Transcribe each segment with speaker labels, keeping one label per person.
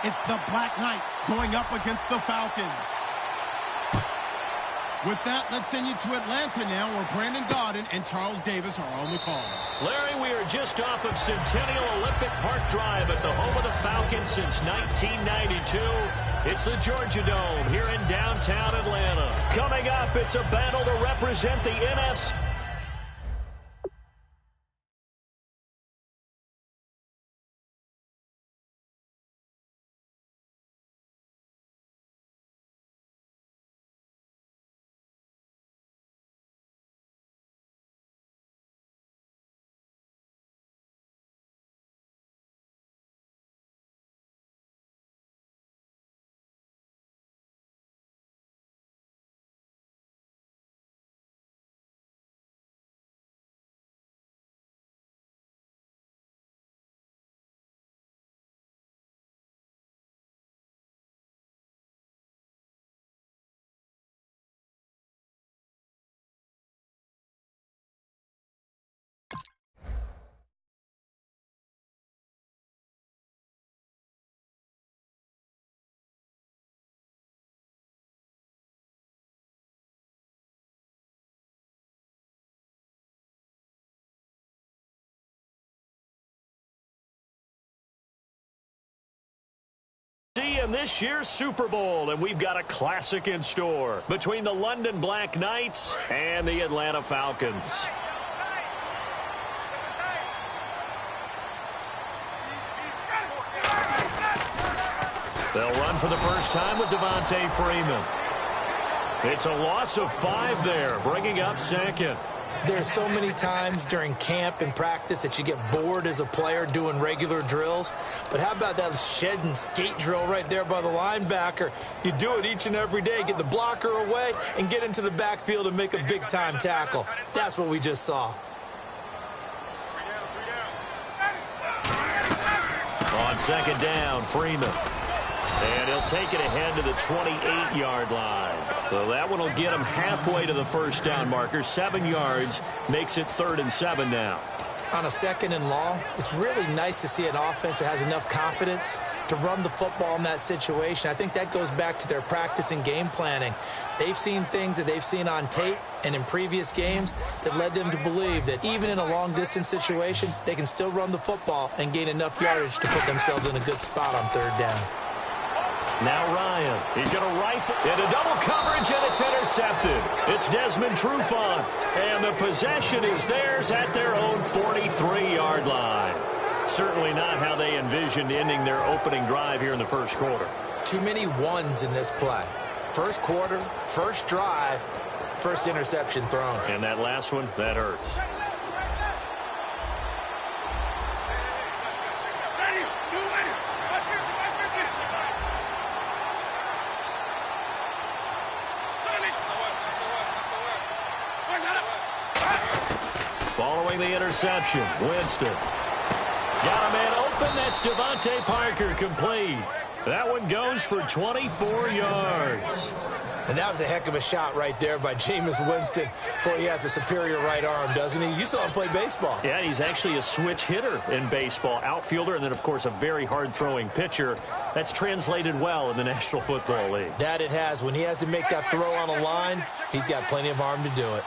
Speaker 1: It's the Black Knights going up against the Falcons. With that, let's send you to Atlanta now, where Brandon Gaudin and Charles Davis are on the call.
Speaker 2: Larry, we are just off of Centennial Olympic Park Drive at the home of the Falcons since 1992. It's the Georgia Dome here in downtown Atlanta. Coming up, it's a battle to represent the NFC. In this year's Super Bowl, and we've got a classic in store between the London Black Knights and the Atlanta Falcons. They'll run for the first time with Devontae Freeman. It's a loss of 5 there, bringing up second.
Speaker 3: There's so many times during camp and practice that you get bored as a player doing regular drills. But how about that shed and skate drill right there by the linebacker? You do it each and every day. Get the blocker away and get into the backfield and make a big-time tackle. That's what we just saw.
Speaker 2: On second down, Freeman. And he'll take it ahead to the 28-yard line. So that one will get him halfway to the first down marker. 7 yards makes it 3rd and 7 now.
Speaker 3: On a 2nd and long, it's really nice to see an offense that has enough confidence to run the football in that situation. I think that goes back to their practice and game planning. They've seen things that they've seen on tape and in previous games that led them to believe that even in a long-distance situation, they can still run the football and gain enough yardage to put themselves in a good spot on 3rd down.
Speaker 2: Now Ryan, he's going to rifle into double coverage, and it's intercepted. It's Desmond Trufant, and the possession is theirs at their own 43-yard line. Certainly not how they envisioned ending their opening drive here in the first quarter.
Speaker 3: Too many ones in this play. First quarter, first drive, first interception thrown.
Speaker 2: And that last one, that hurts. Following the interception, Winston. Got a man open. That's Devontae Parker, complete. That one goes for 24 yards.
Speaker 3: And that was a heck of a shot right there by Jameis Winston. Boy, he has a superior right arm, doesn't he? You saw him play baseball.
Speaker 2: Yeah, he's actually a switch hitter in baseball. Outfielder, and then, of course, a very hard-throwing pitcher. That's translated well in the National Football League.
Speaker 3: That it has. When he has to make that throw on a line, he's got plenty of arm to do it.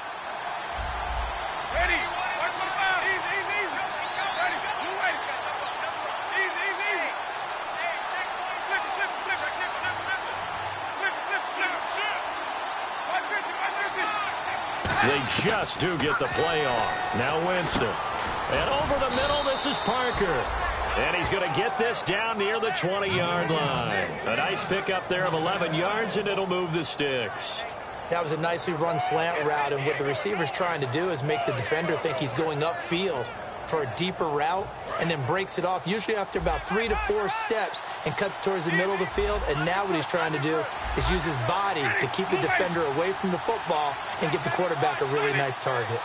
Speaker 2: They just do get the play off. Now Winston. And over the middle, this is Parker. And he's going to get this down near the 20-yard line. A nice pickup there of 11 yards, and it'll move the sticks.
Speaker 3: That was a nicely run slant route, and what the receiver's trying to do is make the defender think he's going upfield for a deeper route, and then breaks it off, usually after about 3 to 4 steps, and cuts towards the middle of the field. And now what he's trying to do is use his body to keep the defender away from the football and give the quarterback a really nice target.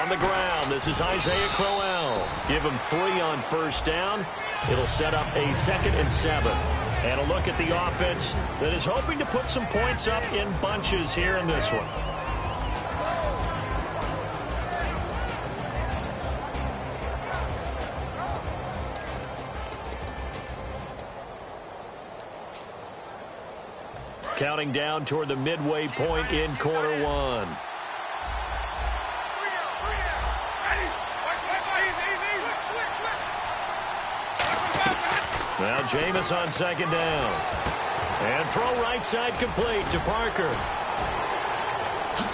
Speaker 2: On the ground, this is Isaiah Crowell. Give him 3 on first down. It'll set up a 2nd and 7. And a look at the offense that is hoping to put some points up in bunches here in this one. Counting down toward the midway point in quarter one. Now Jameis on second down. And throw right side complete to Parker.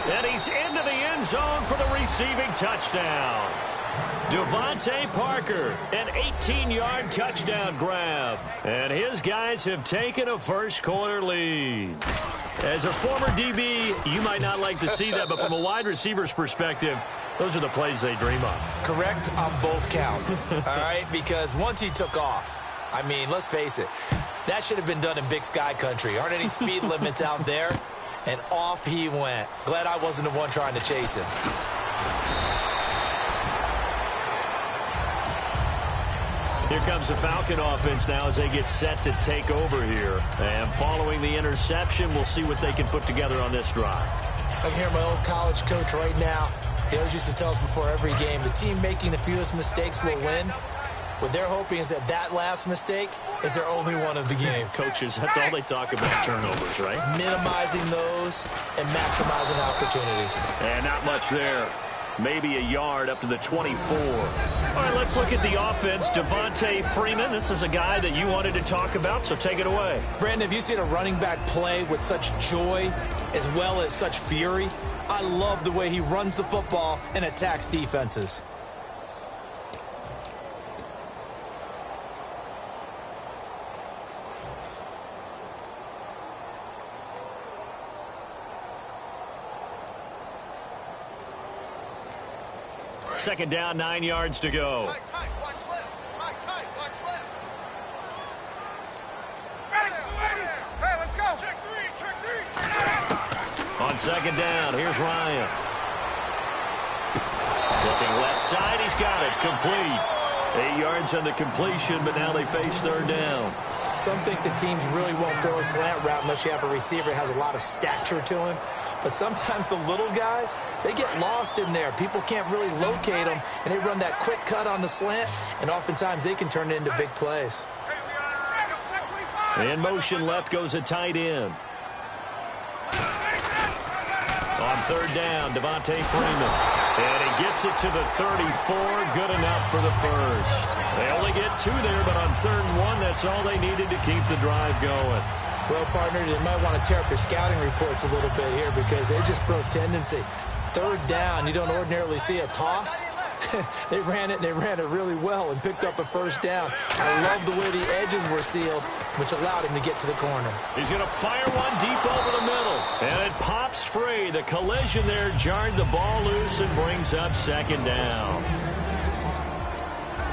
Speaker 2: And he's into the end zone for the receiving touchdown. Devontae Parker, an 18-yard touchdown grab. And his guys have taken a first-quarter lead. As a former DB, you might not like to see that, but from a wide receiver's perspective, those are the plays they dream of.
Speaker 3: Correct on both counts, all right? Because once he took off, I mean, let's face it, that should have been done in Big Sky country. Aren't any speed limits out there? And off he went. Glad I wasn't the one trying to chase him.
Speaker 2: Here comes the Falcon offense now as they get set to take over here. And following the interception, we'll see what they can put together on this drive.
Speaker 3: I can hear my old college coach right now. He always used to tell us before every game, the team making the fewest mistakes will win. What they're hoping is that last mistake is their only one of the game.
Speaker 2: Coaches, that's all they talk about, turnovers, right?
Speaker 3: Minimizing those and maximizing opportunities.
Speaker 2: And not much there. Maybe a yard up to the 24. All right, let's look at the offense. Devontae Freeman, this is a guy that you wanted to talk about, so take it away.
Speaker 3: Brandon, have you seen a running back play with such joy as well as such fury? I love the way he runs the football and attacks defenses.
Speaker 2: Second down, 9 yards to go.
Speaker 4: Watch left. Watch left. Hey, let's go. Check three.
Speaker 2: On second down, here's Ryan. Looking left side, he's got it. Complete. 8 yards on the completion, but now they face third down.
Speaker 3: Some think the teams really won't throw a slant route unless you have a receiver that has a lot of stature to him. But sometimes the little guys, they get lost in there. People can't really locate them, and they run that quick cut on the slant, and oftentimes they can turn it into big plays.
Speaker 2: In motion left goes a tight end. On third down, Devontae Freeman. And he gets it to the 34. Good enough for the first. They only get 2 there, but on 3rd and 1, that's all they needed to keep the drive going.
Speaker 3: Well, partner, they might want to tear up their scouting reports a little bit here because they just broke tendency. 3rd down, you don't ordinarily see a toss. They ran it really well and picked up a first down. I love the way the edges were sealed, which allowed him to get to the corner.
Speaker 2: He's going to fire one deep over the middle. And it pops free. The collision there jarred the ball loose and brings up second down.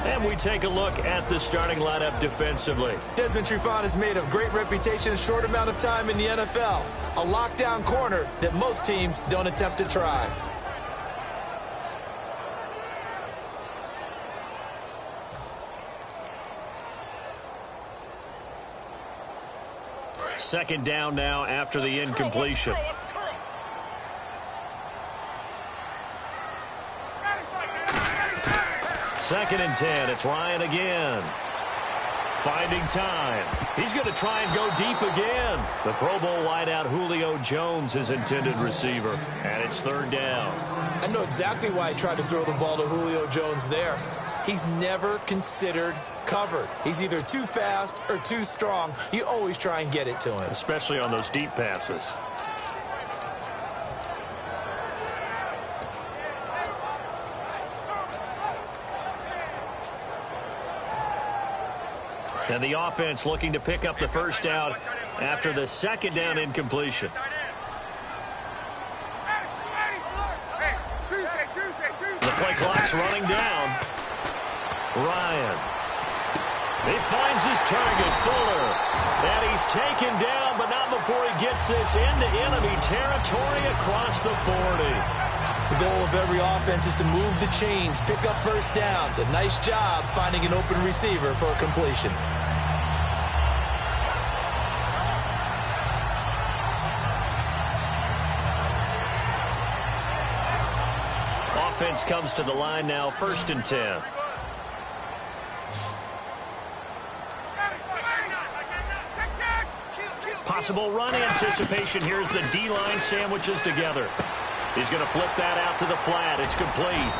Speaker 2: And we take a look at the starting lineup defensively.
Speaker 3: Desmond Trufant has made a great reputation in a short amount of time in the NFL. A lockdown corner that most teams don't attempt to try.
Speaker 2: Second down now after the incompletion. Second and 10. It's Ryan again. Finding time. He's going to try and go deep again. The Pro Bowl wideout Julio Jones, his intended receiver. And it's 3rd down.
Speaker 3: I know exactly why he tried to throw the ball to Julio Jones there. He's never considered covered. He's either too fast or too strong. You always try and get it to him.
Speaker 2: Especially on those deep passes. And the offense looking to pick up the first down after the second down incompletion. The play clock's running down. Ryan. He finds his target, Fuller. And he's taken down, but not before he gets this into enemy territory across the 40.
Speaker 3: The goal of every offense is to move the chains, pick up first downs. A nice job finding an open receiver for a completion.
Speaker 2: Offense comes to the line now, 1st and 10. Possible run anticipation. Here's the D-line sandwiches together. He's going to flip that out to the flat. It's complete.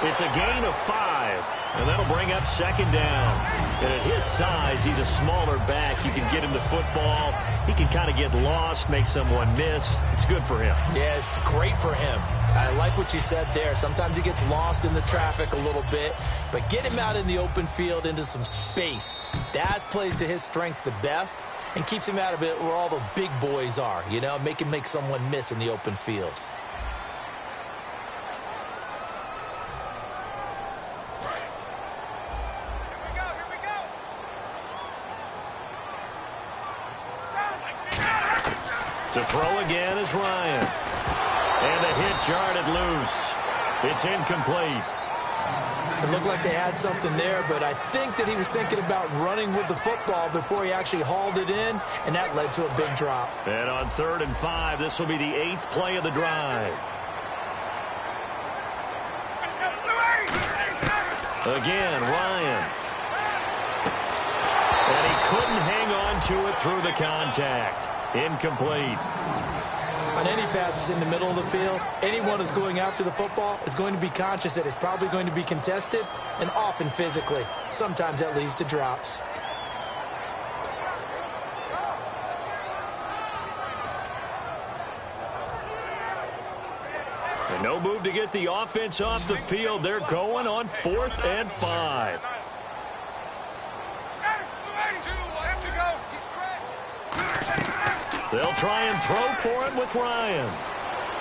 Speaker 2: It's a gain of 5, and that'll bring up second down. And at his size, he's a smaller back. You can get him the football. He can kind of get lost, make someone miss. It's good for him.
Speaker 3: Yeah, it's great for him. I like what you said there. Sometimes he gets lost in the traffic a little bit, but get him out in the open field into some space. That plays to his strengths the best and keeps him out of it where all the big boys are, you know, make him make someone miss in the open field.
Speaker 2: To throw again is Ryan. And the hit jarred it loose. It's incomplete.
Speaker 3: It looked like they had something there, but I think that he was thinking about running with the football before he actually hauled it in, and that led to a big drop.
Speaker 2: And on 3rd and 5, this will be the 8th play of the drive. Again, Ryan. And he couldn't hang on to it through the contact. Incomplete.
Speaker 3: On any passes in the middle of the field, anyone who's going after the football is going to be conscious that it's probably going to be contested, and often physically. Sometimes that leads to drops.
Speaker 2: And no move to get the offense off the field. They're going on 4th and 5. They'll try and throw for it with Ryan.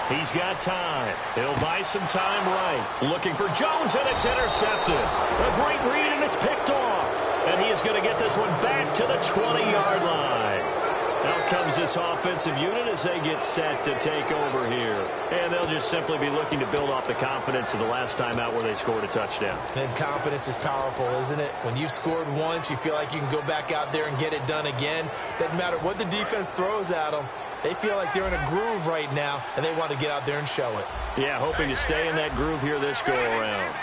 Speaker 2: He's got time. He'll buy some time right. Looking for Jones, and it's intercepted. A great read, and it's picked off. And he is going to get this one back to the 20-yard line. Out comes this offensive unit as they get set to take over here. And they'll just simply be looking to build off the confidence of the last time out where they scored a touchdown.
Speaker 3: And confidence is powerful, isn't it? When you've scored once, you feel like you can go back out there and get it done again. Doesn't matter what the defense throws at them. They feel like they're in a groove right now, and they want to get out there and show it.
Speaker 2: Yeah, hoping to stay in that groove here this go-around.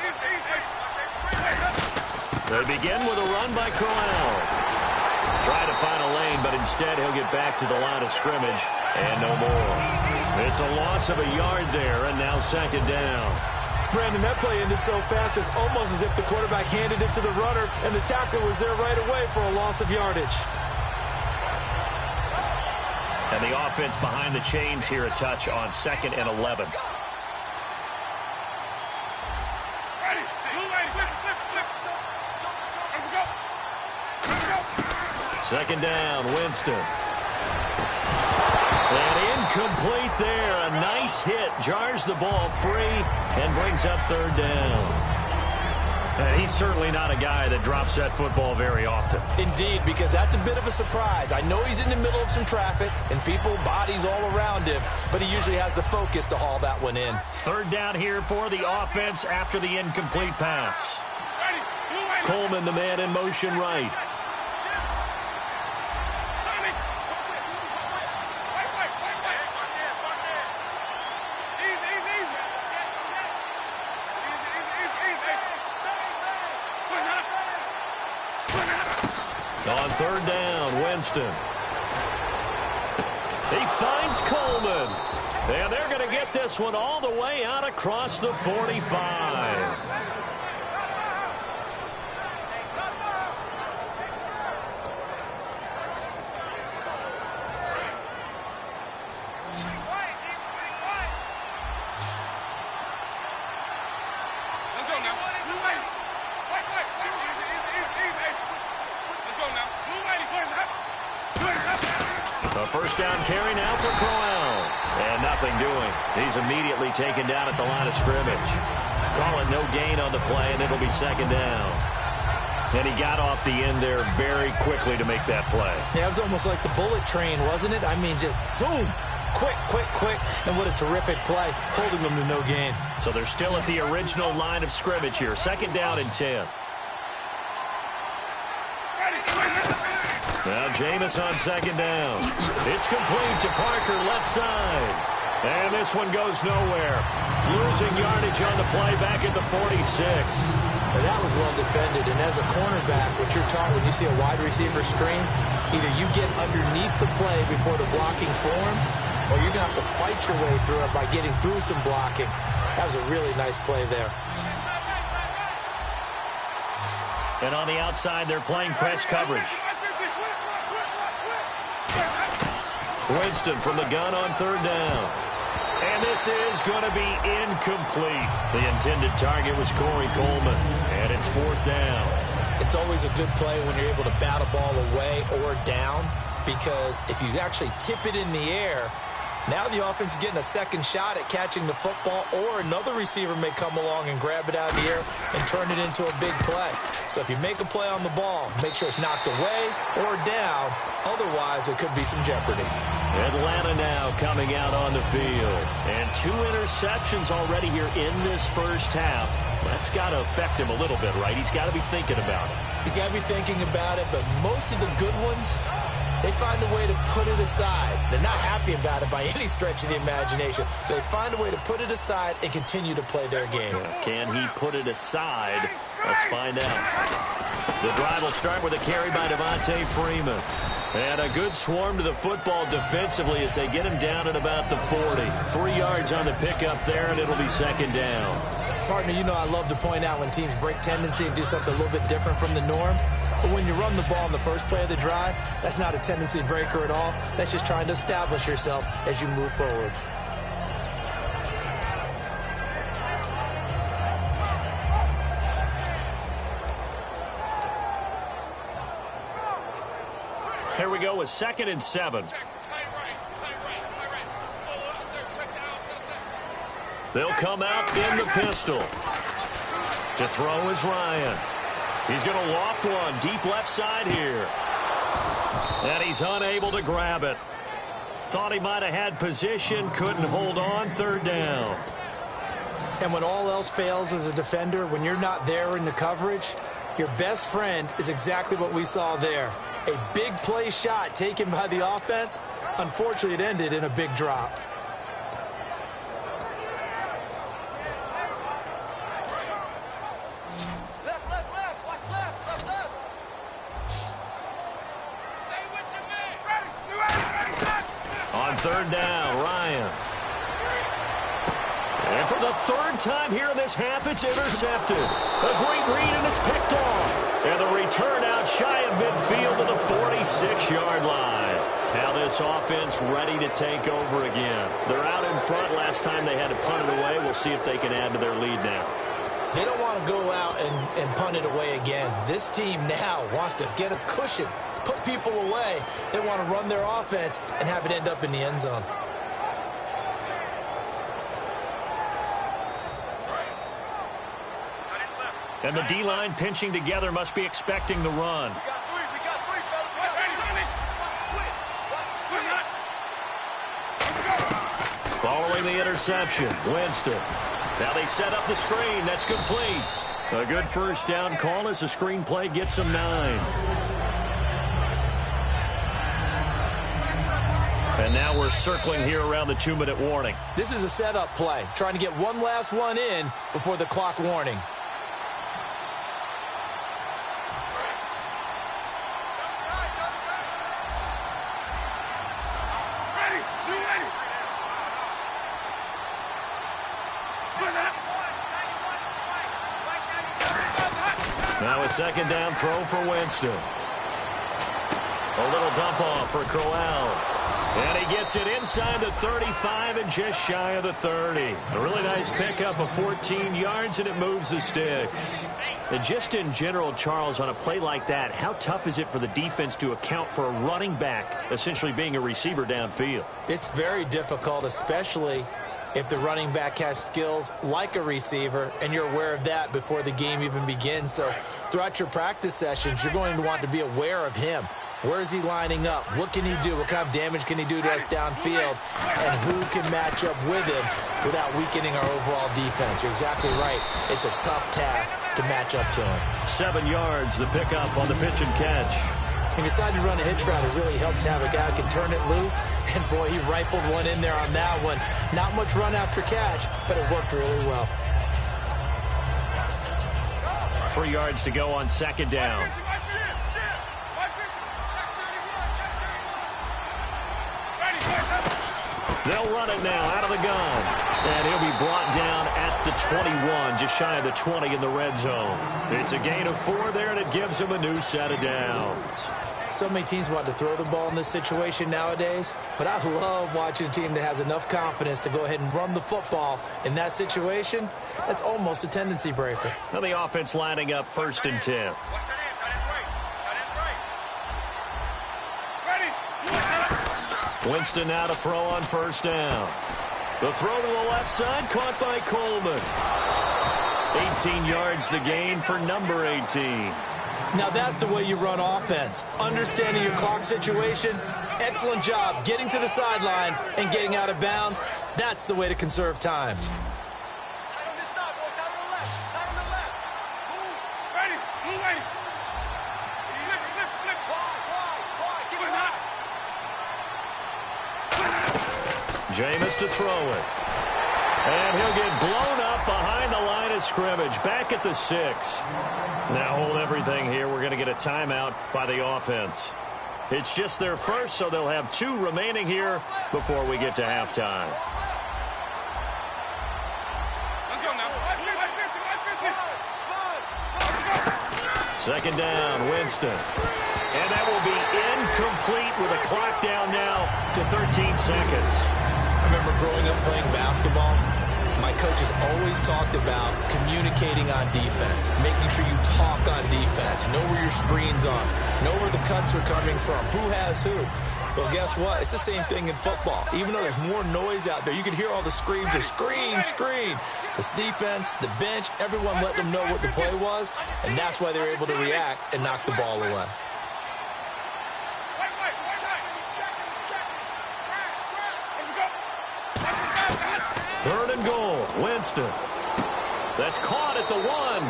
Speaker 2: They begin with a run by Crowell. Try to find a lane, but instead he'll get back to the line of scrimmage and no more. It's a loss of a yard there, and now second down.
Speaker 3: Brandon, that play ended so fast, it's almost as if the quarterback handed it to the runner, and the tackler was there right away for a loss of yardage.
Speaker 2: And the offense behind the chains here a touch on 2nd and 11. Second down, Winston. And incomplete there. A nice hit. Jars the ball free and brings up 3rd down. And he's certainly not a guy that drops that football very often.
Speaker 3: Indeed, because that's a bit of a surprise. I know he's in the middle of some traffic and people, bodies all around him, but he usually has the focus to haul that one in.
Speaker 2: 3rd down here for the offense after the incomplete pass. Coleman, the man in motion right. On 3rd down, Winston. He finds Coleman. And they're going to get this one all the way out across the 45. A first down carry now for Crowell. And nothing doing. He's immediately taken down at the line of scrimmage. Call it no gain on the play, and it'll be second down. And he got off the end there very quickly to make that play.
Speaker 3: Yeah, it was almost like the bullet train, wasn't it? I mean, just zoom. Quick, quick, quick. And what a terrific play, holding them to no gain.
Speaker 2: So they're still at the original line of scrimmage here. Second down and 10. Now Jameis on second down. It's complete to Parker, left side. And this one goes nowhere. Losing yardage on the play back at the 46.
Speaker 3: Now, that was well defended, and as a cornerback, what you're taught when you see a wide receiver screen, either you get underneath the play before the blocking forms, or you're going to have to fight your way through it by getting through some blocking. That was a really nice play there.
Speaker 2: And on the outside, they're playing press coverage. Winston from the gun on third down. And this is going to be incomplete. The intended target was Corey Coleman, and it's fourth down.
Speaker 3: It's always a good play when you're able to bat a ball away or down, because if you actually tip it in the air, now the offense is getting a second shot at catching the football, or another receiver may come along and grab it out of the air and turn it into a big play. So if you make a play on the ball, make sure it's knocked away or down. Otherwise, there could be some jeopardy.
Speaker 2: Atlanta now coming out on the field. And 2 interceptions already here in this first half. That's got to affect him a little bit, right? He's got to be thinking about it.
Speaker 3: He's got to be thinking about it, but most of the good ones, they find a way to put it aside. They're not happy about it by any stretch of the imagination. They find a way to put it aside and continue to play their game.
Speaker 2: Can he put it aside? Let's find out. The drive will start with a carry by Devontae Freeman. And a good swarm to the football defensively as they get him down at about the 40. 3 yards on the pickup there, and it'll be second down.
Speaker 3: Partner, you know I love to point out when teams break tendency and do something a little bit different from the norm. But when you run the ball in the first play of the drive, that's not a tendency breaker at all. That's just trying to establish yourself as you move forward.
Speaker 2: Here we go with 2nd and 7. They'll come out in the pistol. To throw is Ryan. He's going to loft one deep left side here. And he's unable to grab it. Thought he might have had position, couldn't hold on, third down.
Speaker 3: And when all else fails as a defender, when you're not there in the coverage, your best friend is exactly what we saw there. A big play shot taken by the offense. Unfortunately, it ended in a big drop.
Speaker 2: On third down, Ryan. And for the third time here in this half, it's intercepted. A great read, and it's picked off. And the return out shy of midfield to the 46-yard line. Now this offense ready to take over again. They're out in front. Last time they had to punt it away. We'll see if they can add to their lead now.
Speaker 3: They don't want to go out and punt it away again. This team now wants to get a cushion, put people away. They want to run their offense and have it end up in the end zone.
Speaker 2: And the D-line pinching together must be expecting the run. Following the interception, Winston. Now they set up the screen. That's complete. A good first down call as the screen play gets them 9. And now we're circling here around the 2-minute warning.
Speaker 3: This is a setup play, trying to get one last one in before the clock warning.
Speaker 2: Now a second down throw for Winston. A little dump off for Crowell. And he gets it inside the 35 and just shy of the 30. A really nice pickup of 14 yards, and it moves the sticks. And just in general, Charles, on a play like that, how tough is it for the defense to account for a running back essentially being a receiver downfield?
Speaker 3: It's very difficult, especially if the running back has skills like a receiver, and you're aware of that before the game even begins. So throughout your practice sessions, you're going to want to be aware of him. Where is he lining up? What can he do? What kind of damage can he do to us downfield? And who can match up with him without weakening our overall defense? You're exactly right. It's a tough task to match up to him.
Speaker 2: 7 yards, the pickup on the pitch and catch.
Speaker 3: He decided to run a hitch route. It really helped to have a guy who can turn it loose. And, boy, he rifled one in there on that one. Not much run after catch, but it worked really well.
Speaker 2: 3 yards to go on second down. They'll run it now out of the gun. And he'll be brought down at the 21, just shy of the 20 in the red zone. It's a gain of 4 there, and it gives him a new set of downs.
Speaker 3: So many teams want to throw the ball in this situation nowadays, but I love watching a team that has enough confidence to go ahead and run the football in that situation. That's almost a tendency breaker.
Speaker 2: Now the offense lining up 1st and 10. Winston now to throw on 1st down. The throw to the left side, caught by Coleman. 18 yards the gain for number 18.
Speaker 3: Now that's the way you run offense. Understanding your clock situation. Excellent job getting to the sideline and getting out of bounds. That's the way to conserve time.
Speaker 2: Jameis to throw it. And he'll get blown up behind the line of scrimmage. Back at the 6. Now hold everything here. We're going to get a timeout by the offense. It's just their first, so they'll have 2 remaining here before we get to halftime. Second down, Winston. And that will be incomplete with a clock down now to 13 seconds.
Speaker 3: I remember growing up playing basketball. My coaches always talked about communicating on defense, making sure you talk on defense, know where your screens are, know where the cuts are coming from, who has who. Well, guess what? It's the same thing in football. Even though there's more noise out there, you can hear all the screams of screen, screen. This defense, the bench, everyone let them know what the play was, and that's why they're able to react and knock the ball away.
Speaker 2: Third and goal, Winston. That's caught at the 1,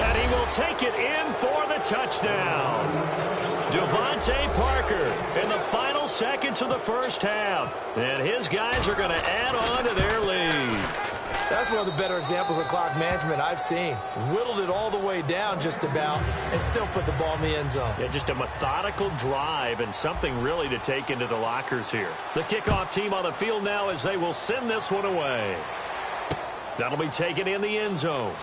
Speaker 2: and he will take it in for the touchdown. Devontae Parker in the final seconds of the first half, and his guys are going to add on to their lead.
Speaker 3: That's one of the better examples of clock management I've seen. Whittled it all the way down just about and still put the ball in the end zone.
Speaker 2: Yeah, just a methodical drive and something really to take into the lockers here. The kickoff team on the field now as they will send this one away. That'll be taken in the end zone.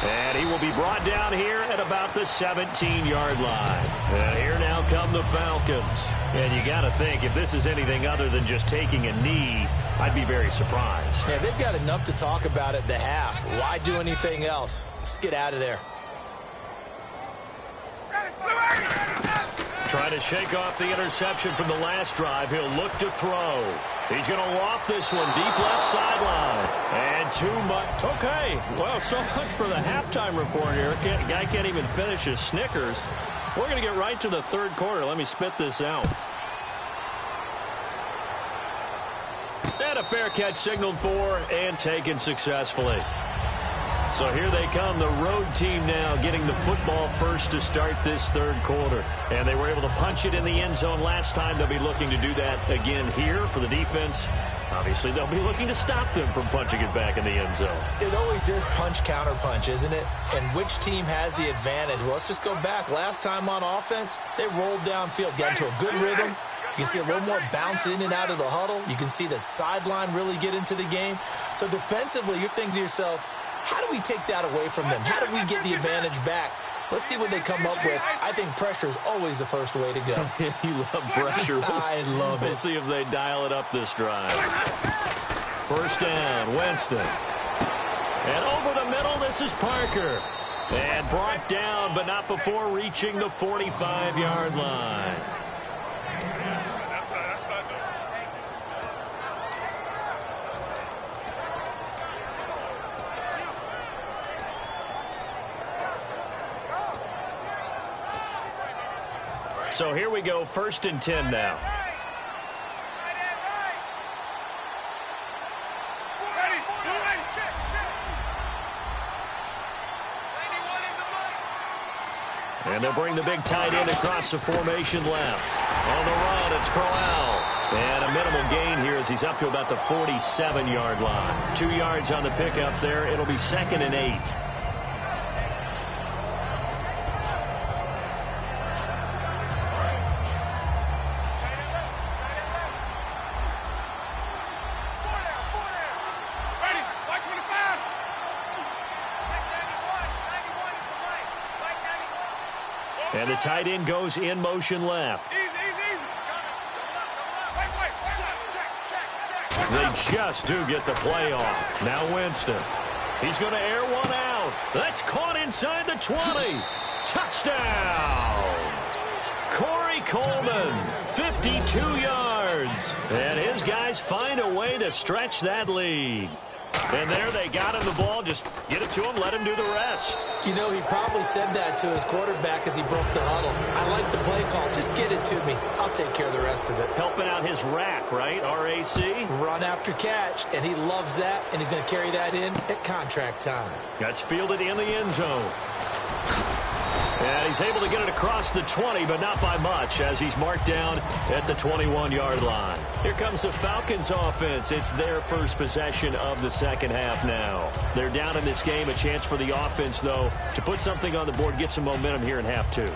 Speaker 2: And he will be brought down here at about the 17-yard line. And here now come the Falcons. And you got to think, if this is anything other than just taking a knee, I'd be very surprised.
Speaker 3: Yeah, they've got enough to talk about at the half. Why do anything else? Just get out of there.
Speaker 2: Trying to shake off the interception from the last drive. He'll look to throw. He's going to loft this one deep left sideline. And too much. Okay, well, so much for the halftime report here. Guy can't even finish his Snickers. We're going to get right to the third quarter. Let me spit this out. And a fair catch signaled for and taken successfully. So here they come, the road team now getting the football first to start this third quarter. And they were able to punch it in the end zone last time. They'll be looking to do that again here for the defense. Obviously, they'll be looking to stop them from punching it back in the end zone.
Speaker 3: It always is punch-counter-punch, isn't it? And which team has the advantage? Well, let's just go back. Last time on offense, they rolled downfield, got into a good rhythm. You can see a little more bounce in and out of the huddle. You can see the sideline really get into the game. So defensively, you're thinking to yourself, how do we take that away from them? How do we get the advantage back? Let's see what they come up with. I think pressure is always the first way to go.
Speaker 2: You love pressure.
Speaker 3: I love it.
Speaker 2: We'll see if they dial it up this drive. First down, Winston. And over the middle, this is Parker. And brought down, but not before reaching the 45-yard line. So here we go, 1st and 10 now. And they'll bring the big tight end across the formation left. On the run, it's Crowell. And a minimal gain here as he's up to about the 47-yard line. 2 yards on the pickup there. It'll be 2nd and 8. And the tight end goes in motion left.
Speaker 4: Easy, easy. Wait. Check.
Speaker 2: They just do get the play off. Now Winston. He's going to air one out. That's caught inside the 20. Touchdown. Corey Coleman, 52 yards. And his guys find a way to stretch that lead. And there they got him the ball. Just get it to him, let him do the rest.
Speaker 3: You know, he probably said that to his quarterback as he broke the huddle. I like the play call. Just get it to me. I'll take care of the rest of it.
Speaker 2: Helping out his rack, right? R-A-C?
Speaker 3: Run after catch, and he loves that, and he's going to carry that in at contract time.
Speaker 2: That's fielded in the end zone. And he's able to get it across the 20, but not by much, as he's marked down at the 21-yard line. Here comes the Falcons offense. It's their first possession of the second half now. They're down in this game. A chance for the offense, though, to put something on the board, get some momentum here in half two.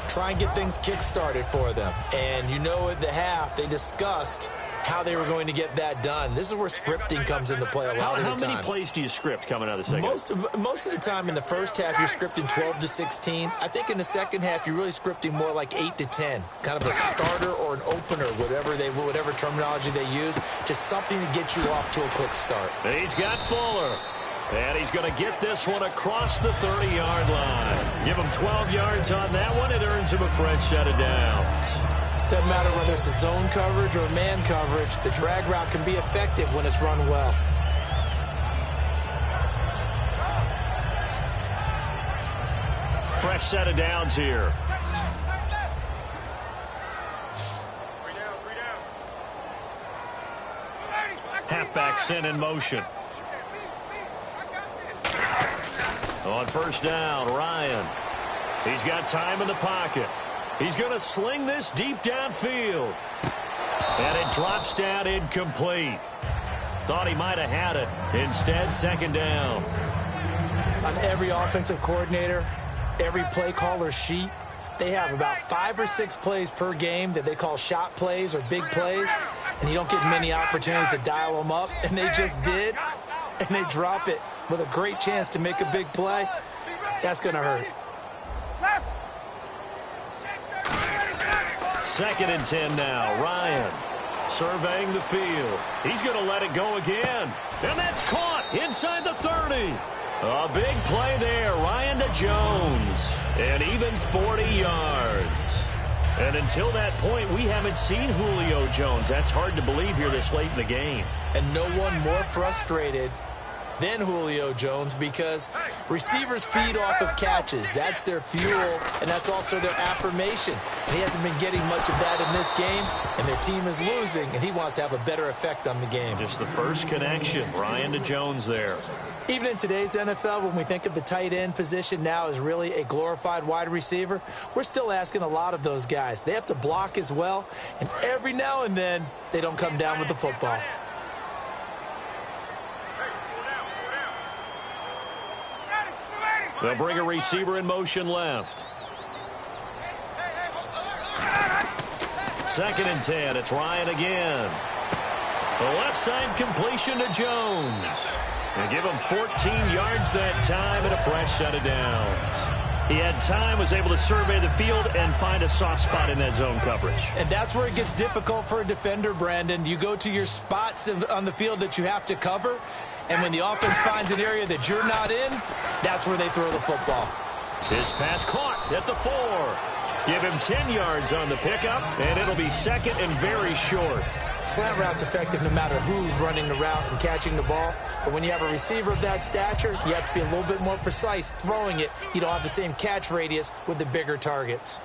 Speaker 3: Try and get things kick-started for them. And you know at the half, they discussed how they were going to get that done. This is where scripting comes into play a lot of the time.
Speaker 2: How many plays do you script coming out of the second?
Speaker 3: Most of the time in the first half, you're scripting 12 to 16. I think in the second half, you're really scripting more like 8 to 10. Kind of a starter or an opener, whatever terminology they use. Just something to get you off to a quick start.
Speaker 2: And he's got Fuller. And he's going to get this one across the 30-yard line. Give him 12 yards on that one. It earns him a fresh set of downs.
Speaker 3: Doesn't matter whether it's a zone coverage or man coverage. The drag route can be effective when it's run well.
Speaker 2: Fresh set of downs here. Halfback sent in motion. On first down, Ryan. He's got time in the pocket. He's going to sling this deep downfield. And it drops down incomplete. Thought he might have had it. Instead, second down.
Speaker 3: On every offensive coordinator, every play caller sheet, they have about 5 or 6 plays per game that they call shot plays or big plays. And you don't get many opportunities to dial them up. And they just did. And they drop it with a great chance to make a big play. That's going to hurt.
Speaker 2: Second and 10 now. Ryan surveying the field. He's going to let it go again. And that's caught inside the 30. A big play there. Ryan to Jones. And even 40 yards. And until that point, we haven't seen Julio Jones. That's hard to believe here this late in the game.
Speaker 3: And no one more frustrated than Julio Jones because receivers feed off of catches. That's their fuel, and that's also their affirmation. And he hasn't been getting much of that in this game, and their team is losing, and he wants to have a better effect on the game.
Speaker 2: Just the first connection, Ryan to Jones there.
Speaker 3: Even in today's NFL, when we think of the tight end position now as really a glorified wide receiver, we're still asking a lot of those guys. They have to block as well, and every now and then, they don't come down with the football.
Speaker 2: They'll bring a receiver in motion left. Second and 10. It's Ryan again. The left side completion to Jones. And give him 14 yards that time and a fresh set of downs. He had time, was able to survey the field and find a soft spot in that zone coverage.
Speaker 3: And that's where it gets difficult for a defender, Brandon. You go to your spots on the field that you have to cover. And when the offense finds an area that you're not in, that's where they throw the football.
Speaker 2: His pass caught at the 4. Give him 10 yards on the pickup, and it'll be second and very short.
Speaker 3: Slant route's effective no matter who's running the route and catching the ball. But when you have a receiver of that stature, you have to be a little bit more precise throwing it. You don't have the same catch radius with the bigger targets.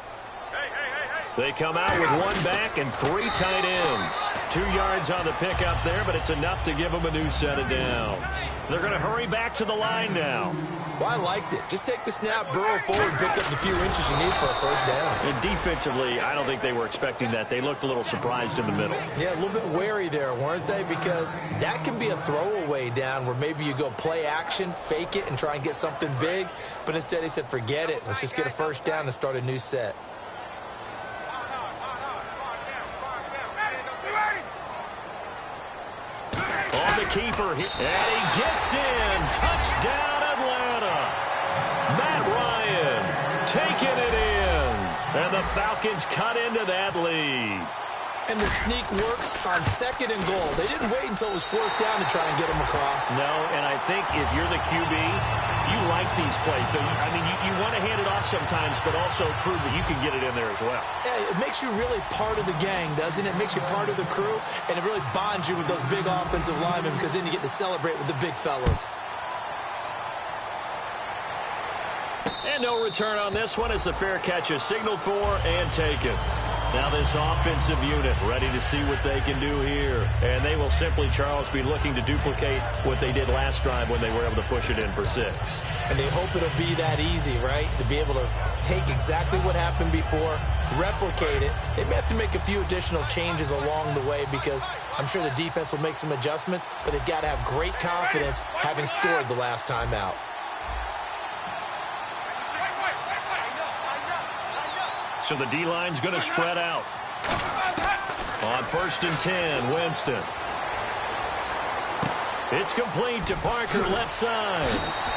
Speaker 2: They come out with 1 back and 3 tight ends. 2 yards on the pickup there, but it's enough to give them a new set of downs. They're going to hurry back to the line now.
Speaker 3: Well, I liked it. Just take the snap, burrow forward, pick up the few inches you need for a first down.
Speaker 2: And defensively, I don't think they were expecting that. They looked a little surprised in the middle.
Speaker 3: Yeah, a little bit wary there, weren't they? Because that can be a throwaway down where maybe you go play action, fake it, and try and get something big. But instead, he said, forget it. Let's just get a first down and start a new set.
Speaker 2: On the keeper, and he gets in. Touchdown, Atlanta. Matt Ryan taking it in. And the Falcons cut into that lead.
Speaker 3: And the sneak works on 2nd and goal. They didn't wait until it was 4th down to try and get them across.
Speaker 2: No, and I think if you're the QB, you like these plays. I mean, you want to hand it off sometimes, but also prove that you can get it in there as well.
Speaker 3: Yeah, it makes you really part of the gang, doesn't it? It makes you part of the crew, and it really bonds you with those big offensive linemen because then you get to celebrate with the big fellas.
Speaker 2: And no return on this one as the fair catch is signaled for and taken. Now this offensive unit ready to see what they can do here. And they will simply, Charles, be looking to duplicate what they did last drive when they were able to push it in for 6.
Speaker 3: And they hope it'll be that easy, right? To be able to take exactly what happened before, replicate it. They may have to make a few additional changes along the way because I'm sure the defense will make some adjustments, but they've got to have great confidence having scored the last time out.
Speaker 2: So the D-line's going to spread out. On 1st and 10, Winston. It's complete to Parker, left side.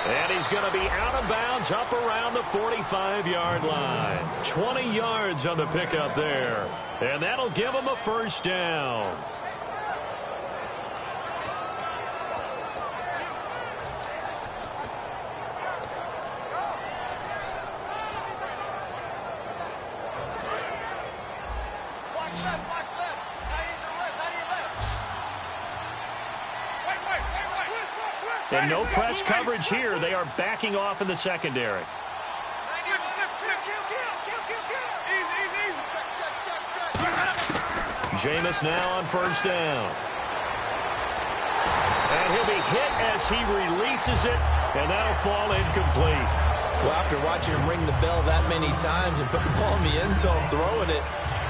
Speaker 2: And he's going to be out of bounds up around the 45-yard line. 20 yards on the pickup there. And that'll give him a 1st down. And no press coverage here. They are backing off in the secondary. Jameis now on 1st down. And he'll be hit as he releases it, and that'll fall incomplete.
Speaker 3: Well, after watching him ring the bell that many times and put the ball in the end zone, throwing it,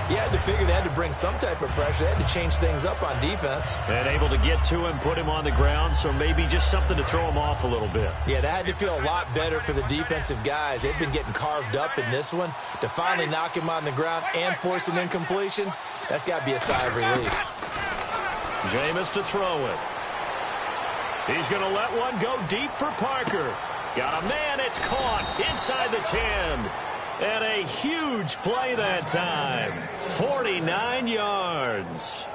Speaker 3: you had to figure they had to bring some type of pressure. They had to change things up on defense.
Speaker 2: And able to get to him, put him on the ground, so maybe just something to throw him off a little bit.
Speaker 3: Yeah, that had to feel a lot better for the defensive guys. They've been getting carved up in this one. To finally knock him on the ground and force an incompletion, that's got to be a sigh of relief.
Speaker 2: Jameis to throw it. He's going to let one go deep for Parker. Got a man, it's caught inside the 10. And a huge play that time. 49 yards.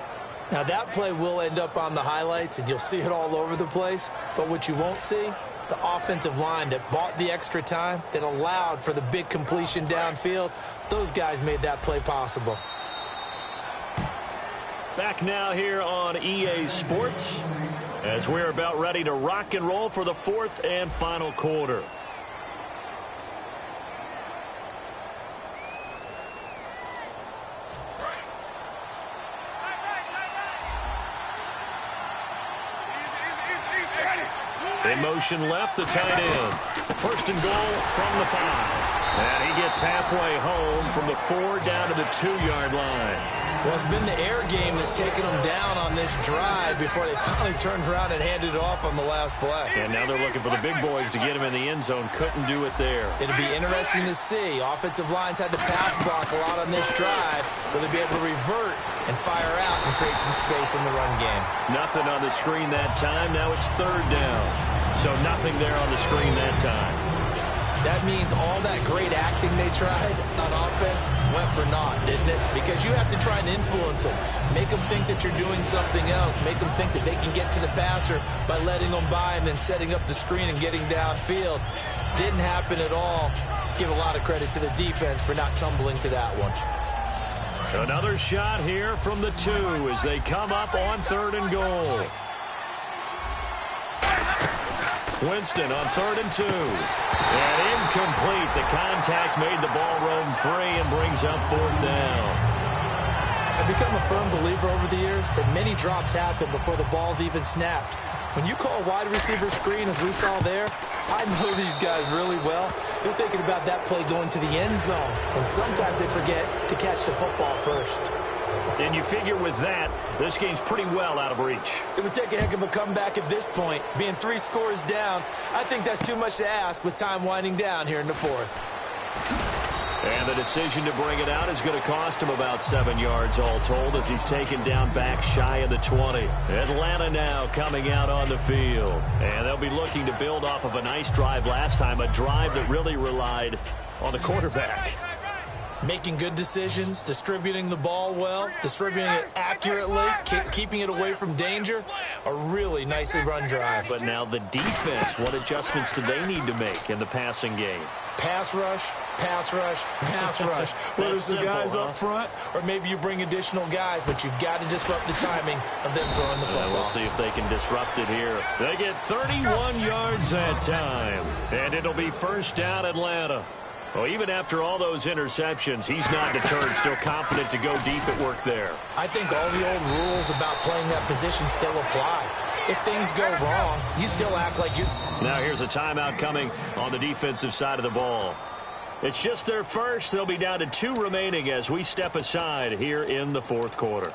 Speaker 3: Now that play will end up on the highlights, and you'll see it all over the place. But what you won't see, the offensive line that bought the extra time, that allowed for the big completion downfield, those guys made that play possible.
Speaker 2: Back now here on EA Sports as we're about ready to rock and roll for the 4th and final quarter. In motion left, the tight end. 1st and goal from the 5. And he gets halfway home from the 4 down to the 2-yard line.
Speaker 3: Well, it's been the air game that's taken them down on this drive before they finally turned around and handed it off on the last play.
Speaker 2: And now they're looking for the big boys to get him in the end zone. Couldn't do it there.
Speaker 3: It'll be interesting to see. Offensive lines had to pass block a lot on this drive. Will they be able to revert and fire out and create some space in the run game?
Speaker 2: Nothing on the screen that time. Now it's 3rd down. So nothing there on the screen that time.
Speaker 3: That means all that great acting they tried on offense went for naught, didn't it? Because you have to try and influence them. Make them think that you're doing something else. Make them think that they can get to the passer by letting them by and then setting up the screen and getting downfield. Didn't happen at all. Give a lot of credit to the defense for not tumbling to that one.
Speaker 2: Another shot here from the 2 as they come up on 3rd and goal. Winston on 3rd and 2. And incomplete. The contact made the ball roam free and brings up 4th down.
Speaker 3: I've become a firm believer over the years that many drops happen before the ball's even snapped. When you call a wide receiver screen, as we saw there, I know these guys really well. They're thinking about that play going to the end zone. And sometimes they forget to catch the football first.
Speaker 2: And you figure with that, this game's pretty well out of reach.
Speaker 3: It would take a heck of a comeback at this point. Being 3 scores down, I think that's too much to ask with time winding down here in the 4th.
Speaker 2: And the decision to bring it out is going to cost him about 7 yards all told as he's taken down back shy of the 20. Atlanta now coming out on the field. And they'll be looking to build off of a nice drive last time, a drive that really relied on the quarterback.
Speaker 3: Making good decisions, distributing the ball well, distributing it accurately, keeping it away from danger. A really nicely run drive.
Speaker 2: But now the defense, what adjustments do they need to make in the passing game?
Speaker 3: Pass rush, pass rush, pass rush. Whether it's the guys up front or maybe you bring additional guys, but you've got to disrupt the timing of them throwing the football.
Speaker 2: We'll see if they can disrupt it here. They get 31 yards that time, and it'll be first down Atlanta. Well, even after all those interceptions, he's not deterred, still confident to go deep at work there.
Speaker 3: I think all the old rules about playing that position still apply. If things go wrong, you still act like you...
Speaker 2: Now here's a timeout coming on the defensive side of the ball. It's just their first. They'll be down to 2 remaining as we step aside here in the fourth quarter.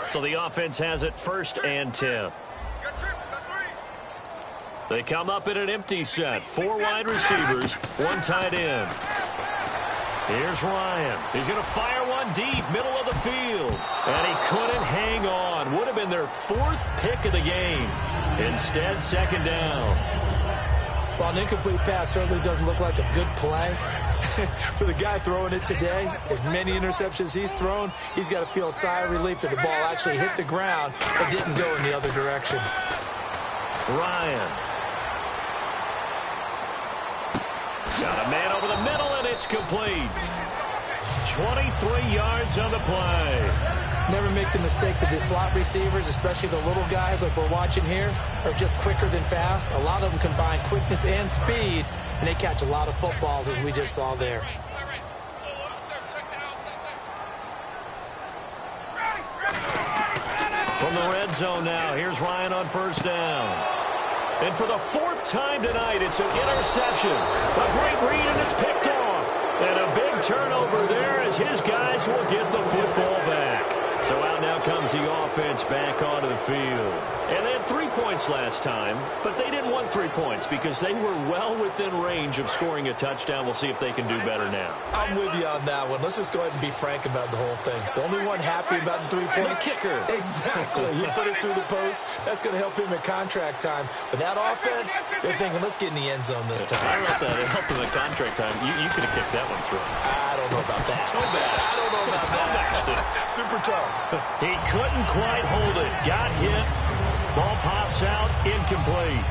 Speaker 2: So the offense has it first and 10. They come up in an empty set. 4 wide receivers, 1 tight end. Here's Ryan. He's going to fire one deep, middle of the field. And he couldn't hang on. Would have been their 4th pick of the game. Instead, second down.
Speaker 3: Well, an incomplete pass certainly doesn't look like a good play. For the guy throwing it today, as many interceptions he's thrown, he's got to feel a sigh of relief that the ball actually hit the ground and didn't go in the other direction.
Speaker 2: Ryan. Got a man over the middle, and it's complete. 23 yards on the play.
Speaker 3: Never make the mistake that the slot receivers, especially the little guys like we're watching here, are just quicker than fast. A lot of them combine quickness and speed, and they catch a lot of footballs, as we just saw there.
Speaker 2: From the red zone now, here's Ryan on first down. And for the 4th time tonight, it's an interception. A great read, and it's picked off. And a big turnover there as his guys will get the football back. So out now comes the offense back onto the field. And they had 3 points last time, but they didn't want 3 points because they were well within range of scoring a touchdown. We'll see if they can do better now.
Speaker 3: I'm with you on that one. Let's just go ahead and be frank about the whole thing. The only one happy about the 3-point...
Speaker 2: The kicker.
Speaker 3: Exactly. He put it through the post. That's going to help him at contract time. But that offense, they're thinking, let's get in the end zone this time.
Speaker 2: I wrote that. It helped him at contract time. You could have kicked that one through.
Speaker 3: I don't know about that. I don't know about that. Super tough.
Speaker 2: He couldn't quite hold it. Got hit. Ball pops out. Incomplete.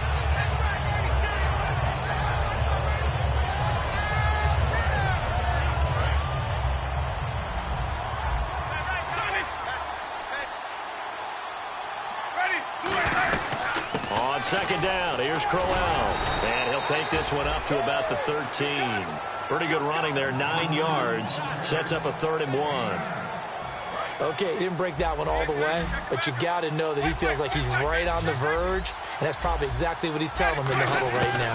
Speaker 2: On second down, here's Crowell. And he'll take this one up to about the 13. Pretty good running there, 9 yards. Sets up a 3rd and 1.
Speaker 3: Okay, he didn't break that one all the way, but you got to know that he feels like he's right on the verge, and that's probably exactly what he's telling him in the huddle right now.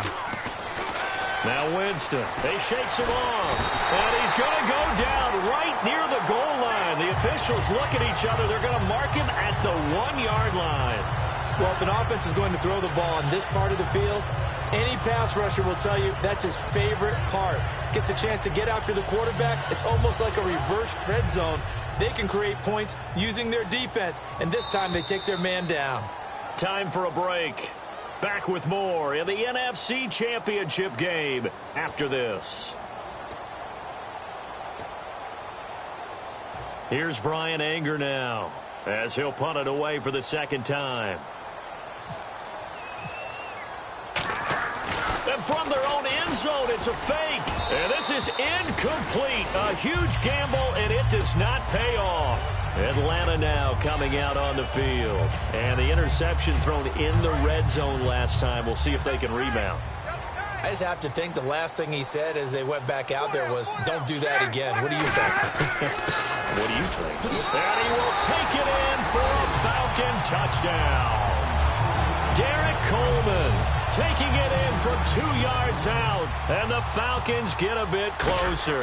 Speaker 2: Now Winston, he shakes him off, and he's going to go down right near the goal line. The officials look at each other. They're going to mark him at the 1-yard line.
Speaker 3: Well, if an offense is going to throw the ball in this part of the field, any pass rusher will tell you that's his favorite part. Gets a chance to get after the quarterback. It's almost like a reverse red zone. They can create points using their defense, and this time they take their man down.
Speaker 2: Time for a break. Back with more in the NFC Championship game after this. Here's Brian Anger now as he'll punt it away for the 2nd time. And from their own end zone, it's a fake. And this is incomplete. A huge gamble, and it does not pay off. Atlanta now coming out on the field. And the interception thrown in the red zone last time. We'll see if they can rebound.
Speaker 3: I just have to think the last thing he said as they went back out there was, don't do that again. What do you think?
Speaker 2: What do you think? And he will take it in for a Falcon touchdown. Derek Coleman taking it in from 2 yards out, and the Falcons get a bit closer.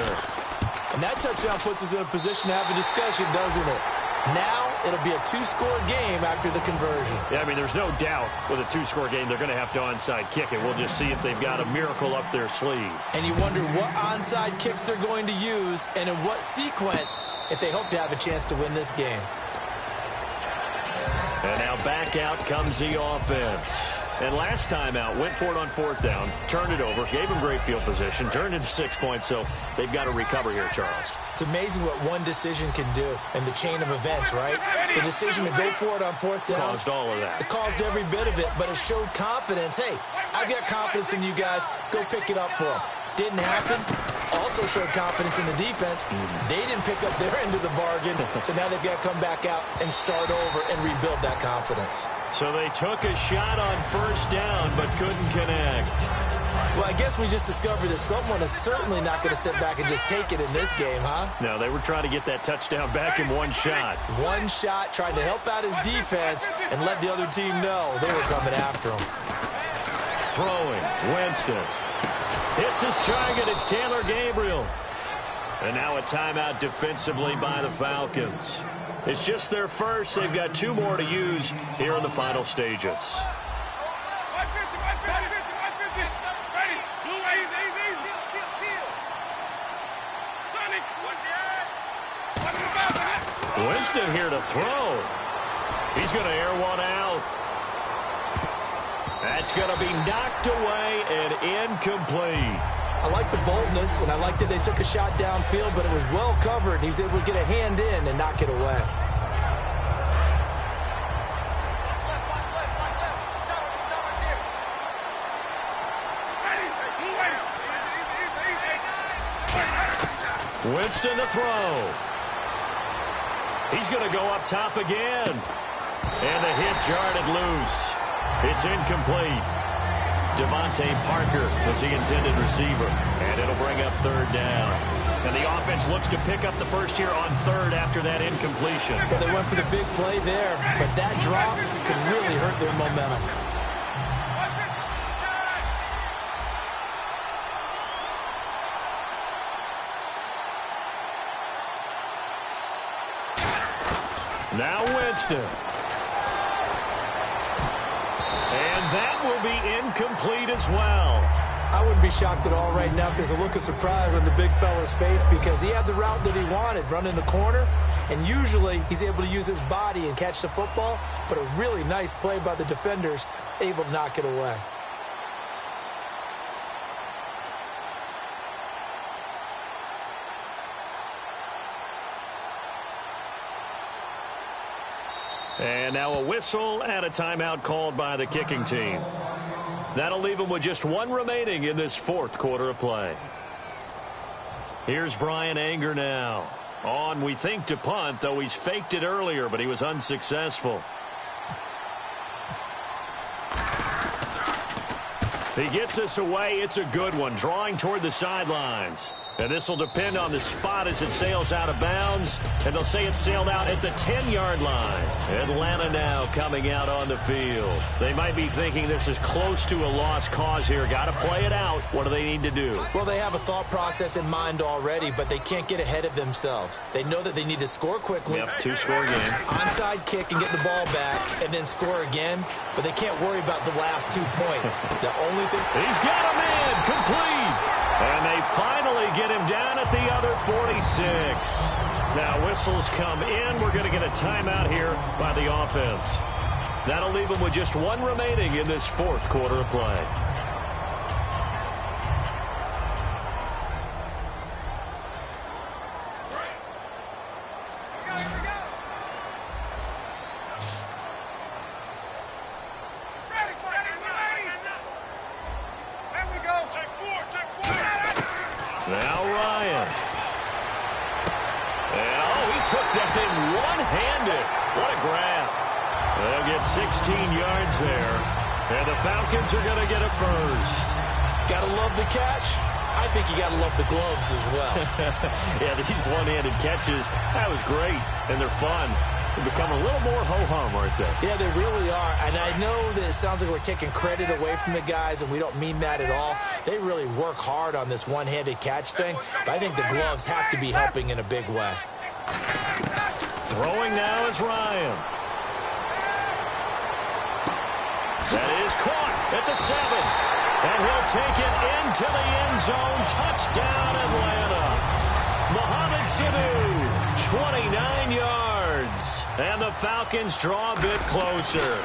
Speaker 3: And that touchdown puts us in a position to have a discussion, doesn't it? Now it'll be a 2-score game after the conversion.
Speaker 2: Yeah, I mean, there's no doubt with a 2-score game they're going to have to onside kick it. We'll just see if they've got a miracle up their sleeve.
Speaker 3: And you wonder what onside kicks they're going to use and in what sequence if they hope to have a chance to win this game.
Speaker 2: And now back out comes the offense. And last time out, went for it on 4th down, turned it over, gave them great field position, turned into 6 points, so they've got to recover here, Charles.
Speaker 3: It's amazing what one decision can do in the chain of events, right? The decision to go for it on 4th down.
Speaker 2: Caused all of that.
Speaker 3: It caused every bit of it, but it showed confidence. Hey, I've got confidence in you guys. Go pick it up for them. Didn't happen. Also showed confidence in the defense. They didn't pick up their end of the bargain, so now they've got to come back out and start over and rebuild that confidence.
Speaker 2: So they took a shot on 1st down but couldn't connect.
Speaker 3: Well, I guess we just discovered that someone is certainly not going to sit back and just take it in this game, huh?
Speaker 2: No, they were trying to get that touchdown back in one shot.
Speaker 3: One shot, trying to help out his defense and let the other team know they were coming after him.
Speaker 2: Throwing, Winston. Hits his target. It's Taylor Gabriel. And now a timeout defensively by the Falcons. It's just their first. They've got 2 more to use here in the final stages. Winston here to throw. He's going to air one out. That's going to be knocked away and incomplete.
Speaker 3: I like the boldness, and I like that they took a shot downfield, but it was well covered. He was able to get a hand in and knock it away.
Speaker 2: Winston to throw. He's going to go up top again. And the hit jarred loose. It's incomplete. Devontae Parker was the intended receiver. And it'll bring up 3rd down. And the offense looks to pick up the first here on 3rd after that incompletion.
Speaker 3: Well, they went for the big play there, but that drop could really hurt their momentum.
Speaker 2: Now Winston. And that will be incomplete as well.
Speaker 3: I wouldn't be shocked at all right now if there's a look of surprise on the big fella's face because he had the route that he wanted, running the corner, and usually he's able to use his body and catch the football, but a really nice play by the defenders, able to knock it away.
Speaker 2: And now a whistle and a timeout called by the kicking team. That'll leave them with just 1 remaining in this 4th quarter of play. Here's Brian Anger now. On, we think, to punt, though he's faked it earlier, but he was unsuccessful. He gets this away. It's a good one, drawing toward the sidelines. And this will depend on the spot as it sails out of bounds. And they'll say it sailed out at the 10-yard line. Atlanta now coming out on the field. They might be thinking this is close to a lost cause here. Got to play it out. What do they need to do?
Speaker 3: Well, they have a thought process in mind already, but they can't get ahead of themselves. They know that they need to score quickly.
Speaker 2: Yep, 2-score game.
Speaker 3: Onside kick and get the ball back and then score again. But they can't worry about the last 2 points. The only thing...
Speaker 2: He's got a man complete. And they finally get him down at the other 46. Now whistles come in. We're going to get a timeout here by the offense. That'll leave them with just 1 remaining in this 4th quarter of play. Now Ryan. And, he took that thing one-handed. What a grab. They'll get 16 yards there. And the Falcons are going to get a first.
Speaker 3: Gotta love the catch. I think you gotta love the gloves as well.
Speaker 2: Yeah, these one-handed catches, that was great. And they're fun. They become a little more ho-hum, aren't they?
Speaker 3: Yeah, they really are. And I know that it sounds like we're taking credit away from the guys, and we don't mean that at all. They really work hard on this one-handed catch thing, but I think the gloves have to be helping in a big way.
Speaker 2: Throwing now is Ryan. That is caught at the 7. And he'll take it into the end zone. Touchdown, Atlanta. Mohamed Sanu, 29 yards. And the Falcons draw a bit closer.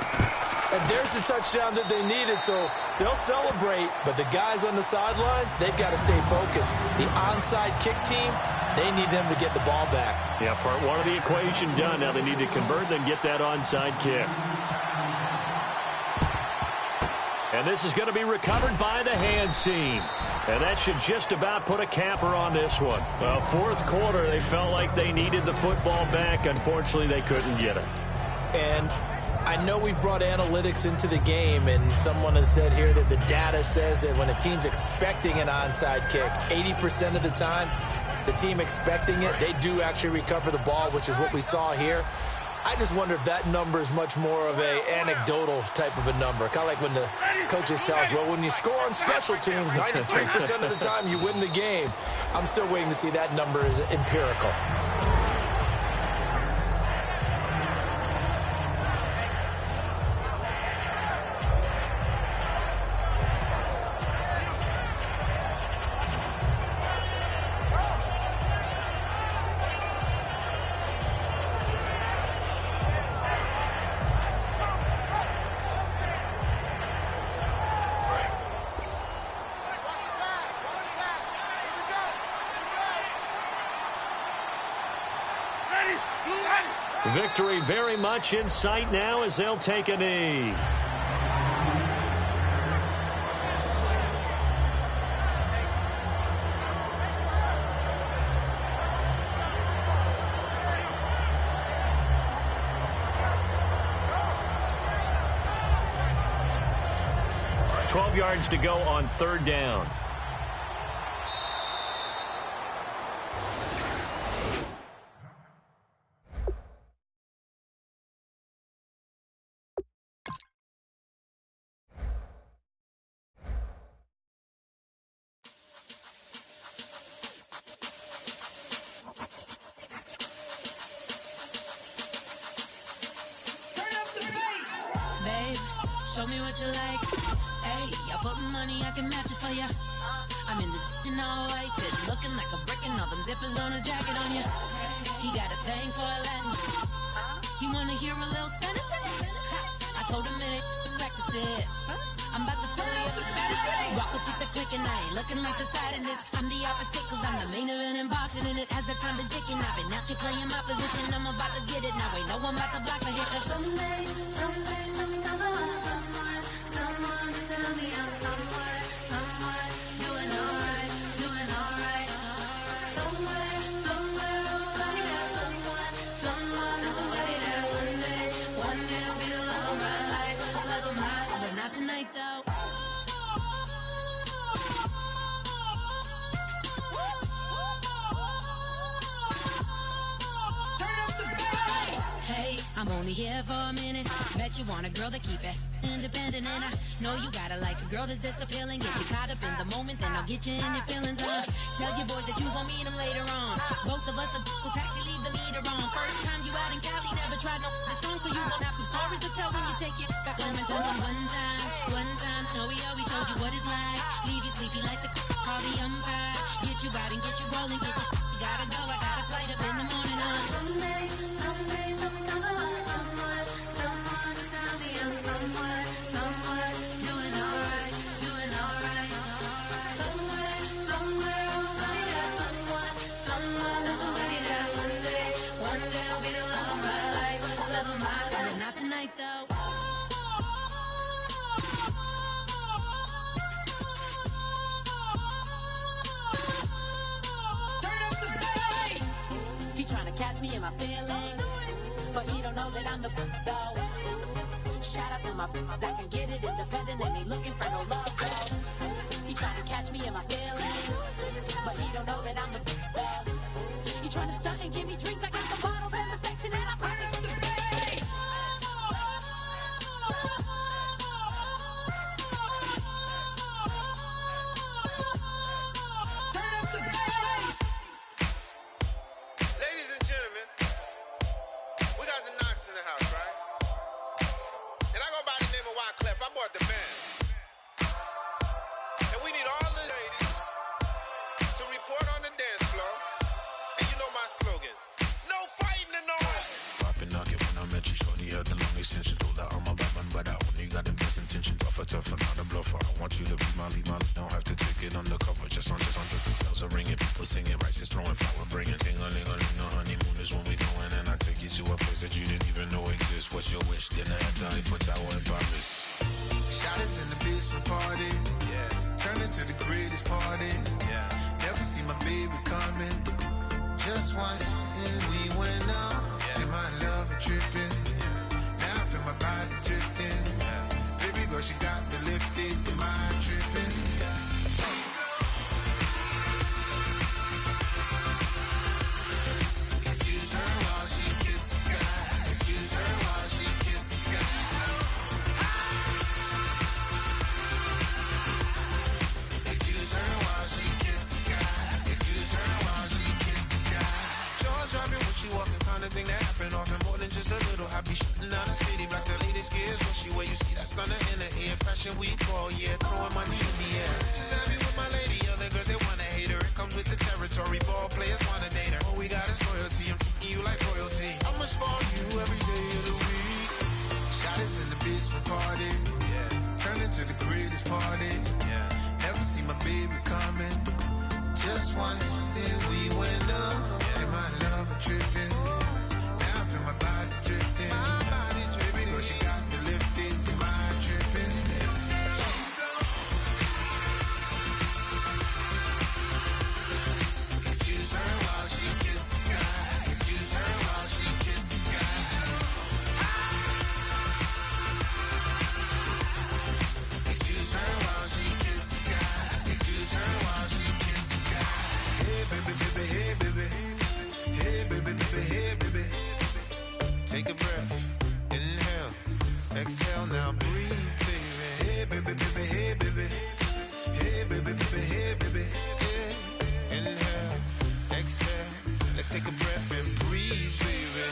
Speaker 3: And there's the touchdown that they needed, so they'll celebrate. But the guys on the sidelines, they've got to stay focused. The onside kick team, they need them to get the ball back.
Speaker 2: Yeah, part one of the equation done. Now they need to convert and get that onside kick. And this is going to be recovered by the hands team. And that should just about put a capper on this one. Well, fourth quarter, they felt like they needed the football back. Unfortunately, they couldn't get it.
Speaker 3: And I know we've brought analytics into the game, and someone has said here that the data says that when a team's expecting an onside kick, 80% of the time, the team expecting it, they do actually recover the ball, which is what we saw here. I just wonder if that number is much more of a anecdotal type of a number. Kind of like when the coaches tell us, well, when you score on special teams, 93% of the time you win the game. I'm still waiting to see that number is empirical.
Speaker 2: Victory very much in sight now as they'll take a knee. Twelve yards to go on third down.
Speaker 5: Show me what you like. Hey, I put money, I can match it for ya. I'm in this in all white fit, looking like a brick and all them zippers on a jacket on ya. He got a thing for a Latin. He wanna hear a little Spanish in it. I told him it ain't to practice it. I'm about to fill you up with Spanish. Walk up with the click and I ain't looking like the side in this. I'm the opposite cause I'm the main event in boxing and it has the time to tick and I've been out here playing my position. I'm about to get it now. Ain't no one about to block my hit cause someday I'm gonna love someone tell me I'm someone doing alright. Somewhere, somebody got someone somebody that one day will be the love of my life, love of my life. But not tonight though. Hey, I'm only here for a minute. Bet you want a girl to keep it independent, and I know you gotta like a girl that's this appealing. Get you caught up in the moment, then I'll get you in your feelings. Tell your boys that you gon' meet them later on. Both of us are so taxi, leave the meter on. First time you out in Cali, never tried no this strong, so you gon' have some stories to tell when you take it back home and tell them one time, Snowy always showed you what it's like. Leave you sleepy like the call the umpire. Get you out and get you rolling, get you gotta go. I got a flight up in the morning on someday I'm gonna love someone tell me I'm someone doing alright. Somewhere somebody got somebody that one day will be the love of my life, but not tonight though. He tryna catch me in my feelings, but he don't know that I'm the though. Shout out to my that can get it independent and ain't looking for no love though. He tryna catch me in my feelings, but he don't know that I'm the though. He tryna stunt and give me drinks. I got the bottles in the section and I promise with the bay.
Speaker 4: Ladies and gentlemen, we got the Knox in the house, right? And I go by the name of Wyclef. I bought the band. And we need all the ladies to report on the dance floor.
Speaker 6: had the long extension. Told her I'm a bad man, but I only got the best intentions. Tougher, not a bluffer. I want you to be my lead, don't have to take it undercover. Just on bells are ringing, people singing, rice is throwing, flower bringing. Ting-a-ling-a-ling, the honeymoon is when we going, and I take you to a place that you didn't even know exists. What's your wish? Dinner at the Eiffel Tower in Paris.
Speaker 7: Shot us in the basement party, yeah. Turn into the greatest party, yeah. Never see my baby coming. Just once, and we went up, yeah. And my love is tripping, yeah. Now I feel my body drifting, yeah. Baby girl, she got me lifted, am I tripping? Yeah. Excuse her while she kisses the sky. Excuse her while she kisses the sky. Excuse her while she kisses the sky. Excuse her while she kisses the sky. Jaws dropping when she walking, kind of thing that happen often. More than just a little. I be shooting down the city, black the latest gears. When she where you see that sun in the air. Fashion week all year, throwing money in the air. Just happy with my lady, other girls they wanna hate her. It comes with the territory, ball players wanna date her. All we got is loyalty, I'm treating you like royalty. I'ma spoil you every day of the week. Shot us in the basement party, yeah. Turn into the greatest party, yeah. Never see my baby coming. Just once, then we went up, yeah. And my love is tripping. Now I feel my body drifting. My body drifting. Baby girl, she got me lifted. Am I tripping? Excuse her while she kisses the sky. Excuse her while she kisses the sky. Excuse her while she kisses the sky. Excuse her while she kisses the sky. Hey baby, baby, hey baby. Hey baby, baby, hey baby. Take a breath, inhale, exhale, now breathe, baby. Hey baby, baby, hey baby. Hey baby, baby, hey baby. Yeah. Inhale, exhale, let's take a breath and breathe, baby.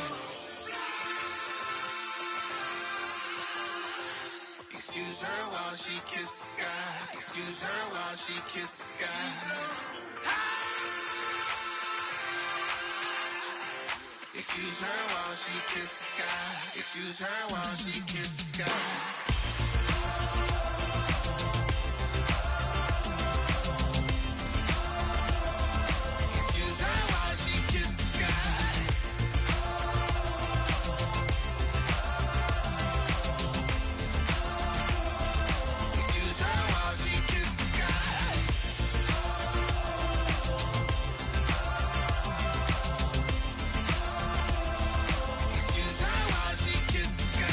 Speaker 7: Excuse her while she kisses the sky. Excuse her while she kisses the sky. Excuse her while she kisses the sky. Excuse her while she kisses the sky. Excuse her while she kisses the sky. Excuse her while she kisses the sky. Excuse her while she kisses the sky.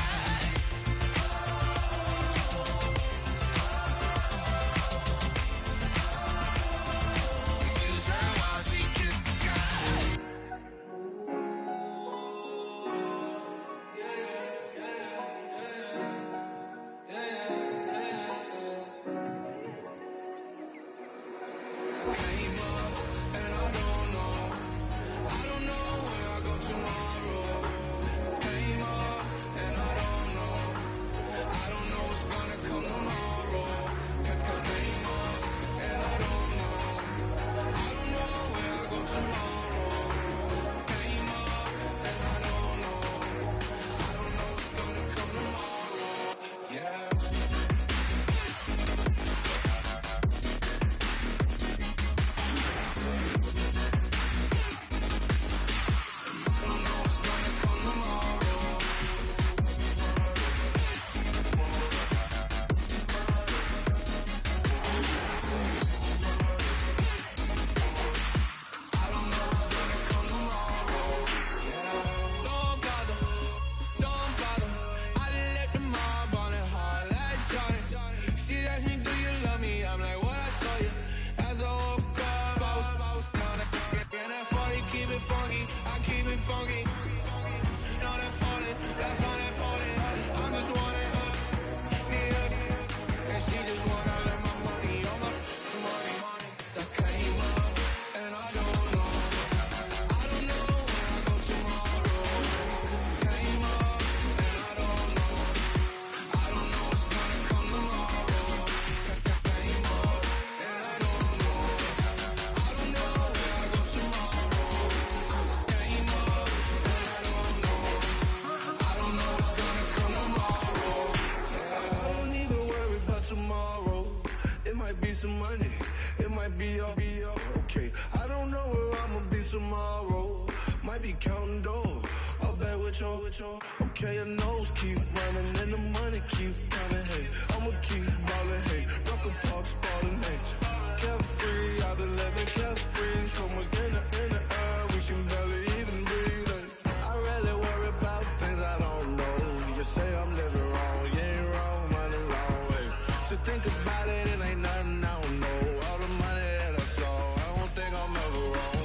Speaker 7: your. Okay, your nose keep running and the money keep coming. Hey, I'ma keep ballin'. Hey, Rucker Park Spalding. Hey, carefree, I've been living carefree. So much in the air, we can barely even breathe. Hey, I rarely worry about things I don't know. You say I'm living wrong, you ain't wrong, money long way. So think about it, it ain't nothing I don't know. All the money that I saw, I don't think I'm ever wrong.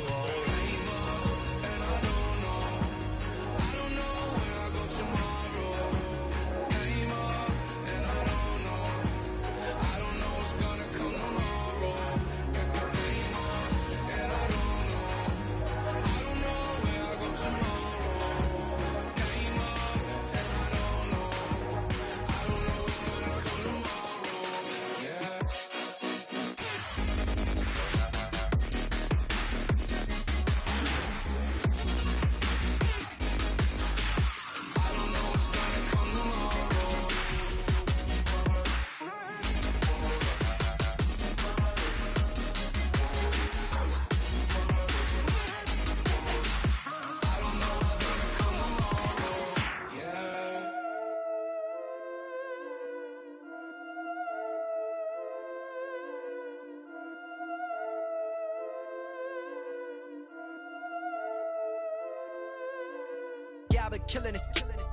Speaker 8: Yeah, I've been killing it.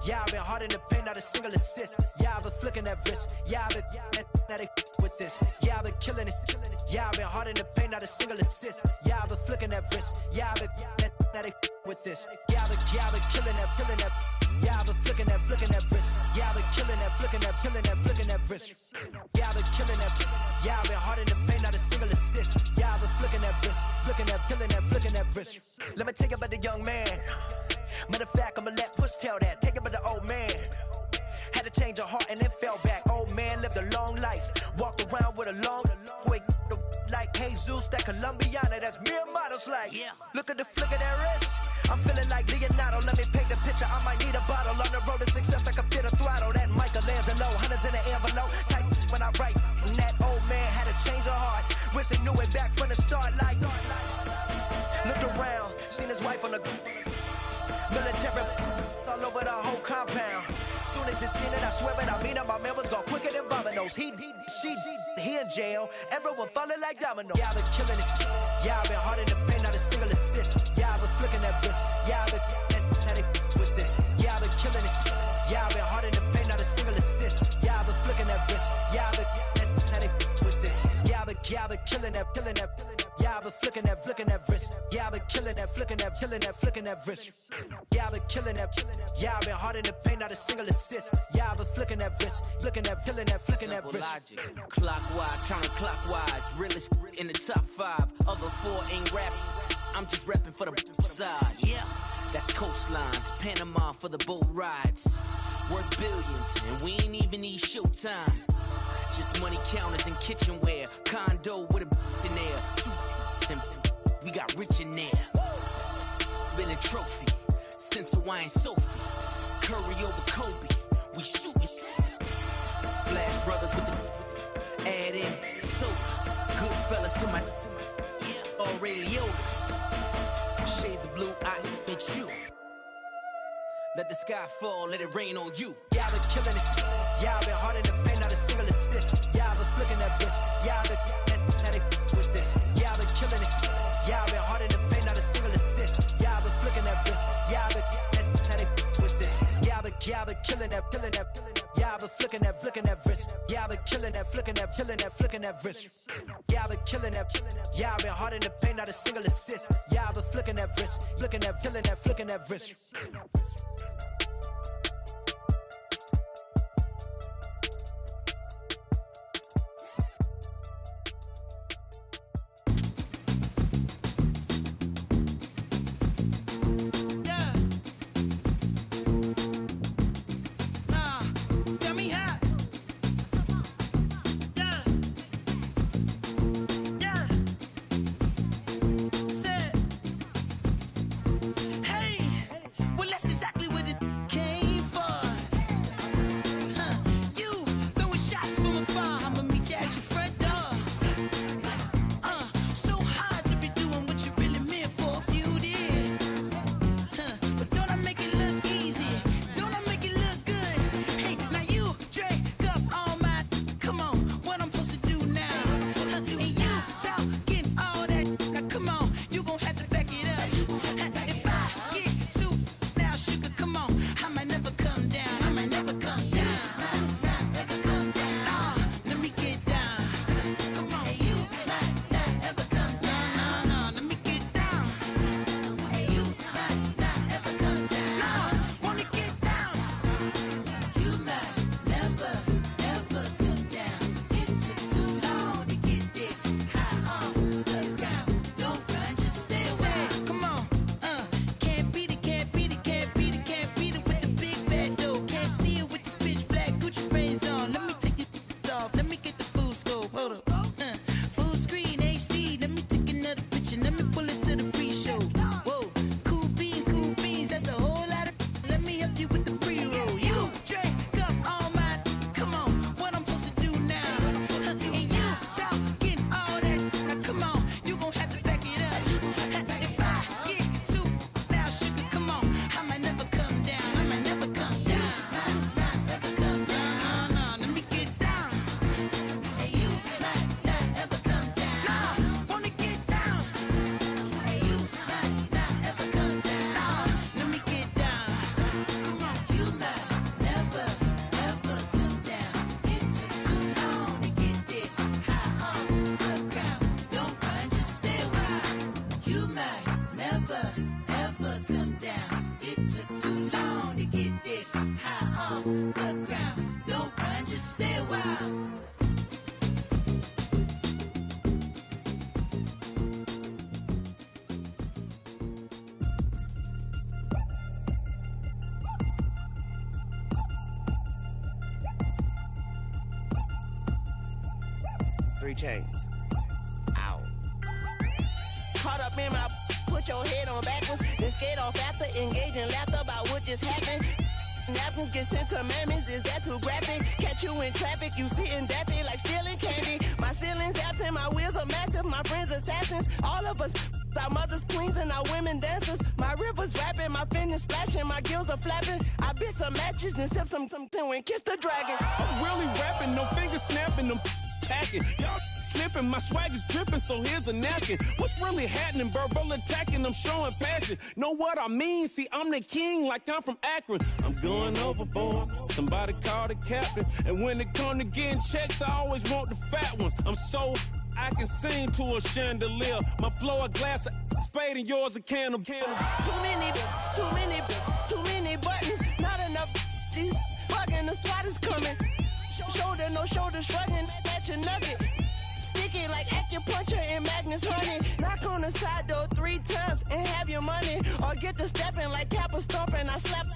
Speaker 8: Yeah, I've been hard in the paint, not a single assist. Yeah, I've been flicking that wrist. Yeah, I've been now they with this. Yeah, I've been killing it. Yeah, I've been hard in the paint, not a single assist. Yeah, I've been flicking that wrist. Yeah, I've been now they with this. Yeah, I've been killing that. Yeah, I've been flicking that wrist. Yeah, I've been killing that, flicking that wrist. Yeah, I've been killing that. Yeah, I've been hard in the paint, not a single assist. Yeah, I've been flicking that wrist, flicking that wrist. Let me tell you about the young man. Matter of fact, I'ma let Push tell that. Take it about the old man. Had to change her heart and then fell back. Old man lived a long life. Walked around with a long quick like Jesus, that Colombiana. That's mere models like. Yeah. Look at the flick of that wrist. I'm feeling like Leonardo. Let me paint the picture. I might need a bottle. On the road to success, I can fit a throttle. That Michelangelo, hundreds in the envelope. Type when I write. And that old man had to change her heart. Wish he knew it back from the start. Like looked around, seen his wife on the military all over the whole compound. Soon as he seen it, I swear it, I mean it, my man was gone quicker than Domino's. He in jail, everyone falling like dominoes. Yeah, I've been killing it. Yeah, I've been hard in the paint, not a single assist. Yeah, I've been flicking that wrist. Yeah, I've been now they with this. Yeah, I've been killing it. Yeah, I've been hard in the paint, not a single assist. Yeah, I've been flicking that wrist. Yeah, I've been now they with this. Yeah, I've been killing that. Yeah, I've been flicking that wrist. Yeah, I've been killing that, flicking that wrist. Yeah, I've been killing that. Yeah, I've been hard in the paint, not a single assist. Yeah, I've been flicking that wrist, flicking that wrist.
Speaker 9: Logic. Clockwise, counterclockwise, realest in the top 5. Other 4 ain't rapping. I'm just repping for the side. Yeah, that's coastlines, Panama for the boat rides. Worth billions, and we ain't even need showtime. Just money counters and kitchenware. Condo with a in there. We got rich in there. Been a trophy since Hawaiian Sophie. Curry over Kobe. We shooting. Splash Brothers with the add in soda. Good fellas to my Aureliotis. Shades of blue, I make you. Let the sky fall, let it rain on you.
Speaker 8: Yeah, I've been killing it. Yeah, I've been hard in the paint, not a single assist. Yeah, I've been flicking that wrist. Yeah, I've been now they with this. Yeah, I've been killing it. Yeah, I've been hard in the paint, not a single assist. Yeah, I've been flicking that wrist. Yeah, I've been now they with this. Yeah, I've been killing that. Yeah, I've been flicking that wrist. Yeah, I've been killing that, flicking that wrist. Yeah, I've been killing that. Yeah, I've been hard in the paint, not a single assist. Yeah, I've been flicking that wrist, flicking that wrist.
Speaker 10: Hey, well that's exactly what it off the ground. Don't run, just stay a while.
Speaker 11: 3 chains. Ow. Caught up in my, put your head on backwards, then skate off after engaging laughter about what just happened. Napkins get sent to mammies, is that too graphic? Catch you in traffic, you sitting daffy like stealing candy. My ceiling's absent, my wheels are massive, my friends assassins. All of us, our mothers queens and our women dancers. My rivers rapping, my fingers splashing, my gills are flapping. I bit some matches, then sip something and kiss the dragon.
Speaker 12: I'm really rapping, no fingers snapping, them packing. Y'all slipping, my swag is dripping, so here's a napkin. What's really happening? Verbal attacking, I'm showing passion. Know what I mean? See, I'm the king like I'm from Akron. I'm going overboard, somebody call the captain. And when it come to getting checks, I always want the fat ones. I'm so I can sing to a chandelier. My flow a glass of spade and yours a can of candle.
Speaker 11: Too many buttons, not enough. These fucking the SWAT is coming. Shoulder, no shoulder shrugging at your nugget. Sticky like acupuncture and Magnus honey. Knock on the side door 3 times and have your money. Or get to stepping like Kappa stomping. I slap.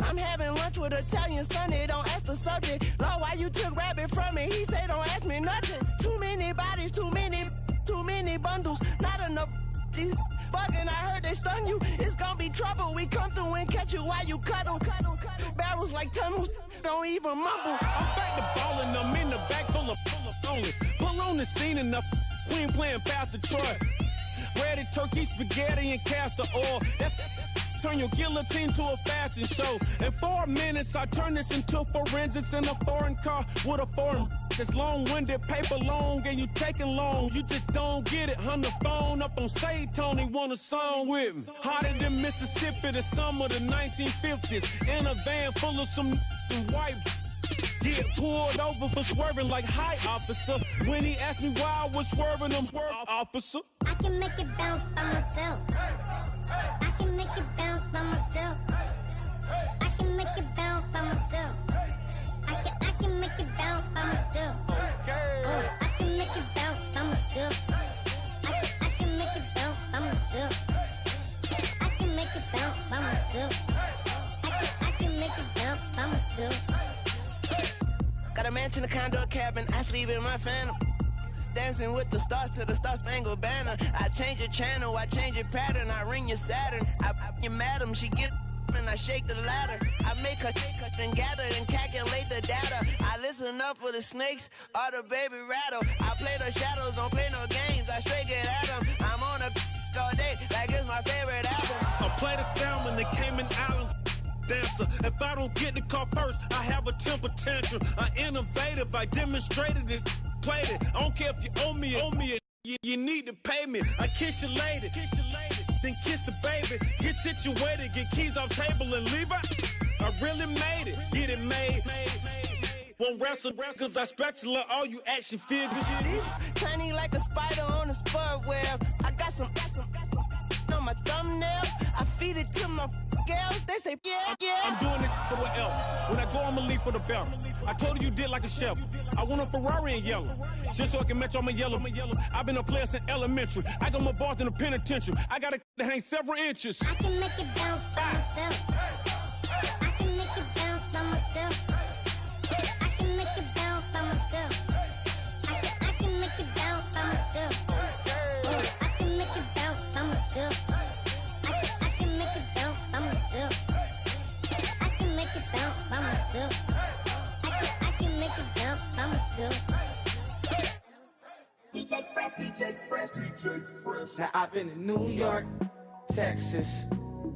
Speaker 11: I'm having lunch with Italian Sonny. Don't ask the subject. Lord, why you took rabbit from me? He say don't ask me nothing. Too many bodies, too many bundles. Not enough. These bugging, I heard they stun you. It's gonna be trouble. We come through and catch you while you cuddle. Barrels like tunnels, don't even mumble.
Speaker 12: I'm back to ballin', I'm in the back full of only. Pull on the scene and the queen playing Pastor Troy. Ready turkey, spaghetti, and castor oil. That's turn your guillotine to a fashion show. In 4 minutes, I turn this into forensics in a foreign car with a foreign. It's long-winded, paper long, and you taking long. You just don't get it. Hung the phone up on Say Tony, want a song with me. Hotter than Mississippi, the summer of the 1950s. In a van full of some white. Get pulled over for swerving like hi, officer. When he asked me why I was swerving, I'm officer.
Speaker 13: I can make it bounce by myself. I can make it bounce by myself. I can make it bounce by myself. I can make it bounce by myself. I can make it bounce by myself. I can make it bounce by myself. I can make it bounce by myself. I can make it bounce by myself.
Speaker 11: Got a mansion, a condo, a cabin. I sleep in my phantom. Dancing with the stars to the Star-Spangled Banner. I change your channel, I change your pattern. I ring your Saturn. I your madam, she get and I shake the ladder. I make her and gather and calculate the data. I listen up for the snakes or the baby rattle. I play the shadows, don't play no games. I straight get at them. I'm on a all day like it's my favorite album.
Speaker 12: I play the salmon, the Cayman Islands. Dancer. If I don't get the car first, I have a temper tantrum. I innovative, I demonstrated this, played it. I don't care if you owe me it. You need to pay me. I kiss your lady, then kiss the baby. Get situated, get keys off table and leave out. I really made it, get it made. Won't wrestle, cause I spatula all you action figures.
Speaker 11: Tiny like a spider on a spud web. I got some on my thumbnail. I feed it to my girls. They say, yeah.
Speaker 12: I'm doing this for the L. When I go, I'ma leave for the belt. I told you did like a chef. I want a Ferrari in yellow, just so I can match all my yellow. I've been a player since elementary. I got more bars than a penitentiary. I got to hang several inches.
Speaker 13: I can make it bounce by myself. I can make it bounce by myself. I can make it bounce by myself. I can make it bounce by myself. I can make it bounce by myself. I can make it bounce by myself. I can make it bounce by myself. I can make it bounce by myself.
Speaker 10: DJ Fresh.
Speaker 14: Now I've been in New York, Texas,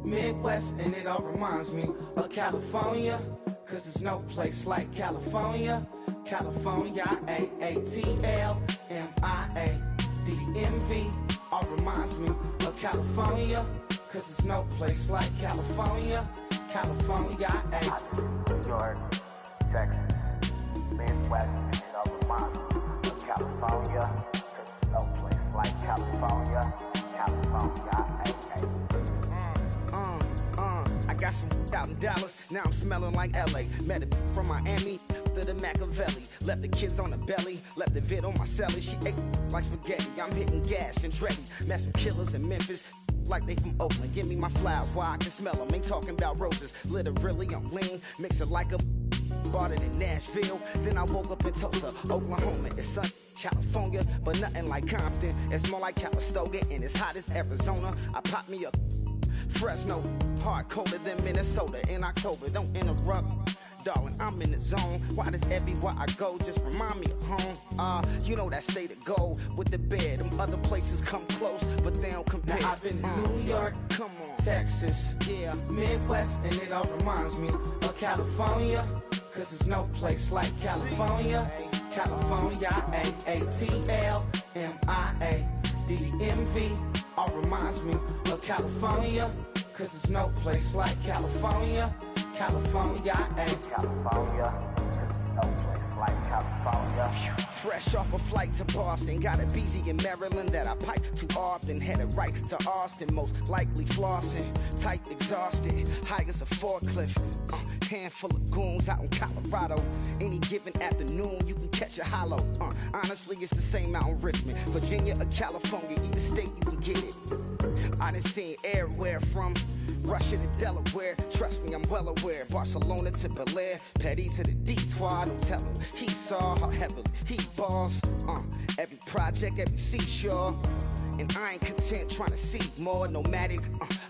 Speaker 14: Midwest, and it all reminds me of California, cause there's no place like California. California, AATLMIADMV, all reminds me of California, cause there's no place like California. California,
Speaker 15: New York, Texas, Midwest, and it all reminds me of California, cause there's no place like California. California,
Speaker 11: I got
Speaker 14: Got some out in Dallas, now I'm smelling like LA. Met a from Miami to the Machiavelli. Left the kids on the belly, left the vid on my celly. She ate like spaghetti, I'm hitting gas and Dreddy. Met some killers in Memphis, like they from Oakland. Give me my flowers while I can smell them. Ain't talking about roses, literally I'm lean. Mix it like a bought it in Nashville. Then I woke up in Tulsa, Oklahoma. It's sun, California, but nothing like Compton. It's more like Calistoga, and it's hot as Arizona. I pop me a Fresno, hard colder than Minnesota in October. Don't interrupt, darling, I'm in the zone. Why does everywhere I go just remind me of home? You know that state of gold with the bed. Them other places come close, but they don't compare. Now I've been to New York, come on, Texas, yeah, Midwest, and it all reminds me of California. Cause there's no place like California. California, A-A-T-L-M-I-A-D-D-M-V. All reminds me of California. Cause there's no place like California. California,
Speaker 15: California, no place like California.
Speaker 14: Fresh off a flight to Boston, got a BZ in Maryland that I pipe too often. Headed right to Austin, most likely flossing. Tight, exhausted, high as a forklift. Handful of goons out in Colorado. Any given afternoon, you can catch a hollow. Honestly, it's the same out in Richmond, Virginia or California. Either state, you can get it. I done seen everywhere from Russia to Delaware. Trust me, I'm well aware. Barcelona to Bel Air, Petty to the Detroit. No telling he saw how heavily he balls. Every project, every seashore. And I ain't content trying to see more nomadic.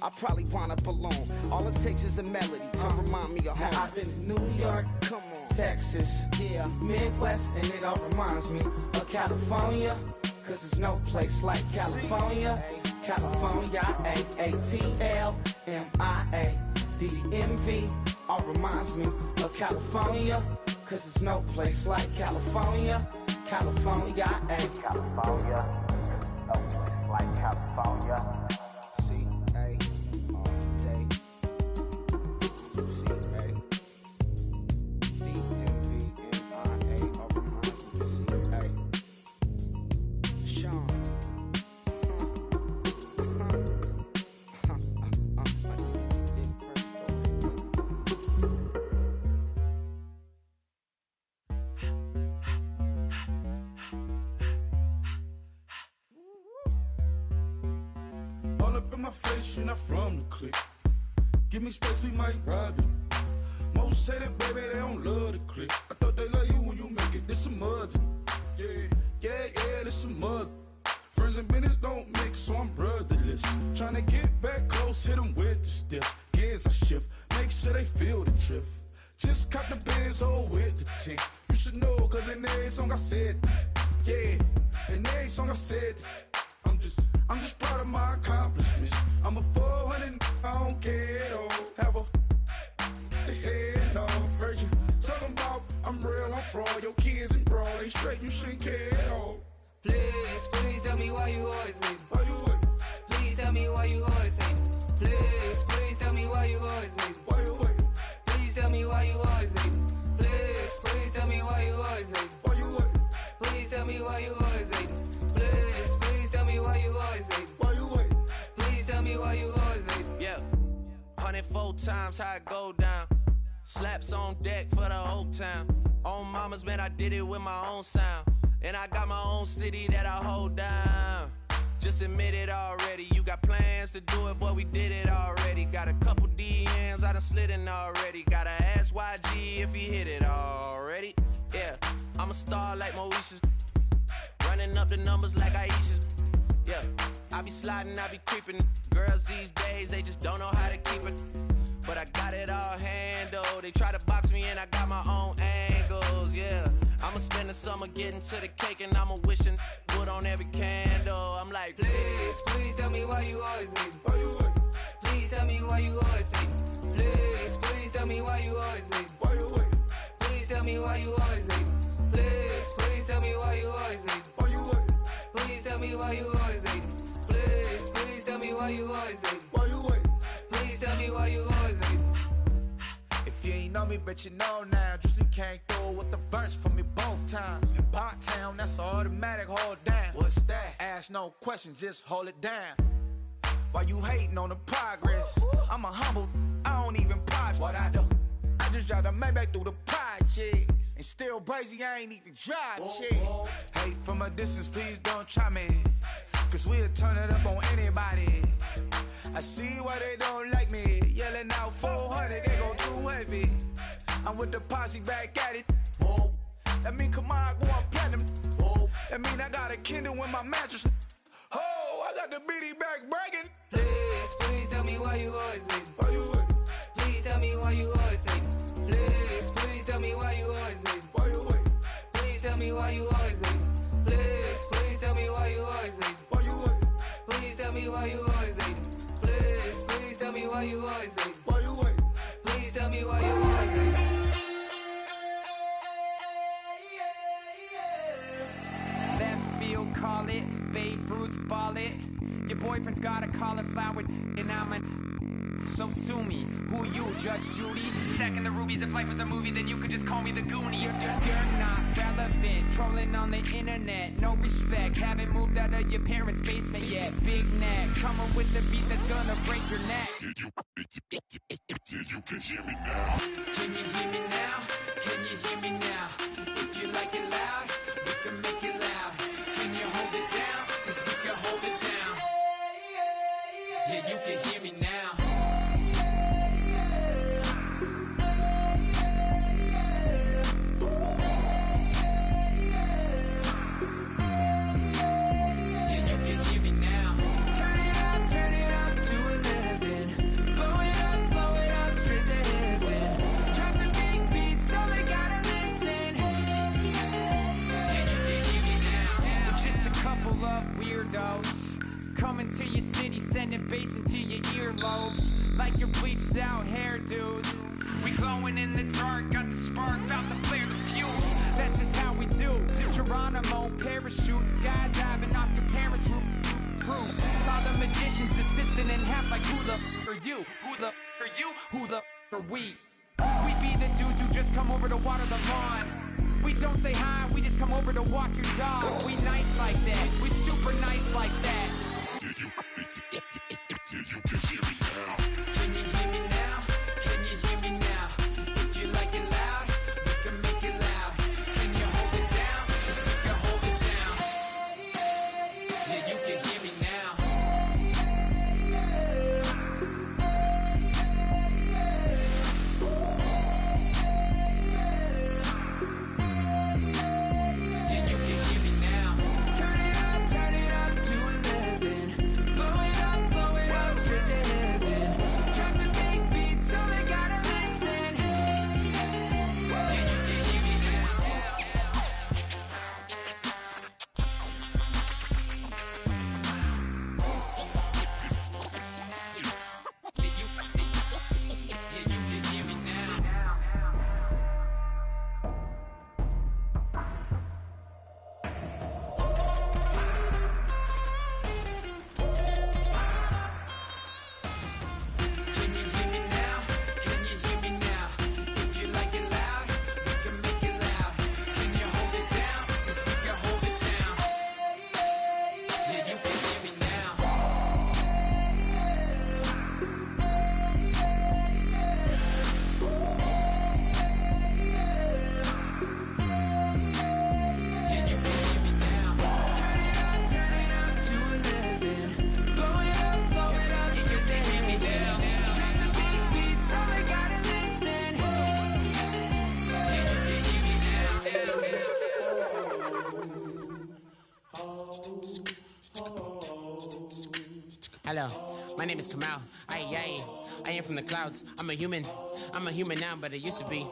Speaker 14: I probably wind up alone. All it takes is a melody to remind me of home. Now I've been to New York, come on, Texas, yeah, Midwest, and it all reminds me of California. Cause there's no place like California. California, A-A-T-L-M-I-A-D-D-M-V. All reminds me of California. Cause there's no place like California. California,
Speaker 15: California, no place like California.
Speaker 16: My face, you're not from the clique. Give me space, we might ride it. Most say that, baby, they don't love the clique. I thought they love you when you make it. This some mother. Yeah, this some mother. Friends and business don't mix, so I'm brotherless. Tryna get back close, hit them with the stiff. Gears I shift, make sure they feel the drift. Just caught the Benz, oh, with the tint. You should know, cause in every song I said, yeah, in every song I said, I'm just proud of my accomplishments. I'm a 400, I don't care at all. Have a head no. Heard you talking about I'm real, I'm fraud. Your kids and broad ain't straight, you shouldn't care at all.
Speaker 17: Please tell me why you always leave.
Speaker 16: Why you wait?
Speaker 17: Please tell me why you always leave. Please tell me why you always leave.
Speaker 16: Why you wait?
Speaker 17: Please tell me why you always leave. Please tell me why you always leave.
Speaker 16: Why you wait?
Speaker 17: Please tell me why you always leave. Please tell me why you always leave.
Speaker 16: Why you wait?
Speaker 17: Please tell me why you always leave.
Speaker 9: Yeah, 104 times how it go down. Slaps on deck for the whole town. On mamas, man, I did it with my own sound. And I got my own city that I hold down. Just admit it already. You got plans to do it, boy, we did it already. Got a couple DMs, I done slid in already. Gotta ask YG if he hit it already. Yeah, I'm a star like Moesha's. Running up the numbers like Aisha's. Yeah, I be sliding, I be creeping. Girls these days, they just don't know how to keep it. But I got it all handled. They try to box me and I got my own angles, yeah. I'ma spend the summer getting to the cake and I'ma wishing wood on every candle. I'm like,
Speaker 17: please tell me why you always leave.
Speaker 16: Why you wait?
Speaker 17: Please tell me why you always leave. Please tell me why you always leave.
Speaker 16: Why you wait?
Speaker 17: Please tell me why you always leave. Please tell me why you always leave.
Speaker 16: Why you wait?
Speaker 17: Please tell me why you always leave. Please tell me why you always leave.
Speaker 16: Why you wait?
Speaker 17: Please tell me why you always leave.
Speaker 18: If you ain't know me, bet you know now. Juicy came through with the verse for me both times. In Pot Town, that's automatic, hold down. What's that? Ask no question, just hold it down. While you hating on the progress, I'm a humble I don't even pause what I do. I just drive the Maybach through the projects. And still crazy, I ain't even drive shit. Hate from a distance, please don't try me. Cause we'll turn it up on anybody. I see why they don't like me. Yelling out 400, they go too heavy. I'm with the posse back at it. Whoa. That mean come on, go on platinum. Whoa. That mean I got a Kindle in my mattress. Oh, I got the BD back bragging.
Speaker 17: Please, please tell me why you always leave.
Speaker 16: Why you wait?
Speaker 17: Please tell me why you always leave. Please, please tell me why you always leave.
Speaker 16: Why you wait?
Speaker 17: Please tell me why you always leave. Please, please tell me why you always leave.
Speaker 16: Why you wait?
Speaker 17: Please tell me why you always leave. Please, please tell me why you always leave.
Speaker 16: Why you wait?
Speaker 17: Please tell me why you always leave.
Speaker 19: Left field, call it. Babe Ruth, ball it. Your boyfriend's got a cauliflower, and I'm a. So sue me. Who you, Judge Judy? Stacking the rubies. If life was a movie, then you could just call me the Goonies. You're not relevant. Trolling on the internet. No respect. Haven't moved out of your parents' basement yet. Big neck. Coming with the beat that's gonna break your neck.
Speaker 6: You can hear me now.
Speaker 19: Can you hear me now? Can you hear me now? If you like it loud, we can make it loud. Can you hold it down? Cause we can hold it down. Yeah, you can hear me now. Coming to your city, sending bass into your earlobes, like your bleached out hairdos. We glowing in the dark, got the spark, about to flare the fuse. That's just how we do. Geronimo, parachute, skydiving off your parents' roof. Crew, saw the magician's assistant in half, like who the are you? Who the are you? Who the are we? We be the dudes who just come over to water the lawn. We don't say hi, we just come over to walk your dog. We nice like that, we super nice like that.
Speaker 6: You can hear me now.
Speaker 19: Can you hear me now? Can you hear me now? If you like it loud, we can make it loud. Can you hold it down? Cause we can hold it down. Yeah, you can hear me now. Yeah, you can hear me now. Turn it up to 11. Blow it up straight to heaven. Dropping big beats so they gotta listen. Yeah, you can hear me now. Yeah, you can hear me now. Can you hear me now? Can you hear me now? If you like it loud, we can make it loud. Can you hold it down? Cause we can hold it down. Yeah, you can hear me now. Yeah, you can hear me now. Turn it up to 11. Blow it up straight to heaven. Dropping big beats so they gotta listen. Yeah, you can hear me
Speaker 20: Hello, my name is Kamal. I am from the clouds. I'm a human now, but I used to be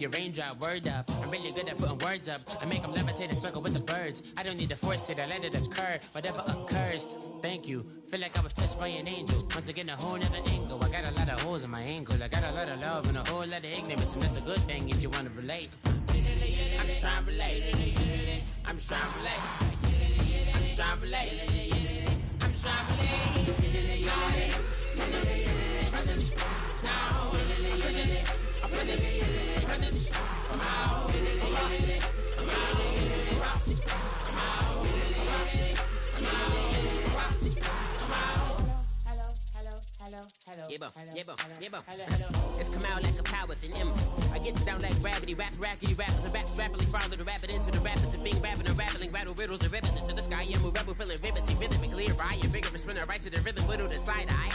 Speaker 20: a raindrop. Word up, I'm really good at putting words up. I make them levitate and circle with the birds. I don't need to force it, I let it occur. Whatever occurs, thank you. Feel like I was touched by an angel. Once again, a whole nother angle. I got a lot of holes in my angle. I got a lot of love and a whole lot of ignorance, and that's a good thing if you want to relate. I'm just trying to relate. I'm just trying to relate. I'm just trying to relate. I'm just trying to relate. Presence, now, presence, come out, hello. It's come out like a power within him. I get down like gravity, raps, rackety, rappers, and raps rapidly follow the rapid into the rapids and being rapping and rattling, rattle riddles and ribbons into the sky. I'm a rebel, feeling rhythmically right and vigorous, spinning right to the rhythm, widow the side eye.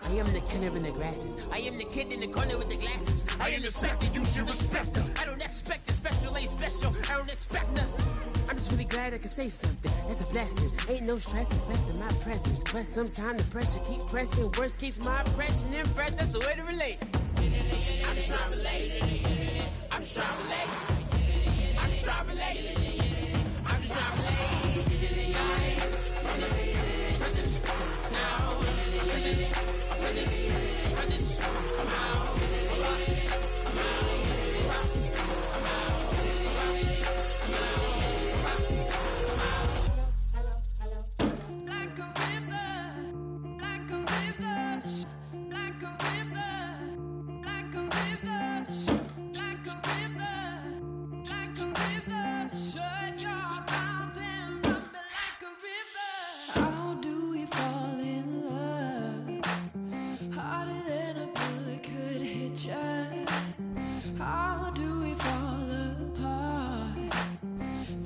Speaker 20: I am the killer in the grasses. I am the kid in the corner with the glasses. I am the specter, you should respect her. I don't expect the special, ain't special. I don't expect nothing. I'm just really glad I can say something. That's a blessing. Ain't no stress affecting my presence. But sometimes the pressure keep pressing. Worst keeps my impression impressed. That's the way to relate. I'm just trying to relate. I'm just trying to relate. I'm just trying to relate. I'm just trying to relate. From the presence now. Presence, come out.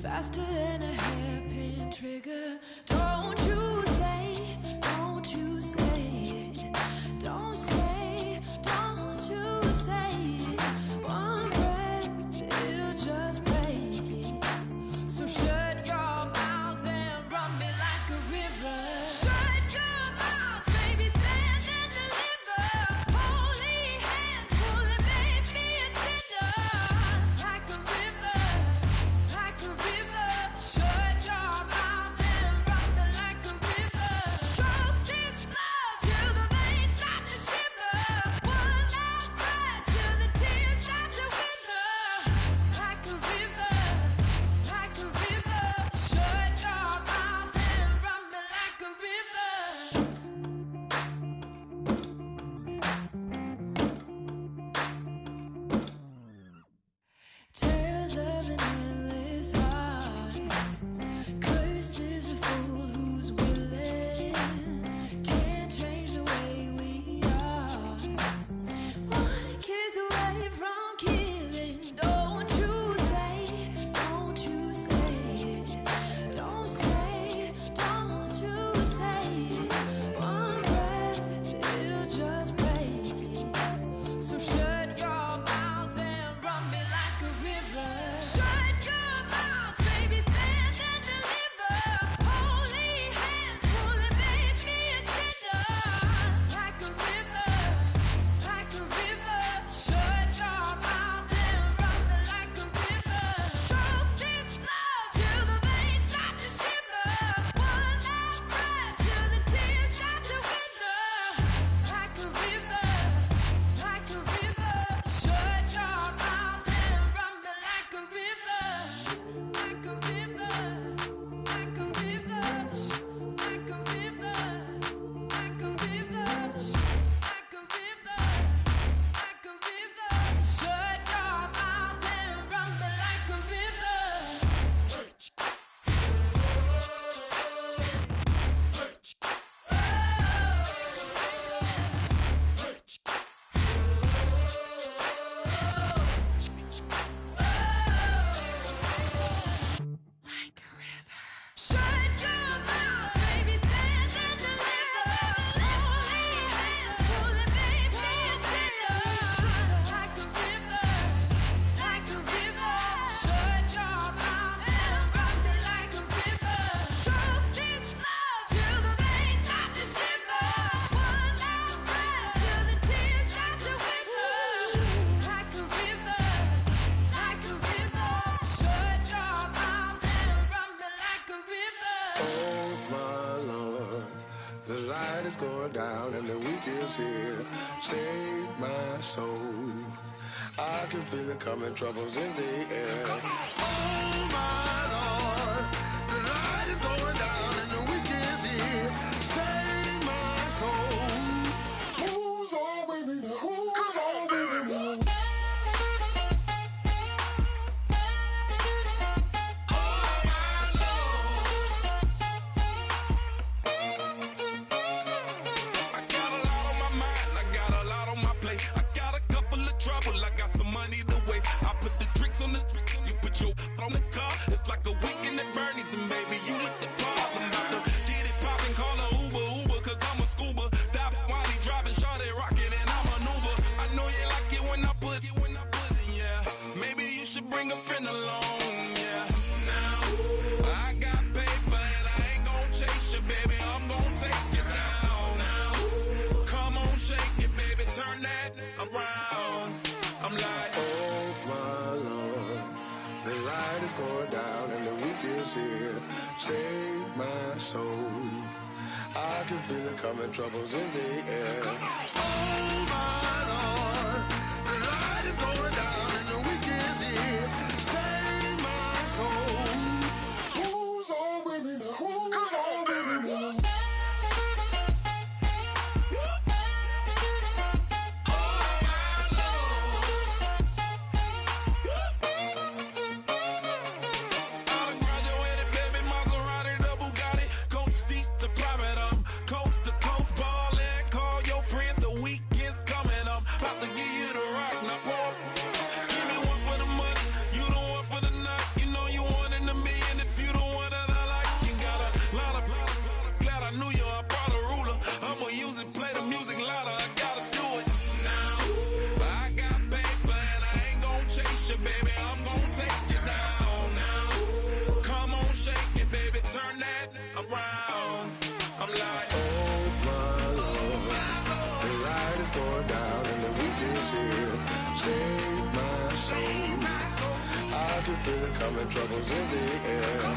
Speaker 21: Faster than a hairpin trigger. Don't you say it. Don't say, don't you say it. One breath, it'll just break it. So shut your mouth and run me like a river. Shut your mouth, baby, stand and deliver. Holy hands, pulling, make me a sinner. Like a river, like a river. Shut your mouth and run me like a river. Choke this love till the veins start to shiver. One last breath till the tears start to wither. Like a river, like a river. Shut your mouth and run me like a river. Tales of an endless ride. Cursed is a fool who's willing. Can't change the way we are. One kiss away from killing. Don't you say it. Don't say, don't you say it. One breath, it'll just break it. So shut your mouth and run me like a river. Shut your mouth, baby, stand and deliver. Holy hands, pulling, make me a sinner. Like a river, like a river. Shut your mouth and run me like a river. Choke this love till the veins start to shiver. One last breath till the tears start to wither. Like a river, like a river. Shut your mouth and run me like a river. Like a river, like a river. Like a river, like a river. Like a river, like a river. Shut your mouth and run me like a river. Shut your mouth, baby, stand and deliver. Holy hands, pulling, make me a sinner. Like a river, like a river. Shut your mouth and run me like a river. Choke this love till the veins start to shiver. One last breath till the tears start to wither. Like a river, like a river. Shut your mouth and run me like a river.
Speaker 22: Oh my Lord, the light is going down and the week is here. Save my soul. I can feel it coming, troubles in the air. Oh my Lord, the light is going down and the week is here. Save my soul. Who's all with me? Who's all with me?
Speaker 18: I got a lot on my mind, I got a lot on my
Speaker 12: like a weekend at Bernie's, and baby, you with the problem. About to get it poppin', call a Uber, cause I'm a scuba. Dive while he driving, shawty rockin', and I maneuver. I know you like it when I put it, yeah. Maybe you should bring a friend along, yeah. Now, I got paper and I ain't gon' chase you, baby. I'm gon' take you down. Now, come on, shake it, baby. Turn that around. I'm like,
Speaker 22: oh my Lord, the light is going down and the weekend's here. Save my soul. I can feel it coming, troubles in the air. Oh my Lord, the light is going down and the weekend's here. Save my soul. Who's on with me now? Who's on with me now? Save my soul. I can feel it coming, troubles in the air. Oh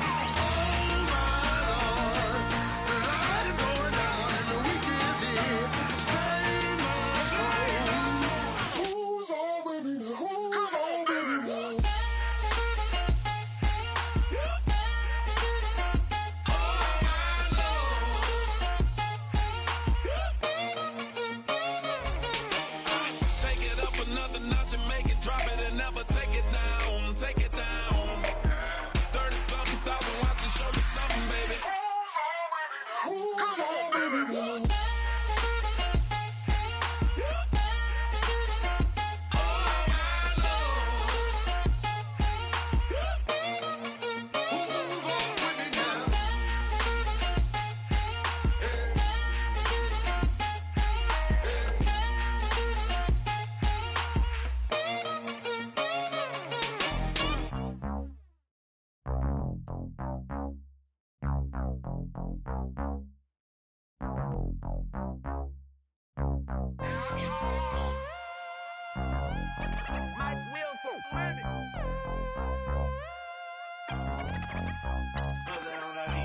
Speaker 22: my Lord, the light is going down and the weekend's here. Save my soul. Who's on with me now? Who's on with me now?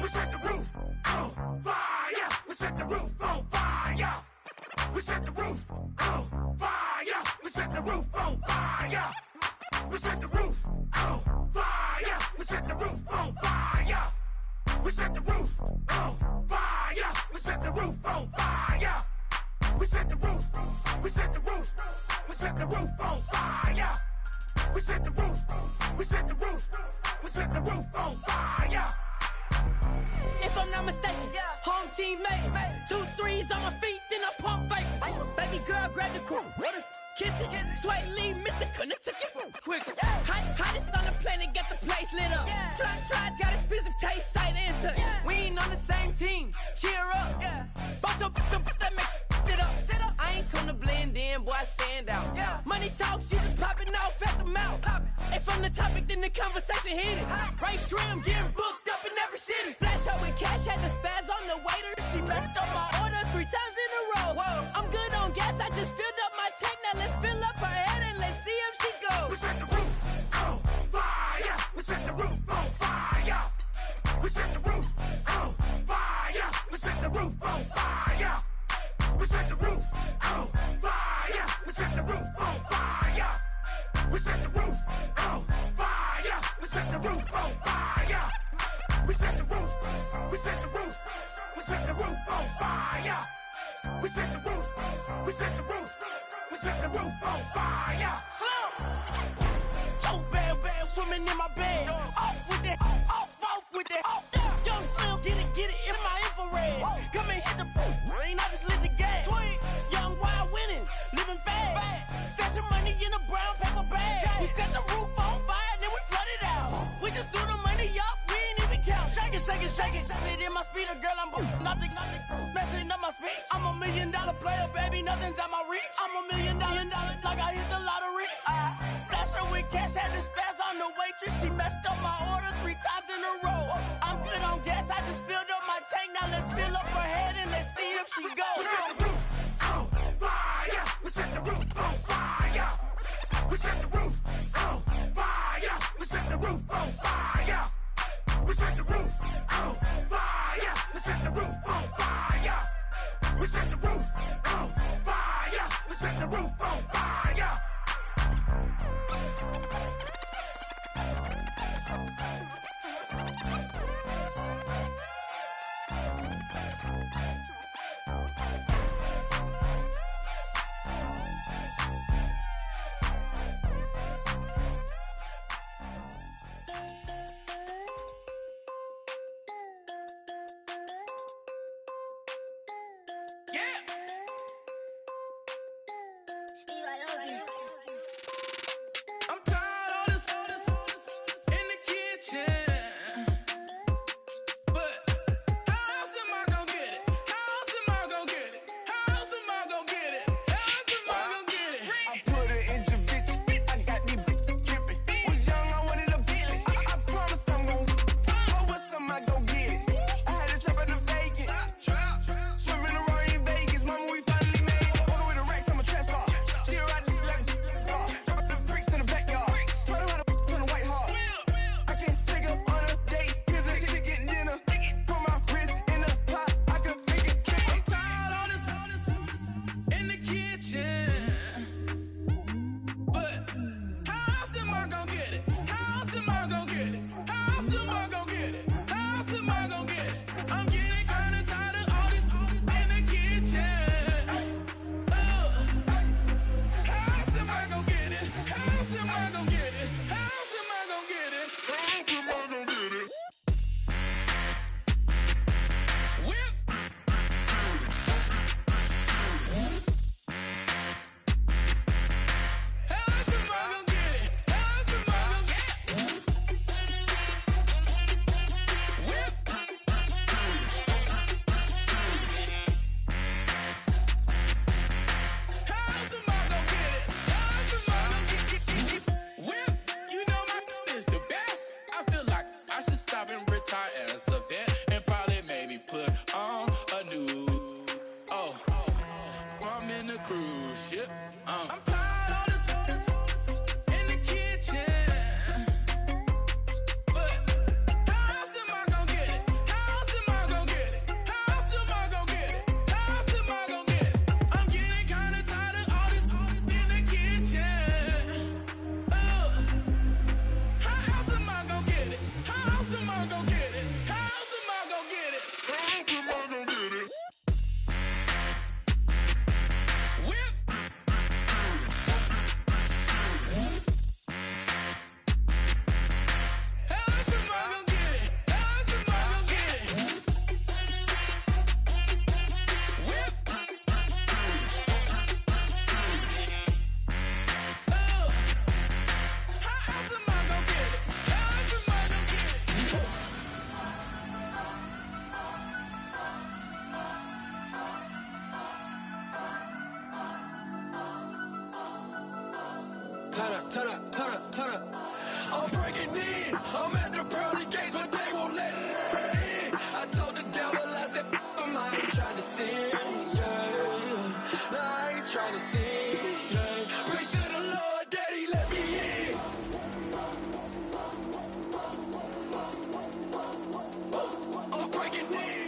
Speaker 7: We set the roof on fire. We set the roof on fire. We set the roof on fire. We set the roof on fire. We set the roof on fire. We set the roof on fire. We set the roof on fire. We set the roof on fire. We set the roof. We set the roof. We set the roof on fire. We set the roof. We set the roof. We set the roof on fire.
Speaker 11: If I'm not mistaken, home team made it. 2 3s on my feet, then I pump fake. Baby girl, grab the crew. Kiss it, Sway Lee, Mr. Couldn't took it quicker. Hottest on the planet, get the place lit up. Fly, got expensive taste, sight into. We ain't on the same team, cheer up. Bout your that make sit up. I ain't come to blend in, boy, I stand out. Money talks, you just popping off at the mouth. If I'm the topic, then the conversation heated. Right shrimp, getting booked up in every city. Splash out with cash, had the spaz on the waiter. She messed up my order 3 times in a row. I'm good on gas, I just filled up my tank. Now let's fill up her head and let's see if she goes.
Speaker 7: We set the roof on fire. We set the roof on fire. We set the roof on fire. We set the roof on fire. We set the roof on fire. We set the roof on fire. We set the roof on fire. We set the roof on fire. We set the roof. We set the roof. We set the roof on fire. We set the roof. We set the roof. We set the roof on fire.
Speaker 11: So bad, swimming in my bed. Off with that, off with that. Young Slim, get it in my infrared. Come and hit the rain, I just lit the gas. Young wild winning, living fast. Stashing money in a brown paper bag. We set the roof on fire, then we flood it out. We just threw the money up. shake it. It in my speeder, girl, I'm nothing, messing up my speech. I'm $1 million player, baby, nothing's at my reach. I'm $1 million, like I hit the lottery. Splash her with cash, had to spaz on the waitress. She messed up my order 3 times in a row. I'm good on gas, I just filled up my tank. Now let's fill up her head and let's see if she goes.
Speaker 7: We set the roof on fire. We set the roof on fire. We set the roof on fire. We set the roof on fire. We set the roof on fire. We set the roof on fire. We set the roof on fire. We set the roof on fire.
Speaker 1: turn up. I'm breaking in. I'm at the pearly gates, but they won't let it in. I told the devil, I said, I ain't trying to sin, yeah. No, I ain't trying to sin, yeah. Pray to the Lord, Daddy, let me in. I'm breaking in.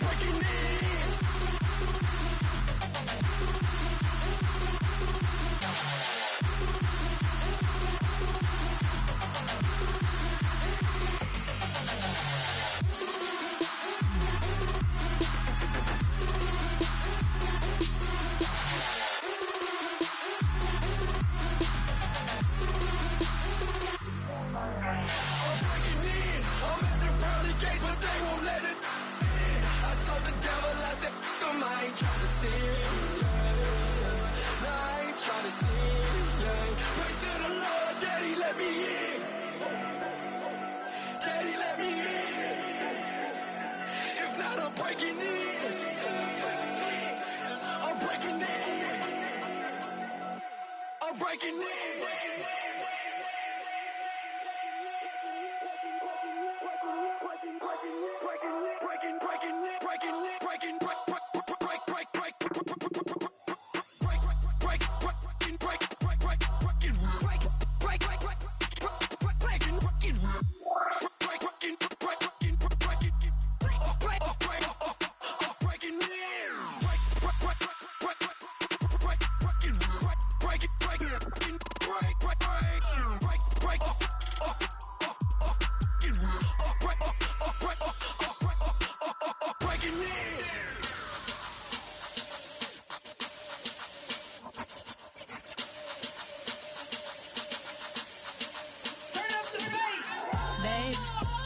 Speaker 1: breaking in.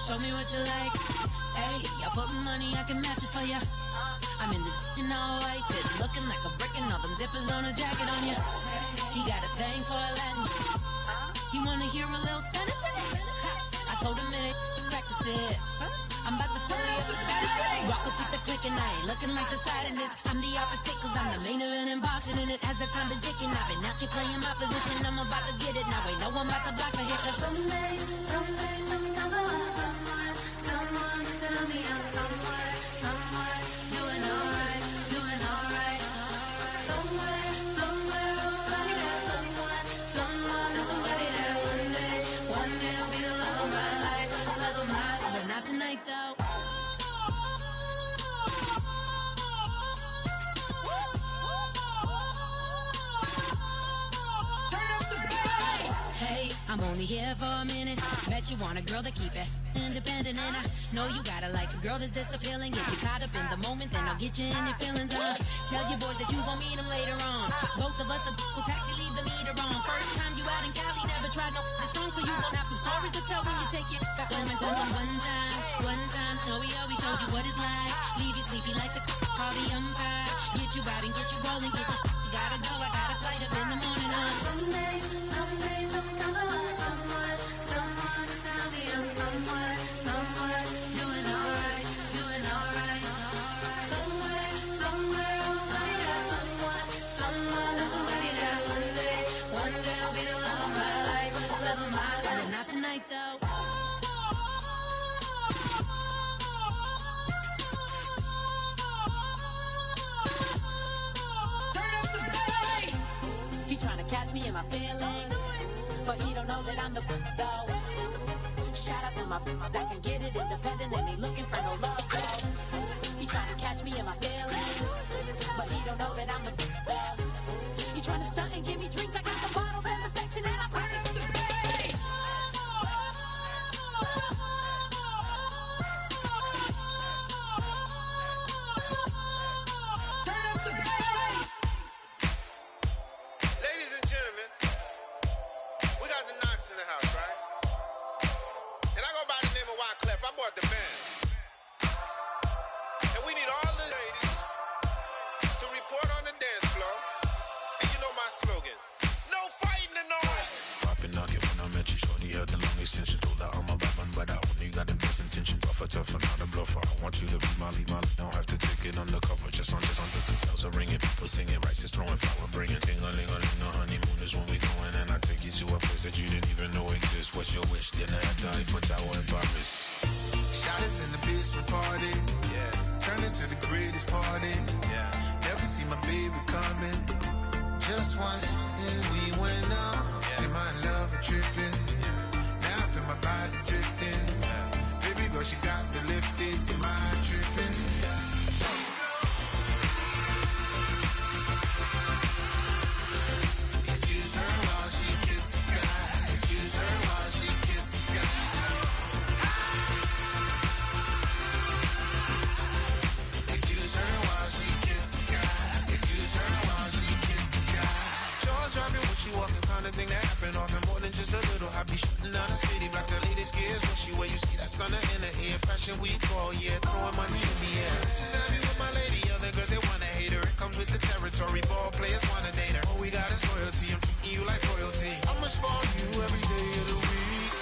Speaker 5: Show me what you like. Hey, I put money, I can match it for ya. I'm in this all white fit, looking like a brick and all them zippers on a jacket on ya. He got a thing for Latin. He wanna hear a little Spanish in it. I told him it ain't practice it. I'm about to fully up the status. Rock up with the click and I ain't looking like the side in this. I'm the opposite cause I'm the main event in boxing and it has the time been ticking. I've been out here playing my position, I'm about to get it. Now ain't no one about to block me here cause someday, someone tell me I'm somewhere, doing alright. Somewhere, somebody that one day will be the love of my life, but not tonight though. Hey, I'm only here for a minute. Bet you want a girl to keep it independent, and I know you gotta like a girl that's this appealing. Get you caught up in the moment, then I'll get you in your feelings. Tell your boys that you gon' meet them later on. Both of us are so taxi, leave the meter on. First time you out in Cali, never tried no this strong, so you gon' have some stories to tell when you take it back home and tell them one time, Snowy always showed you what it's like. Leave you sleepy like the call the umpire. Get you out and get you rolling, get you gotta go. I got a flight up in the morning on someday, someone tell me I'm somewhere, doing alright. Somewhere, someone, somebody that one day will be the love of my life, but not tonight though. He tryna catch me in my feelings, but he don't know that I'm the though. Shout out to my that can get it independent and ain't looking for no love though. He tryna catch me in my feelings, but he don't know that I'm the though. He tryna stunt and give me drinks. I got the bottles in the section and I promise to pay.
Speaker 4: Ladies and gentlemen, we got the Knox in the house, right? And I go by the name of Wyclef. I bought the band. And we need all the ladies to report on the dance floor. And you know my slogan, no fighting and no fighting.
Speaker 6: Poppin' nugget when I met you, shorty had the long extension. Told her I'm a Batman, but I only got the best intentions. Tougher, not a bluffer. I want you to be my lead. Don't have to take it undercover. Just under the bells are ringing. People singing, rice is throwing, flower bringing. Ting-a-ling-a-ling, the honeymoon is when we going. And I take you to a place that you didn't even know exists. What's your wish? Dinner at the Eiffel Tower in Paris.
Speaker 18: Shot us in the basement party, yeah. Turn into the greatest party, yeah. Never see my baby coming. Just once, and we went up. Yeah. Am I in love or tripping? Yeah. Now I feel my body drifting. Yeah. Baby girl, she got me lifted. Am I tripping? Yeah.
Speaker 7: on the inner ear. Fashion week all year, throwing money in the air. She's happy with my lady, other girls they wanna hate her. It comes with the territory, ball players wanna date her. All we got is loyalty, I'm treating you like royalty. I'ma spoil you every day of the week.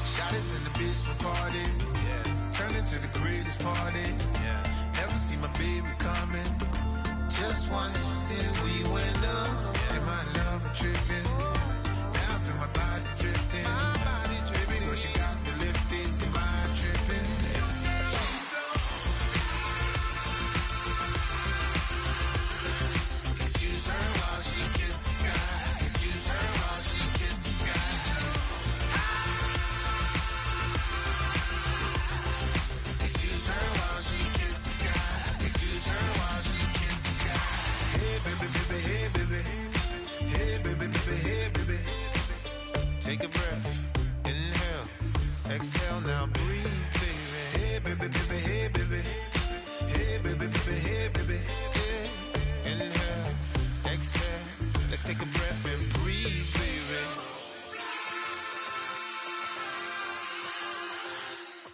Speaker 7: Shot is in the basement party, yeah. Turn into the greatest party, yeah. Never see my baby coming. Just once, then we went up. And my love a tripping. Now I feel my body drifting. My body dripping. But she got me lifted. The mind tripping. She's so. Excuse her while she kisses the sky. Excuse her while she kisses the sky. Excuse her while she kisses the sky. Excuse her while she kisses the sky. Hey baby, baby, hey baby. Hey baby, baby, hey baby. Take a breath, inhale, exhale, now breathe, baby. Hey baby, baby, hey baby. Hey baby, baby, hey baby. Yeah. Inhale, exhale, let's take a breath and breathe, baby.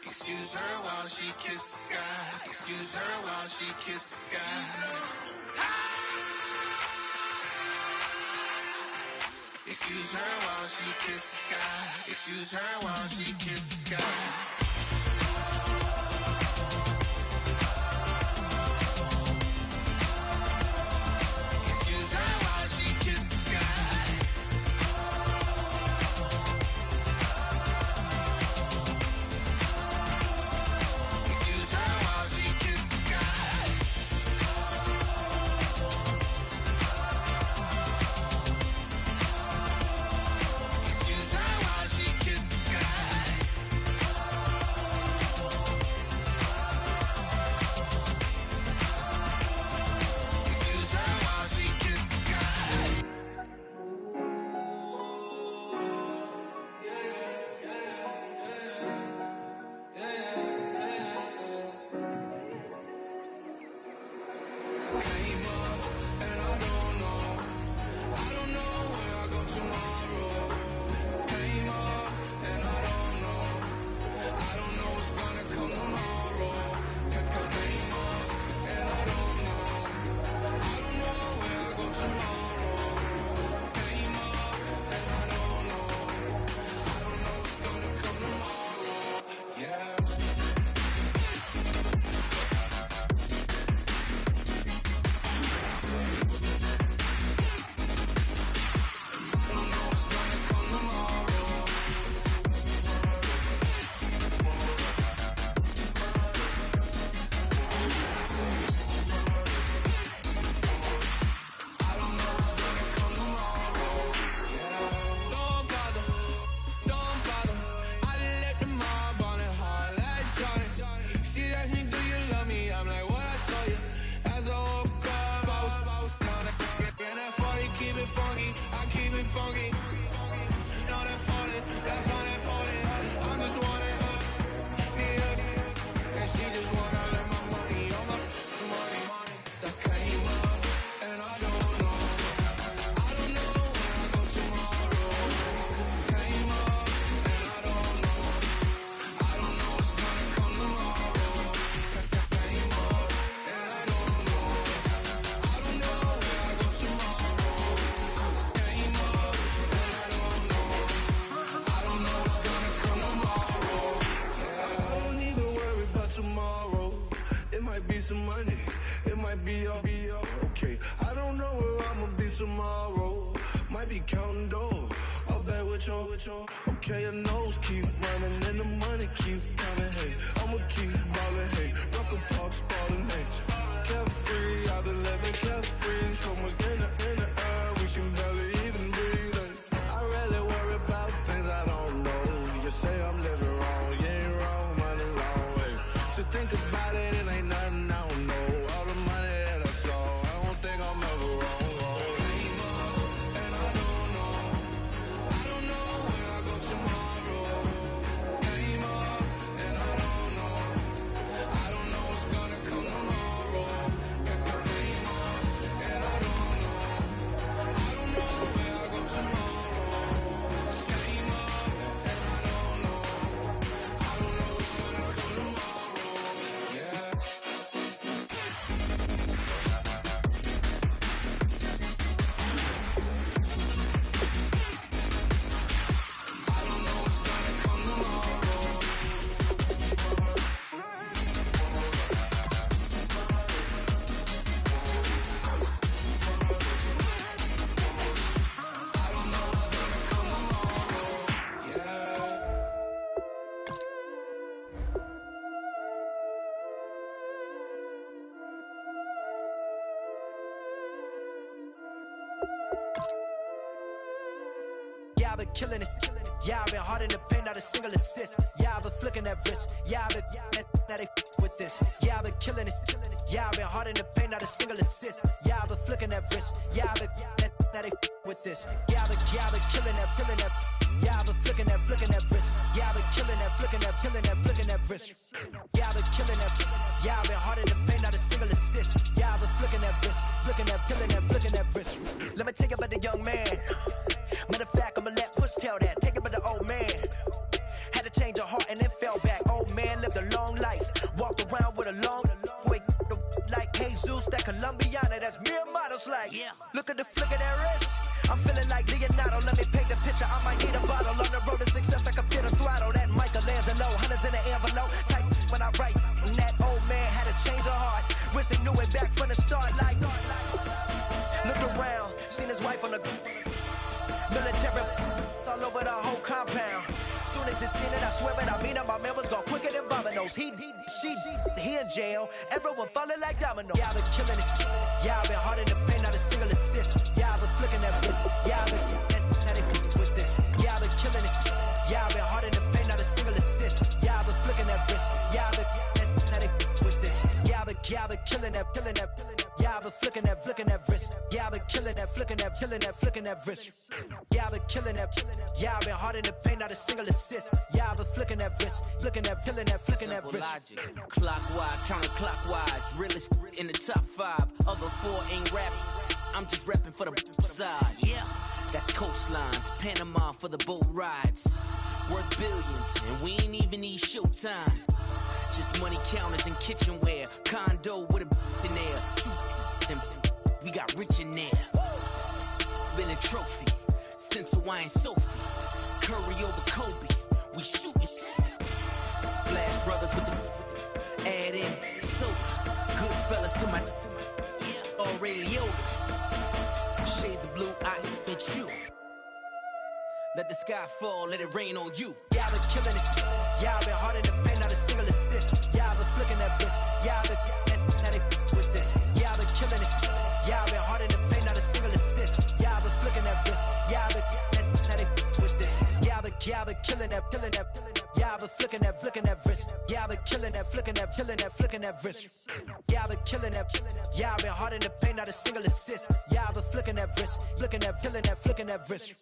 Speaker 7: Excuse her while she kisses the sky. Excuse her while she kisses the sky. Excuse her while she kisses the sky. Excuse her while she kisses the sky. Excuse her while she kisses the sky. Excuse her while she kisses the sky. Excuse her while she kisses the sky. Excuse her while she kisses the sky. Came up and I don't know where I go tomorrow. Came up and I don't know what's gonna come tomorrow. Came up and I don't know where I go tomorrow. Came up and I don't know what's gonna come tomorrow. Yeah. Don't bother. I left the mob on it hard like Johnny. She asked me, do you love me? I'm like, what I told you. As I woke up, I was down and that 40, keep it funky. I keep it funky. Know that party, that's on that party. I'm just wanting me up. And she just wanna let my money on my money. That came up and I don't know where I go tomorrow. Came up and I don't know what's gonna come tomorrow. Came up and I don't know where I go tomorrow. Came up and I don't know what's gonna come tomorrow. Yeah. I don't even worry about tomorrow. It might be some money, it might be all okay. I don't know where I'ma be tomorrow. Might be counting dough. I'll bet with your. Okay, your nose keep running and the money keep coming. Hey, I'ma keep ballin'. Hey, rock a park, spallin'. Hey, carefree, I've been living carefree. So much in the air, we can barely even breathe. Hey, I really worry about things I don't know. You say I'm living wrong, you ain't wrong, money wrong. Hey, so think about it, it ain't nothing I don't know. All the money that I saw, I don't think I'm ever wrong. Came up and I don't know where I go tomorrow. Came up and I don't know what's gonna come tomorrow.
Speaker 8: killing it. Yeah, I've been hard in the paint, not a single assist. Yeah, I've been flicking that wrist. Yeah, I've been now they with this. Yeah, I've been killing it. Yeah, I've been hard in the paint, not a single assist. Yeah, I've been flicking that wrist. Yeah, I've been now they with this. Yeah, I've been killing that. Yeah, I've been flicking that wrist. Yeah, I've been killing that, flicking that wrist. Yeah, I've been killing that. Yeah, I've been hard in the paint, not a single assist. Yeah, I've been flicking that wrist, flicking that wrist. Let me tell you about the young man. Matter of fact, I'ma let Push tell that. Take it about the old man. Had to change her heart and then fell back. Old man lived a long life. Walked around with a long way like Jesus, that Colombiana. That's mere models like. Look at the flick of that wrist. I'm feeling like Leonardo. Let me paint the picture. I might need a bottle. On the road to success, I can feel the throttle. That Michelangelo, hundreds in the envelope. Type when I write. And that old man had to change her heart. Wish he knew it back from the start. Like, looked around, seen his wife on the military all over the whole compound. Soon as he seen it, I swear it, I mean it. My man was gone quicker than dominoes. He in jail. Everyone falling like dominoes. Yeah, I've been killing it. Yeah, I've been hard in the paint, not a single assist. Yeah, I've been flicking that wrist. Yeah, I've been now they with this. Yeah, I've been killing it. Yeah, I've been hard in the paint, not a single assist. Yeah, I've been flicking that wrist. Yeah, I've been now they with this. Yeah, I've been killing that. Yeah, I've been flicking that wrist. Yeah, I've been killing that, flicking that wrist. Yeah, I've been killing that. Yeah, I've been hard in the paint, not a single assist. Yeah, I've been flicking that wrist, flicking that
Speaker 9: Simple
Speaker 8: wrist.
Speaker 9: logic, clockwise, counterclockwise. Realest in the top 5. Other 4 ain't rap. I'm just rapping for the side. Yeah, that's coastlines, Panama for the boat rides. Worth billions, and we ain't even need showtime. Just money counters and kitchenware. Condo with a in there. We got rich in there. Been a trophy since Hawaiian Sophie. Curry over Kobe. We shooting. Splash Brothers with the add in soda. Goodfellas to my Aureliotis. Shades of blue, I bet you. Let the sky fall, let it rain on you.
Speaker 8: Yeah, I've been killing it. Yeah, I've been hard in the paint, not a single assist. Yeah, I've been flicking that wrist. Yeah, I've been now they with this. Yeah, I've been killing it. Yeah, I've been hard in the paint, not a single assist. Yeah, I've been flicking that wrist. Yeah, I've been now they with this. Yeah, I've been killing that. Yeah, I've been flicking that wrist. Yeah, I've been killing that, flicking that wrist. Yeah, I've been killing that. Yeah, I've been hard in the paint, not a single assist. Yeah, I've been flicking that wrist, flicking that wrist.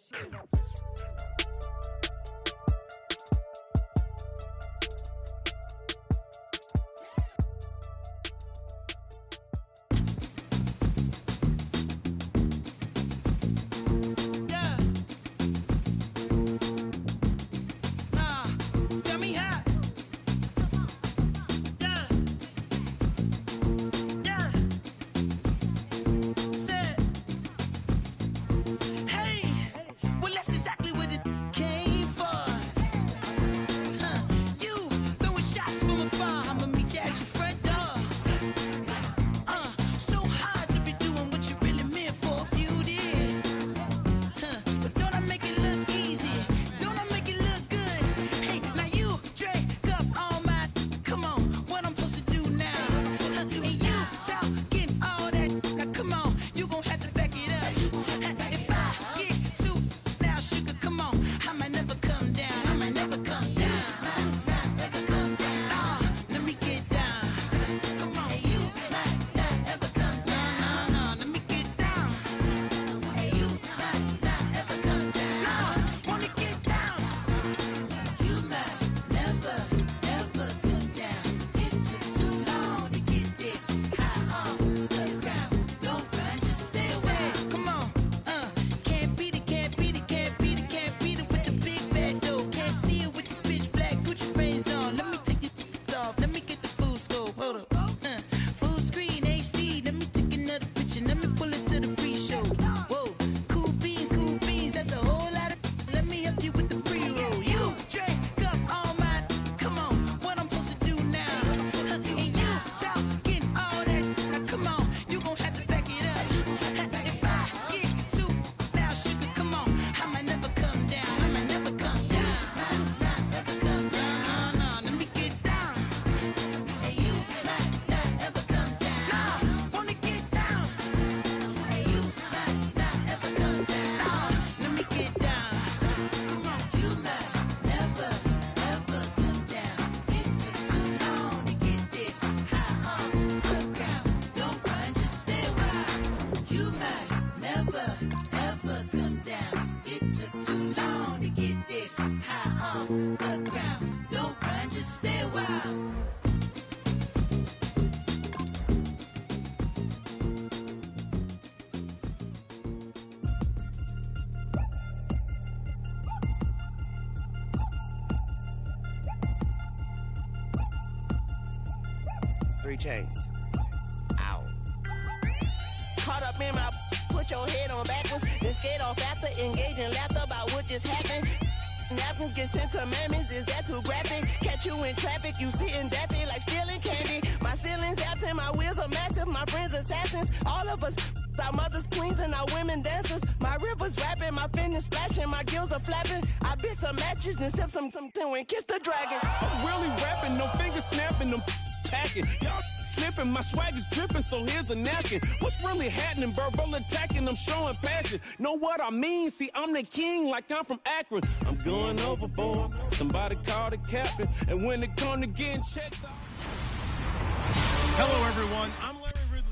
Speaker 2: Well, let's just
Speaker 11: 3 chains. Ow. Caught up in my, put your head on backwards, then skate off after engaging laughter about what just happened. Napkins get sent to mammies, is that too graphic? Catch you in traffic, you sitting daffy like stealing candy. My ceiling's absent, my wheels are massive, my friends assassins. All of us, our mothers queens and our women dancers. My rivers rapping, my fingers splashing, my gills are flapping. I bit some matches, then sip something and kiss the dragon.
Speaker 12: I'm really rapping, no fingers snapping, them packing. Y'all slipping, my swag is dripping, so here's a napkin. What's really happening? Verbal attacking, I'm showing passion. Know what I mean? See, I'm the king, like I'm from Akron. I'm going overboard. Somebody call the captain, and when it come to getting checks,
Speaker 2: Hello, everyone. I'm Larry Ridley.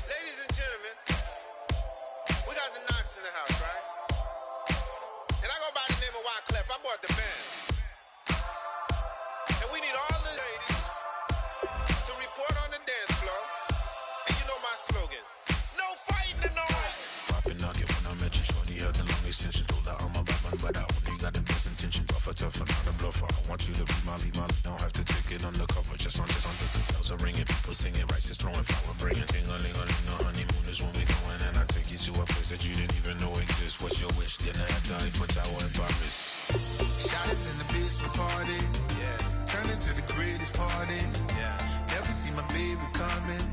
Speaker 4: Ladies and gentlemen, we got the Knox in the house, right? And I go by the name of Wyclef. I bought the band. And we need all the ladies to report on the dance floor. And you know my slogan, no fighting in the hall.
Speaker 6: Poppin' nugget when I met you, shorty had the long extension. Told her I'm a bad man, but I only got the best intention. Tougher, not a bluffer. I want you to be my lead, don't have to take it undercover. Just under the bells are ringing, people singing, rice is throwing, flower bringing. Ting-a-ling-a-ling, the honeymoon is when we going, and I take you to a place that you didn't even know exists. What's your wish? Dinner at the Eiffel Tower in Paris.
Speaker 18: Shot us in the basement party, yeah. Turn into the greatest party, yeah. Never see my baby coming.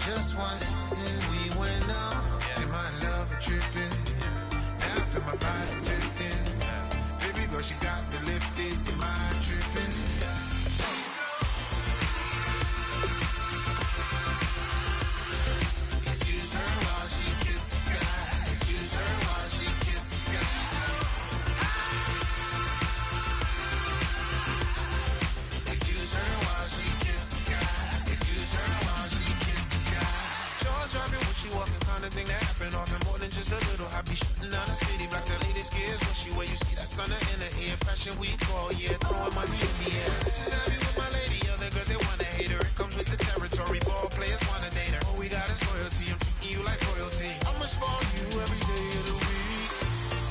Speaker 18: Just once, and we went up. Yeah. In my love a tripping, yeah. Now I feel my body drifting, yeah. Baby girl, she got me lifted. Am I tripping? Yeah. Excuse her while she kisses the sky. Excuse her while she kisses the sky. Excuse her while she kisses the sky. Excuse her while she kisses the sky. Jaws dropping when she walking, kind of thing that happen often more than just a little. I be shooting down the city, black the latest gears. When she wear, you see that sun in the air. Fashion week all year, throwing money in the air. Just happy with my lady, other girls they wanna hate her. It comes with the territory, ball players wanna date her. All we got is loyalty, I'm treating you like royalty. I'ma spoil you every day of the week.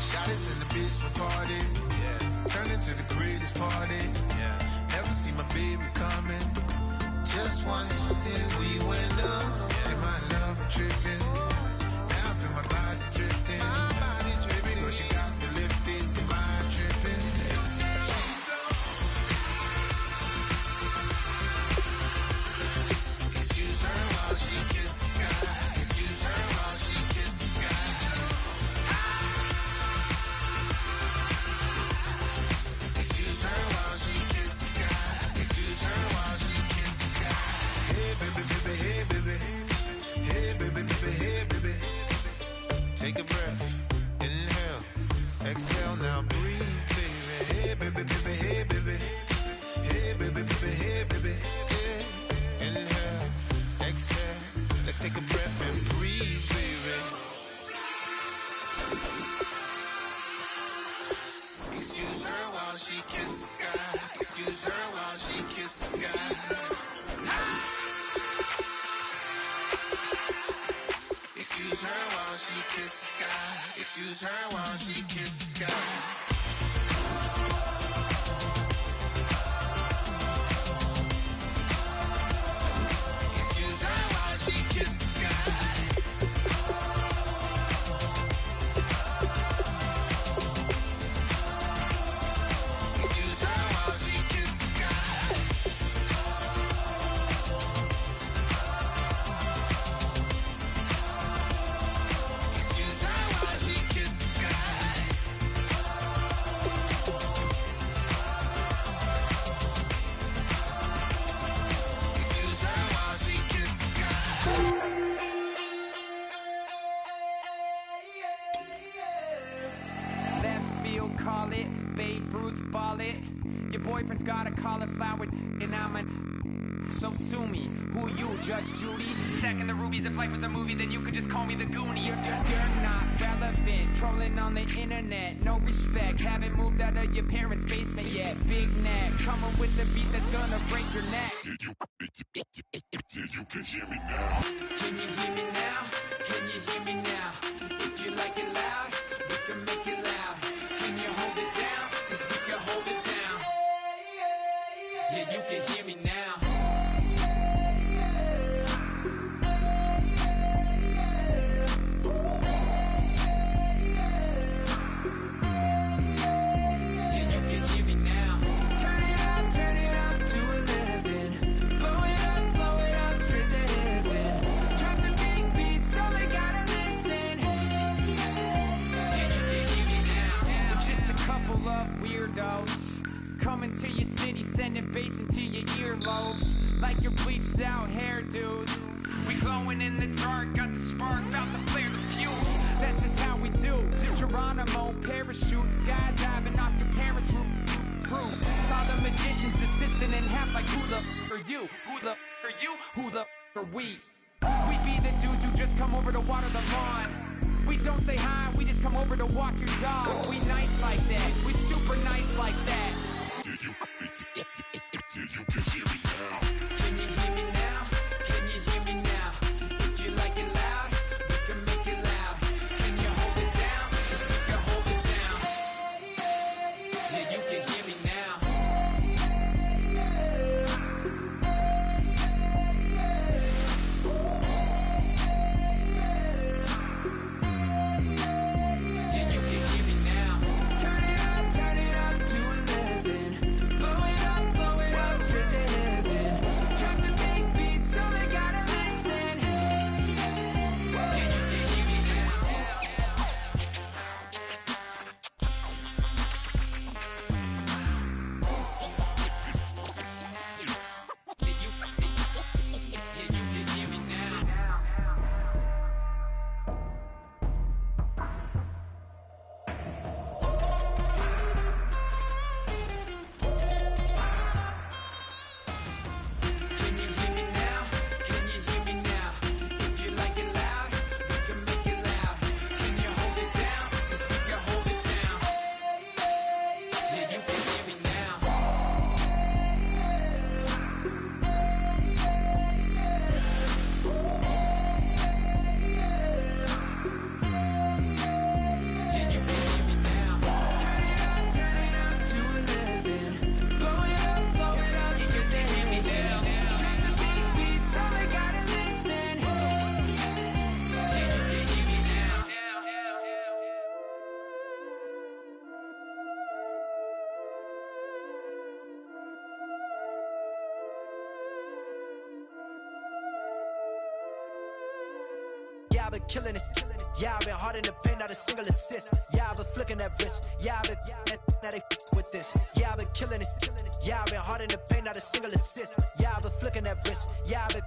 Speaker 18: Shot us in the basement party, yeah. Turn into the greatest party, yeah. Never see my baby coming. Just once, then we went up. Yeah. In my love a tripping. Now I feel my body drifting. My body dripping. Girl, she got me lifted. Am I tripping? Excuse her while she kisses the sky. Excuse her while she kisses the sky. Excuse her while she kisses the sky. Excuse her while she kisses the sky. Hey baby, baby, hey baby. Hey baby, baby, hey baby. Take a breath, inhale, exhale, now breathe, baby. Hey baby, baby, hey baby. Hey baby, baby, hey baby. Yeah. Inhale, exhale, let's take a breath and breathe, baby. Excuse her while she kisses the sky. Excuse her while she kisses the sky. Excuse her while she kisses the sky. Excuse her while she kisses the sky. Excuse her while she kisses the sky. Excuse her while she kisses the sky. Excuse her while she kisses the sky.
Speaker 19: boyfriend's got a cauliflower, and I'm a. So sue me. Who you, Judge Judy? Stacking the rubies. If life was a movie, then you could just call me the Goonies. You're not relevant. Trolling on the internet. No respect. Haven't moved out of your parents' basement yet. Big neck. Coming with the beat that's gonna break your neck.
Speaker 6: You can hear me now.
Speaker 19: Can you hear me now? Can you hear me now? If you like it loud, we can make it loud. Can you hold it down? 'Cause we can hold it down. Yeah, you can hear me now. Coming to your city, sending bass into your earlobes, like your bleached out hairdos. We glowing in the dark, got the spark, about to flare the fuse. That's just how we do. Geronimo, parachute, skydiving off your parents' roof. Crew, saw the magician's assistant in half, like who the are you? Who the are you? Who the are we? We be the dudes who just come over to water the lawn. We don't say hi, we just come over to walk your dog. We nice like that, we super nice like that.
Speaker 6: You can hear me now.
Speaker 19: Can you hear me now? Can you hear me now? If you like it loud, we can make it loud. Can you hold it down? 'Cause we can hold it down. Yeah, you can hear me now. Yeah, you can hear me now. Turn it up to 11. Blow it up straight to heaven. Drop the big beats so they gotta listen. Yeah, you can hear me now. Yeah, you can hear me now. Can you hear me now? Can you hear me now? If you like it loud, we can make it loud. Can you hold it down? 'Cause we can hold it down. Yeah, you can hear me now. Yeah, you can hear me now. Turn it up to 11. Blow it up straight to heaven. Drop the big beats so they gotta listen. Yeah, you can hear me now.
Speaker 8: Yeah, I've been killing this. Yeah, I've been hard in the paint, not a single assist. Yeah, I've been flicking that wrist. Yeah, I've been now they with this. Yeah, I've been killing this. Yeah, I've been hard in the paint, not a single assist. Yeah, I've been flicking that wrist. Yeah, I've been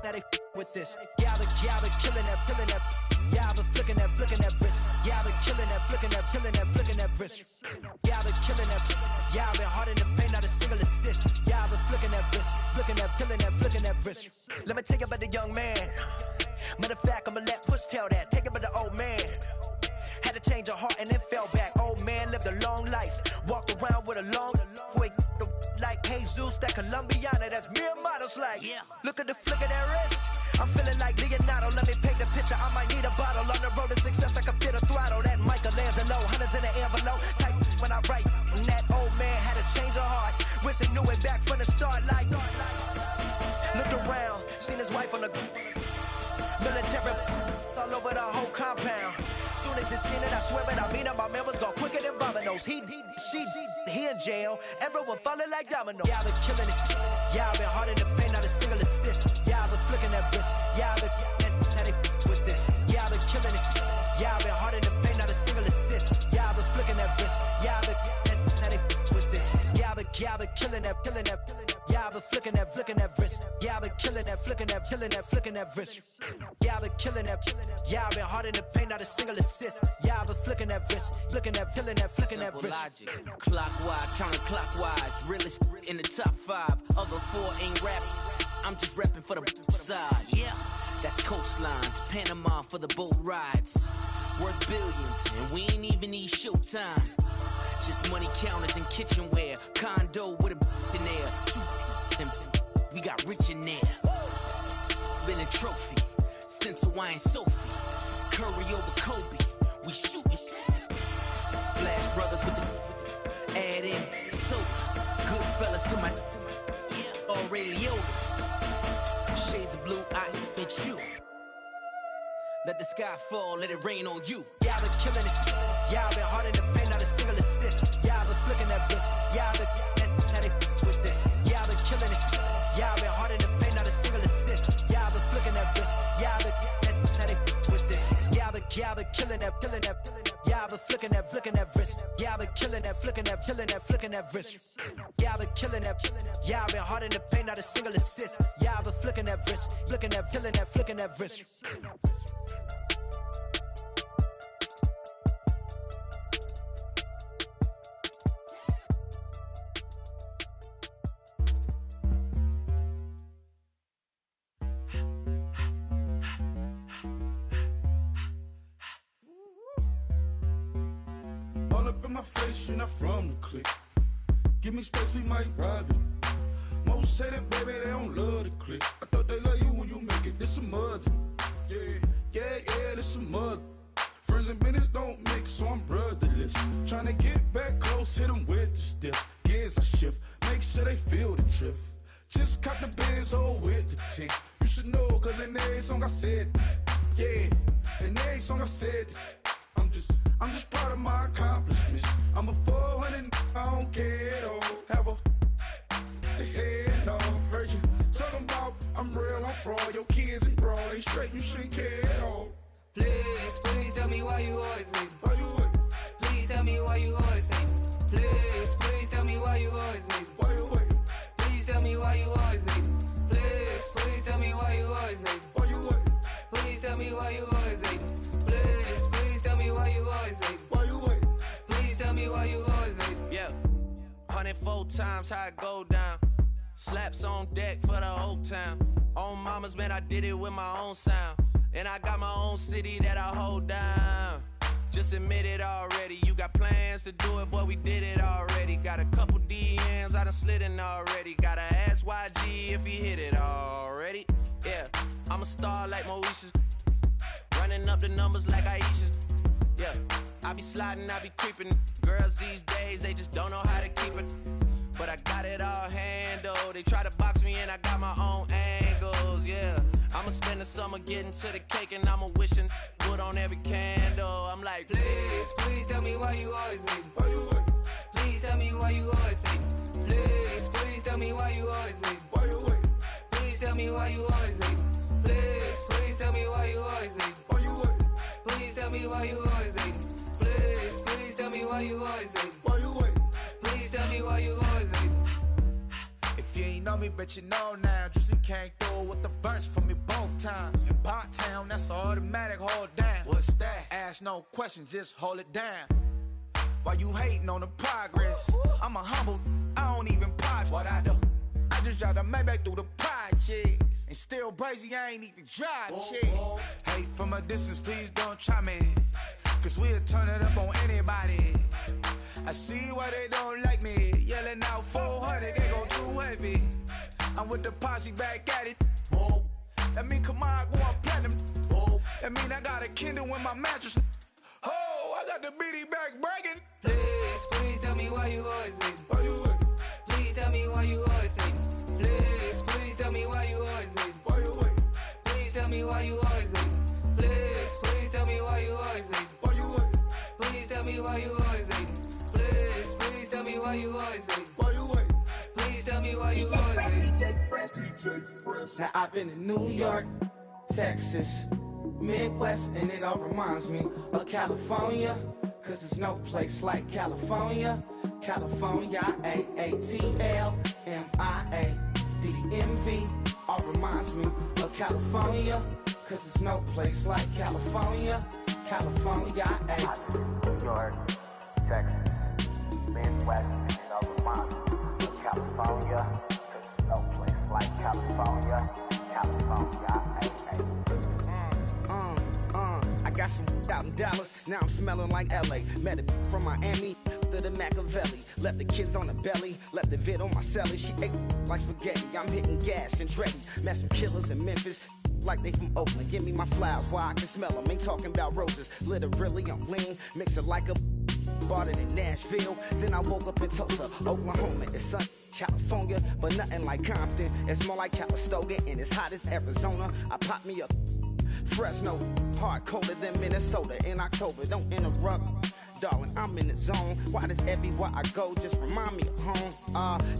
Speaker 8: now they with this. Yeah, I've been killing that. Yeah, I've been flicking that wrist. Yeah, I've been killing that, flicking that wrist. Yeah, I've been killing that. Yeah, I've been hard in the paint, not a single assist. Yeah, I've been flicking that wrist, flicking that wrist. Let me tell you about the young man. Matter of fact, I'ma let Push tell that. Take it by the old man. Had to change her heart and then fell back. Old man lived a long life. Walked around with a long way like Jesus, that Colombiana. That's mere models like. Look at the flick of that wrist. I'm feeling like Leonardo. Let me paint the picture. I might need a bottle. On the road to success, I can feel the throttle. That Michelangelo, hundreds in the envelope. Type when I write. And that old man had to change her heart. Wish he knew it back from the start. Like, looked around, seen his wife on the military all over the whole compound. Soon as he seen it, I swear it, I mean it, my members go quicker than dominoes. He in jail, everyone falling like dominoes. Yeah, I've been killing this. Yeah, I've been hard in the paint, not a single assist. Yeah, I've been flicking that wrist. Yeah, I've been now they with this. Yeah, I've been killing this. Yeah, I've been hard in the paint, not a single assist. Yeah, I've been flicking that wrist. Yeah, I've been now they with this. Yeah, I've been killing that. Yeah, I've been flicking that wrist. Yeah, I've been killing that, flicking that wrist. Yeah, I've been killing that. Yeah, I've been hard in the paint, not a single assist. Yeah, I've been flicking that wrist, flicking that wrist.
Speaker 9: Logic, clockwise, counterclockwise, really in the top 5. Other 4 ain't rap. I'm just reppin' for the side. Yeah, that's coastlines. Panama for the boat rides. Worth billions, and we ain't even need showtime. Just money counters and kitchenware. Condo with a in there. And we got rich in there. Been a trophy since Hawaiian Sophie. Curry over Kobe. We shootin'. Splash Brothers with the add in soda. Good fellas to my Aureliotas. Shades of blue, I admit you. Let the sky fall, let it rain on you.
Speaker 8: Yeah, I've been killing it. Yeah, I've been hard in the paint, not a single assist. Yeah, I've been flicking that wrist. Yeah, I've been now they with this. Yeah, I've been killing it. Yeah, I've been hard in the paint, not a single assist. Yeah, I've been flicking that wrist. Yeah, I've been now they with this. Yeah, I've been killing that. Yeah, I've been flicking that wrist. Yeah, I've been killing that, flicking that wrist. Yeah, I've been killing that. Yeah, I've been hard in the paint, not a single assist. Yeah, I've been flicking that wrist, flicking that wrist.
Speaker 16: All up in my face, you're not from the clique. Give me space, we might rob it. Most say that, baby, they don't love the clique. I thought they love you when you make it. This some mother. Yeah, this some mother. Friends and business don't mix, so I'm brotherless. Tryna get back close, hit them with the stiff. Gears I shift, make sure they feel the drift. Just cop the Benz, with the tint. You should know, cause in every song I said, yeah, in every song I said, I'm just proud of my accomplishments. I'm a 400, I don't care at all. Have a head on. Heard you talking about I'm real, I'm fraud. Your kids and broad, they straight, you shouldn't care at all.
Speaker 17: Please tell me why you always leave.
Speaker 16: Why you what?
Speaker 17: Please tell me why you always leave. Please tell me why you always leave.
Speaker 16: Why you what?
Speaker 17: Please tell me why you always leave. Please tell me why you always leave.
Speaker 16: Why you what?
Speaker 17: Please tell me why you always leave. Please tell me why you always leave.
Speaker 16: Why you what?
Speaker 17: Please tell me why you always leave.
Speaker 3: Yeah, 104 times how it go down. Slaps on deck for the whole town. On mamas, man, I did it with my own sound. And I got my own city that I hold down. Just admit it already. You got plans to do it, boy, we did it already. Got a couple DMs, I done slid in already. Gotta ask YG if he hit it already. Yeah, I'm a star like Moesha's. Running up the numbers like Aisha's. Yeah, I be sliding, I be creeping. Girls these days, they just don't know how to keep it. But I got it all handled. They try to box me in, I got my own angles, yeah. I'ma spend the summer getting to the cake and I'ma wishing wood on every candle. I'm like,
Speaker 17: please tell me why you always leave.
Speaker 16: Why you what?
Speaker 17: Please tell me why you always leave. Please tell me why you always leave.
Speaker 16: Why you what?
Speaker 17: Please tell me why you always leave. Please tell me why you always leave.
Speaker 16: Why you what?
Speaker 17: Please tell me why you always leave. Please tell me why you always leave.
Speaker 16: Why you what?
Speaker 17: Please tell me why you always leave.
Speaker 18: If you ain't know me, bet you know now. Juicy came through with the verse for me both times. In Pot Town, that's automatic, hold down. What's that? Ask no question, just hold it down. Why you hating on the progress? I'm a humble, I don't even pop. What I do? I just drive the Maybach through the projects. And still brazy, I ain't even drive shit. Hate from a distance, please don't try me. Cause we'll turn it up on anybody. I see why they don't like me. Yelling out 400, they go too heavy. I'm with the posse back at it. Whoa. That mean come on, go on platinum. Whoa. That mean I got a Kindle in my mattress. Oh, I got the BD back bragging.
Speaker 17: Please tell me why you always leave.
Speaker 16: Why you what?
Speaker 17: Please tell me why you always leave. Please tell me why you always leave.
Speaker 16: Why you what?
Speaker 17: Please tell me why you always leave. Please tell me why you always leave.
Speaker 16: Why you what?
Speaker 17: Please tell me why you always leave. Please tell me why you always leave.
Speaker 16: Why you what?
Speaker 17: Please tell me why you always leave.
Speaker 16: DJ Fresh.
Speaker 14: Now I've been in New York, Texas, Midwest, and it all reminds me of California. Cause there's no place like California. California, AATLMIA-DDMV. All reminds me of California. Cause there's no place like California. California,
Speaker 15: New York, Texas, Midwest, and it all reminds me of California, 'cause no place like California. California, ay, ay.
Speaker 14: I got some out in Dallas, now I'm smelling like LA. Met a from Miami to the Machiavelli. Left the kids on the belly, left the vid on my celly. She ate like spaghetti, I'm hitting gas and Dreddy. Met some killers in Memphis, like they from Oakland. Give me my flowers while I can smell them. Ain't talking about roses, literally I'm lean. Mix it like a bought it in Nashville. Then I woke up in Tulsa, Oklahoma. It's sun, California, but nothing like Compton. It's more like Calistoga and it's hot as Arizona. I pop me up Fresno, hard colder than Minnesota in October. Don't interrupt, darling, I'm in the zone. Why does everywhere I go just remind me of home?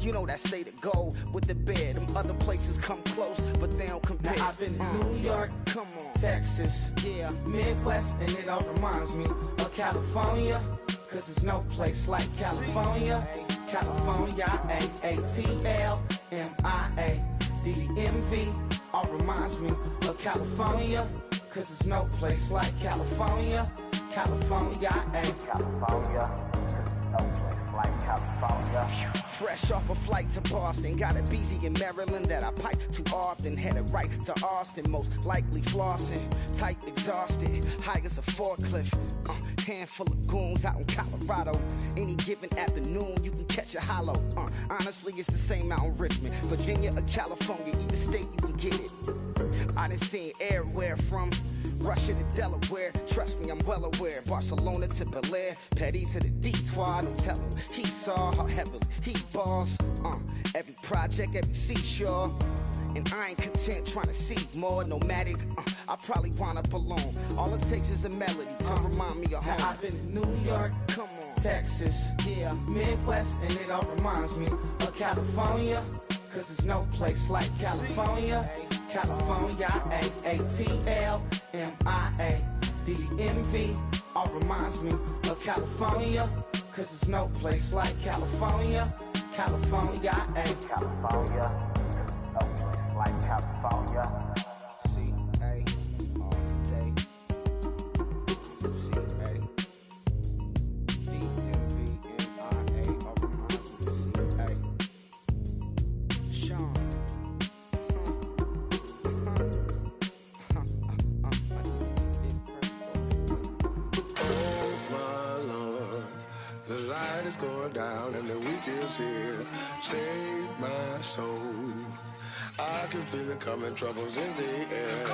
Speaker 14: You know that state of gold with the bed. Them other places come close, but they don't compare.
Speaker 10: Now I've been to New York,
Speaker 14: come on,
Speaker 10: Texas,
Speaker 14: yeah,
Speaker 10: Midwest, and it all reminds me of California, 'cause there's no place like California. California, A-A-T-L-M-I-A-D-D-M-V, all reminds me of California, 'cause there's no place like California. California,
Speaker 15: California, 'cause no place like California.
Speaker 14: Fresh off a flight to Boston, got a BZ in Maryland that I pipe too often. Headed right to Austin, most likely flossing. Tight, exhausted, high as a forklift. Handful of goons out in Colorado. Any given afternoon, you can catch a hollow. Honestly, it's the same out in Richmond, Virginia or California. Either state, you can get it. I done seen everywhere from Russia to Delaware. Trust me, I'm well aware. Barcelona to Bel Air, Petty to the Detroit. Don't tell him he saw how heavily he balls. Every project, every seashore. And I ain't content trying to see more nomadic. I probably wind up alone. All it takes is a melody to remind me of home.
Speaker 10: Now I've been to New York,
Speaker 14: come on,
Speaker 10: Texas,
Speaker 14: yeah,
Speaker 10: Midwest, and it all reminds me of California, 'cause there's no place like California. California, A-A-T-L-M-I-A-D-D-M-V, all reminds me of California, 'cause there's no place like California. California,
Speaker 15: California, no place like California.
Speaker 14: C-A all day. C-A D-M-V-M-I-A all reminds me of C-A. Sean.
Speaker 22: Is going down and the weekend's here. Save my soul. I can feel it coming, troubles in the air.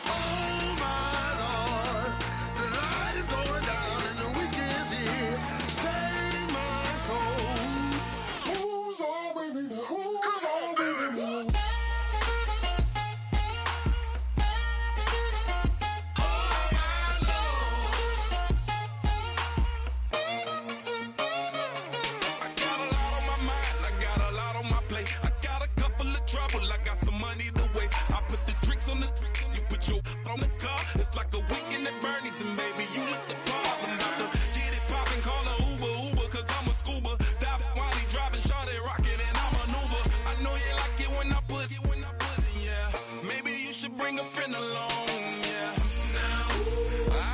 Speaker 22: Oh my Lord, the light is going down and the weekend's here. Save my soul. Who's all with me? Who's all with me?
Speaker 7: On the you put your on the car. It's like a weekend at Bernie's, and baby, you look the part. I'm about to get it poppin', call a Uber, 'cause I'm a scuba. Dive while he driving, shawty rockin', and I maneuver. I know you like it when I put it, yeah. Maybe you should bring a friend along, yeah. Now,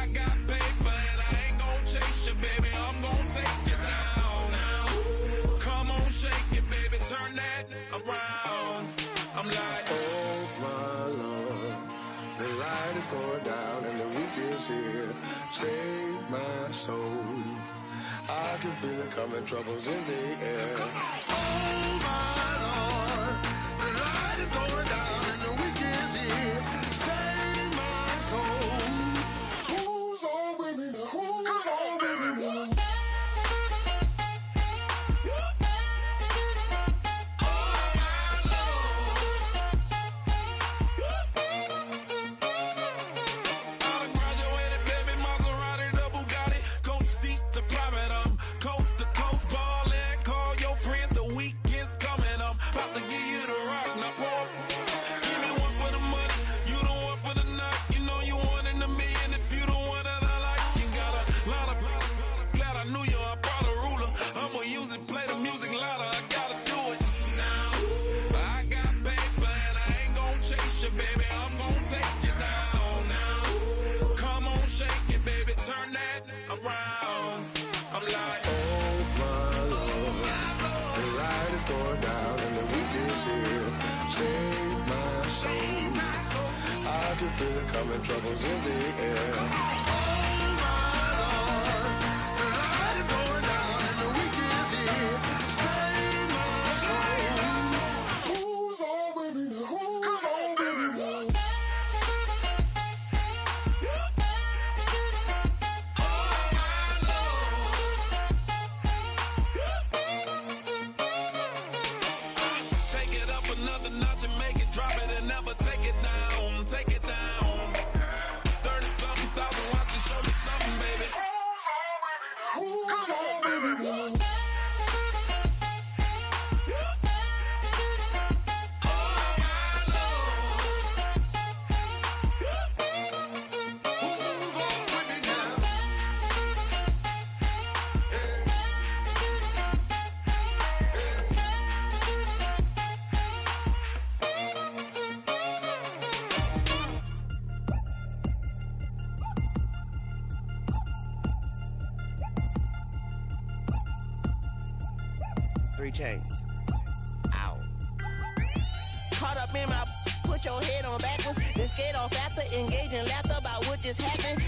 Speaker 7: I got paper, and I ain't gon' chase you, baby. I'm gon' take you down. Now, come on, shake it, baby, turn that around. I'm like,
Speaker 22: oh my Lord, the light is going down and the weekend's here. Save my soul. I can feel it coming, troubles in the air. Oh my Lord, the light is going down and the weekend's here. Save my soul. Who's all with me? Who's all with me?
Speaker 7: Coast to coast ballin', call your friends, the weekend's coming up.
Speaker 22: feel it coming, troubles in the air. Oh my Lord, the light is going down and the weekend's here. Save my soul. Who's already there? Who's already there?
Speaker 1: Take it up another notch and make it drop it and never take it down. Take it down. 30-something thousand watching, show me something, baby. Who's already there?
Speaker 11: Three chains. Ow. Caught up in my, put your head on backwards, then skate off after, engage in laughter about what just happened.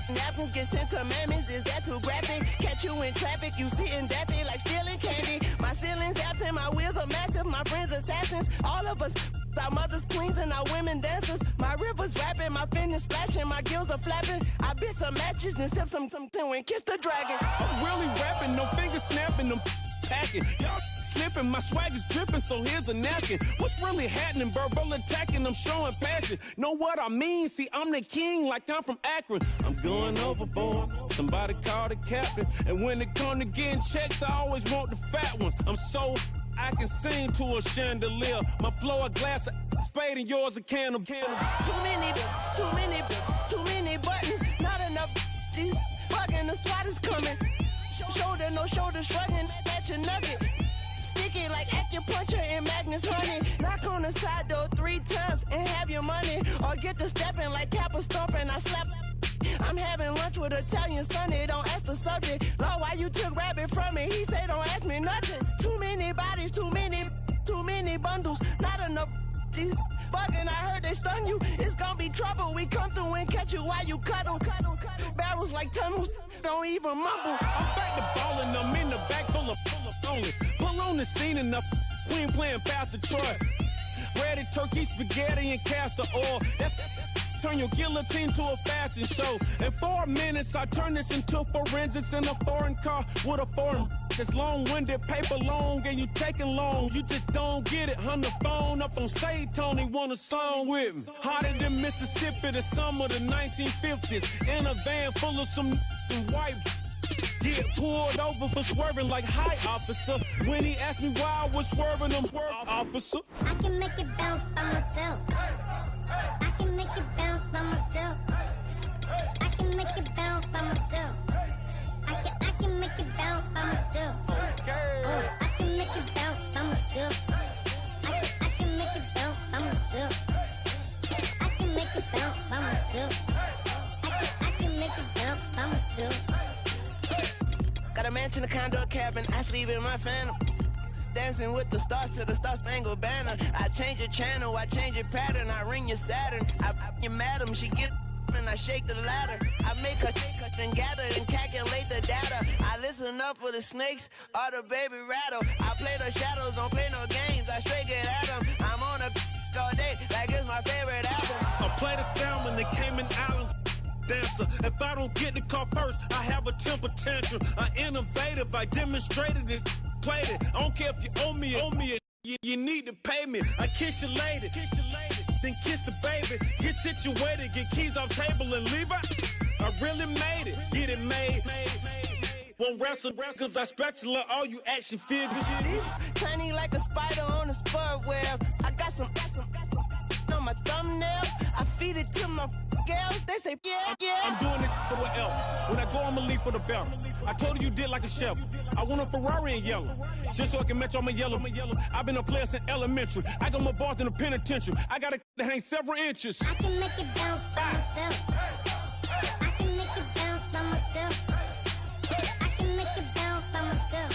Speaker 11: Napkins get sent to mammies, is that too graphic? Catch you in traffic, you sitting daffy like stealing candy. My ceiling's absent, my wheels are massive, my friends assassins. All of us, our mothers queens and our women dancers. My rivers rapping, my fingers splashing, my gills are flapping. I bit some matches, then sip something and kiss the dragon.
Speaker 12: I'm really rapping, no fingers snapping, them packing. Y'all slipping, my swag is dripping, so here's a napkin. What's really happening? Verbal attacking, I'm showing passion. Know what I mean? See, I'm the king, like I'm from Akron. I'm going overboard. Somebody call the captain. And when it come to getting checks, I always want the fat ones. I'm so I can sing to a chandelier. My flow a glass of spade and yours a can of
Speaker 11: Too many buttons, not enough. These bugging, the SWAT is coming. Shoulder, no shoulder, shrugging at your nugget. Sticky like acupuncture and Magnus honey. Knock on the side door 3 times and have your money. Or get to stepping like Kappa stomping. I slap. I'm having lunch with Italian Sonny. Don't ask the subject. Lord, why you took rabbit from me? He said don't ask me nothing. Too many bodies, too many bundles. Not enough. These bugging, I heard they stung you. It's gonna be trouble. We come through and catch you while you cuddle. Barrels like tunnels. Don't even mumble.
Speaker 12: I'm back to ballin', I'm in the back full of only. Pull on the scene and the queen playing Pastor Troy. Ready turkey, spaghetti, and castor oil. That's turn your guillotine to a fashion show. In 4 minutes, I turn this into forensics in a foreign car with a foreign. It's long-winded, paper long, and you taking long. You just don't get it. On the phone up on Say Tony, want a song with me. Hotter than Mississippi, the summer of the 1950s. In a van full of some white. Get pulled over for swerving like hi, officer. When he asked me why I was swerving, I'm officer.
Speaker 13: I can make it bounce by myself. I can make it bounce by myself. I can make it bounce by myself. I can make it bounce by myself. I can make it bounce by myself. I can make it bounce by myself. I can make it bounce by myself. I can make it bounce by myself.
Speaker 11: Got a mansion, a condo, a cabin. I sleep in my phantom. Dancing with the stars to the Star-Spangled Banner. I change your channel, I change your pattern. I ring your Saturn. I your madam, she get and I shake the ladder. I make her and gather and calculate the data. I listen up for the snakes or the baby rattle. I play the shadows, don't play no games. I straight get at them. I'm on a all day like it's my favorite album.
Speaker 12: I play the salmon, the Cayman Islands dancer. If I don't get the car first, I have a temper tantrum. I innovative, I demonstrated this, played it. I don't care if you owe me it. You need to pay me. I kiss your lady, then kiss the baby. Get situated, get keys off table and leave her. I really made it, get it made. Won't wrestle, cause I spatula all you action figures.
Speaker 11: Tiny like a spider on a spud web. I got some on my thumbnail. I feed it to my girls. They say, yeah.
Speaker 12: I'm doing this for the L. When I go, I'ma leave for the belt. I told her you did like a chef. I want a Ferrari in yellow, just so I can match all my yellow. I've been a player since elementary. I got more bars than a penitentiary. I got a that hangs several inches.
Speaker 13: I can make it bounce by myself. I can make it bounce by myself. I can make it bounce by myself.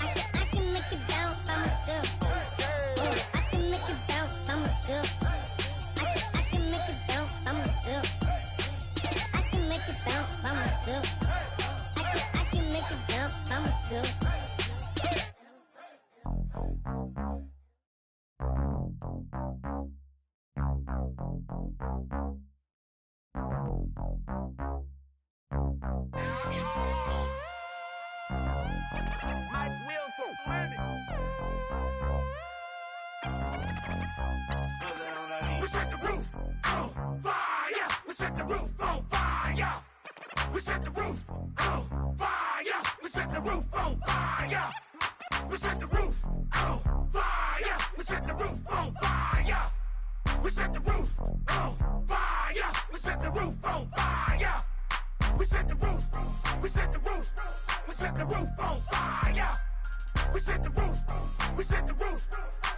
Speaker 13: I can make it bounce by myself. I can make it bounce by myself. I can make it bounce
Speaker 1: We set the roof on fire. We set the roof on fire. We set the roof on fire. We set the roof on fire. We set the roof on fire. We set the roof on fire. We set the roof on fire. We set the roof on fire. We set the roof. We set the roof. We set the roof on fire. We set the roof. We set the roof.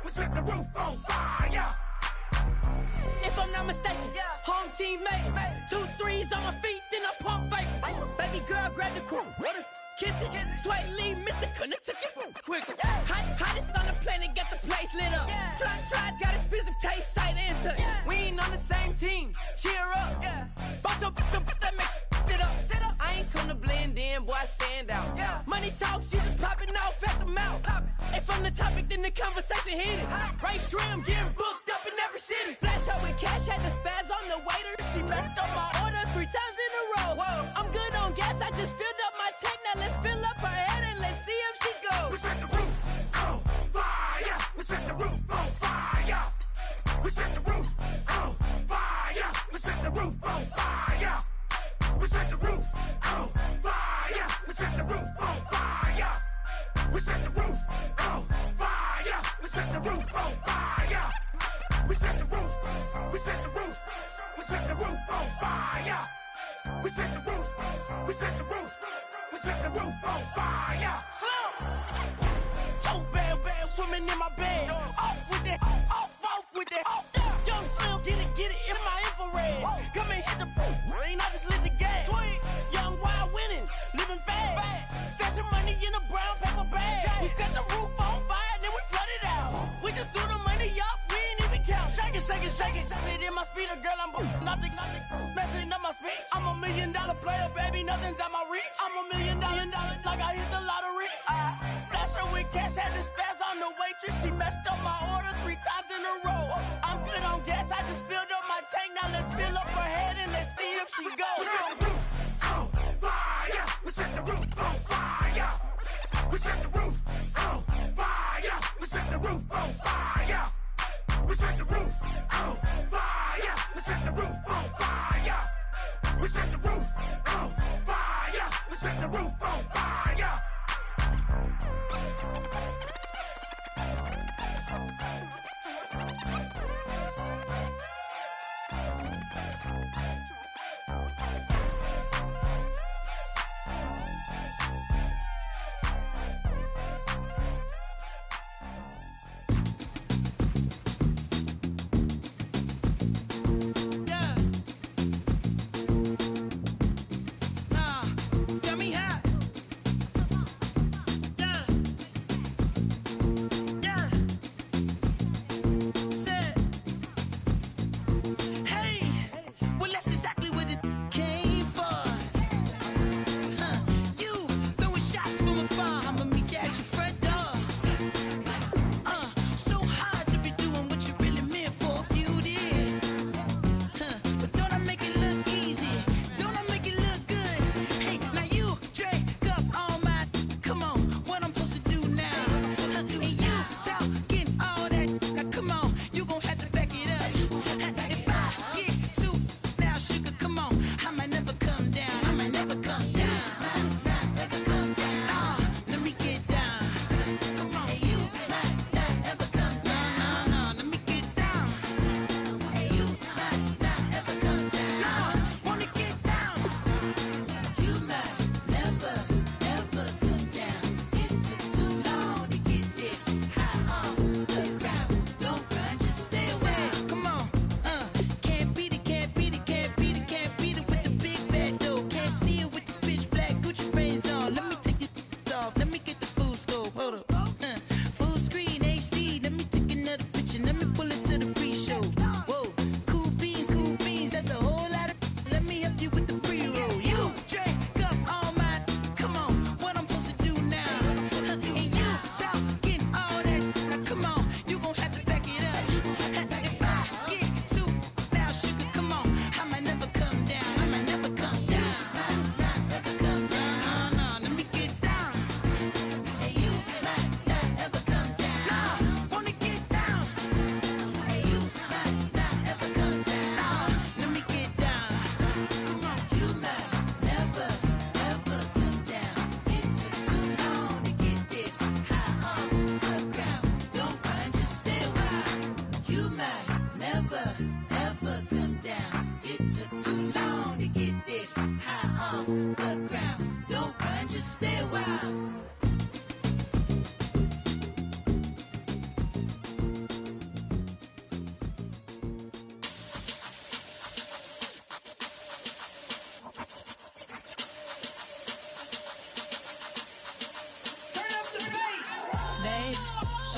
Speaker 1: We set the roof on fire.
Speaker 11: If I'm not mistaken, home team made it. 2 3s on my feet, then I pump fake. Baby girl, grab the crew. What if kiss it? Sweat leave, Mr. Couldn't took it quick. Hottest on the planet, got the place lit up. Fly, got expensive taste, sight and touch. We ain't on the same team. Cheer up. Both up, that make sit up. I ain't come to blend in, boy, I stand out. Money talks, you just popping off at the mouth. If I'm the topic, then the conversation heated. Ray Shrimp getting booked up in every city. Splash out with cash, had the spaz on the waiter. She messed up my order 3 times in a row. I'm good on gas, I just filled up my tank. Now let's fill up her head and let's see if she goes.
Speaker 1: We set the roof on fire. We set the roof on fire. We set the roof on fire. We set the roof on fire. We set the roof on fire. We set the roof on fire. We set the roof on fire. We set the roof on fire. We set the roof. We set the roof. We set the roof on fire. We set the roof. We set the roof. We set the roof on fire.
Speaker 11: So bad, swimming in my bed. Off with that, off with that. Young Slim, get it in my infrared. Come and hit the rain, I just lit the gas. Young wild winning, living fast. Stashing money in a brown paper bag. We set the roof on fire, then we flood it out. We just threw the money up, we ain't even count. Shake it. It in my speeder, girl, I'm nothing. Messing up my speech. I'm $1 million player, baby, nothing's at my reach. I'm $1 million, like I hit the lottery. Splash her with cash, had the spaz on the waitress. She messed up my order 3 times in a row. I'm good on gas, I just filled up my tank. Now let's fill up her head and let's see if she goes.
Speaker 1: We set the roof on fire. We set the roof on fire. We set the roof on fire. We set the roof on fire. We set the roof on fire. We set the roof on fire. We set the roof on fire. We set the roof on fire.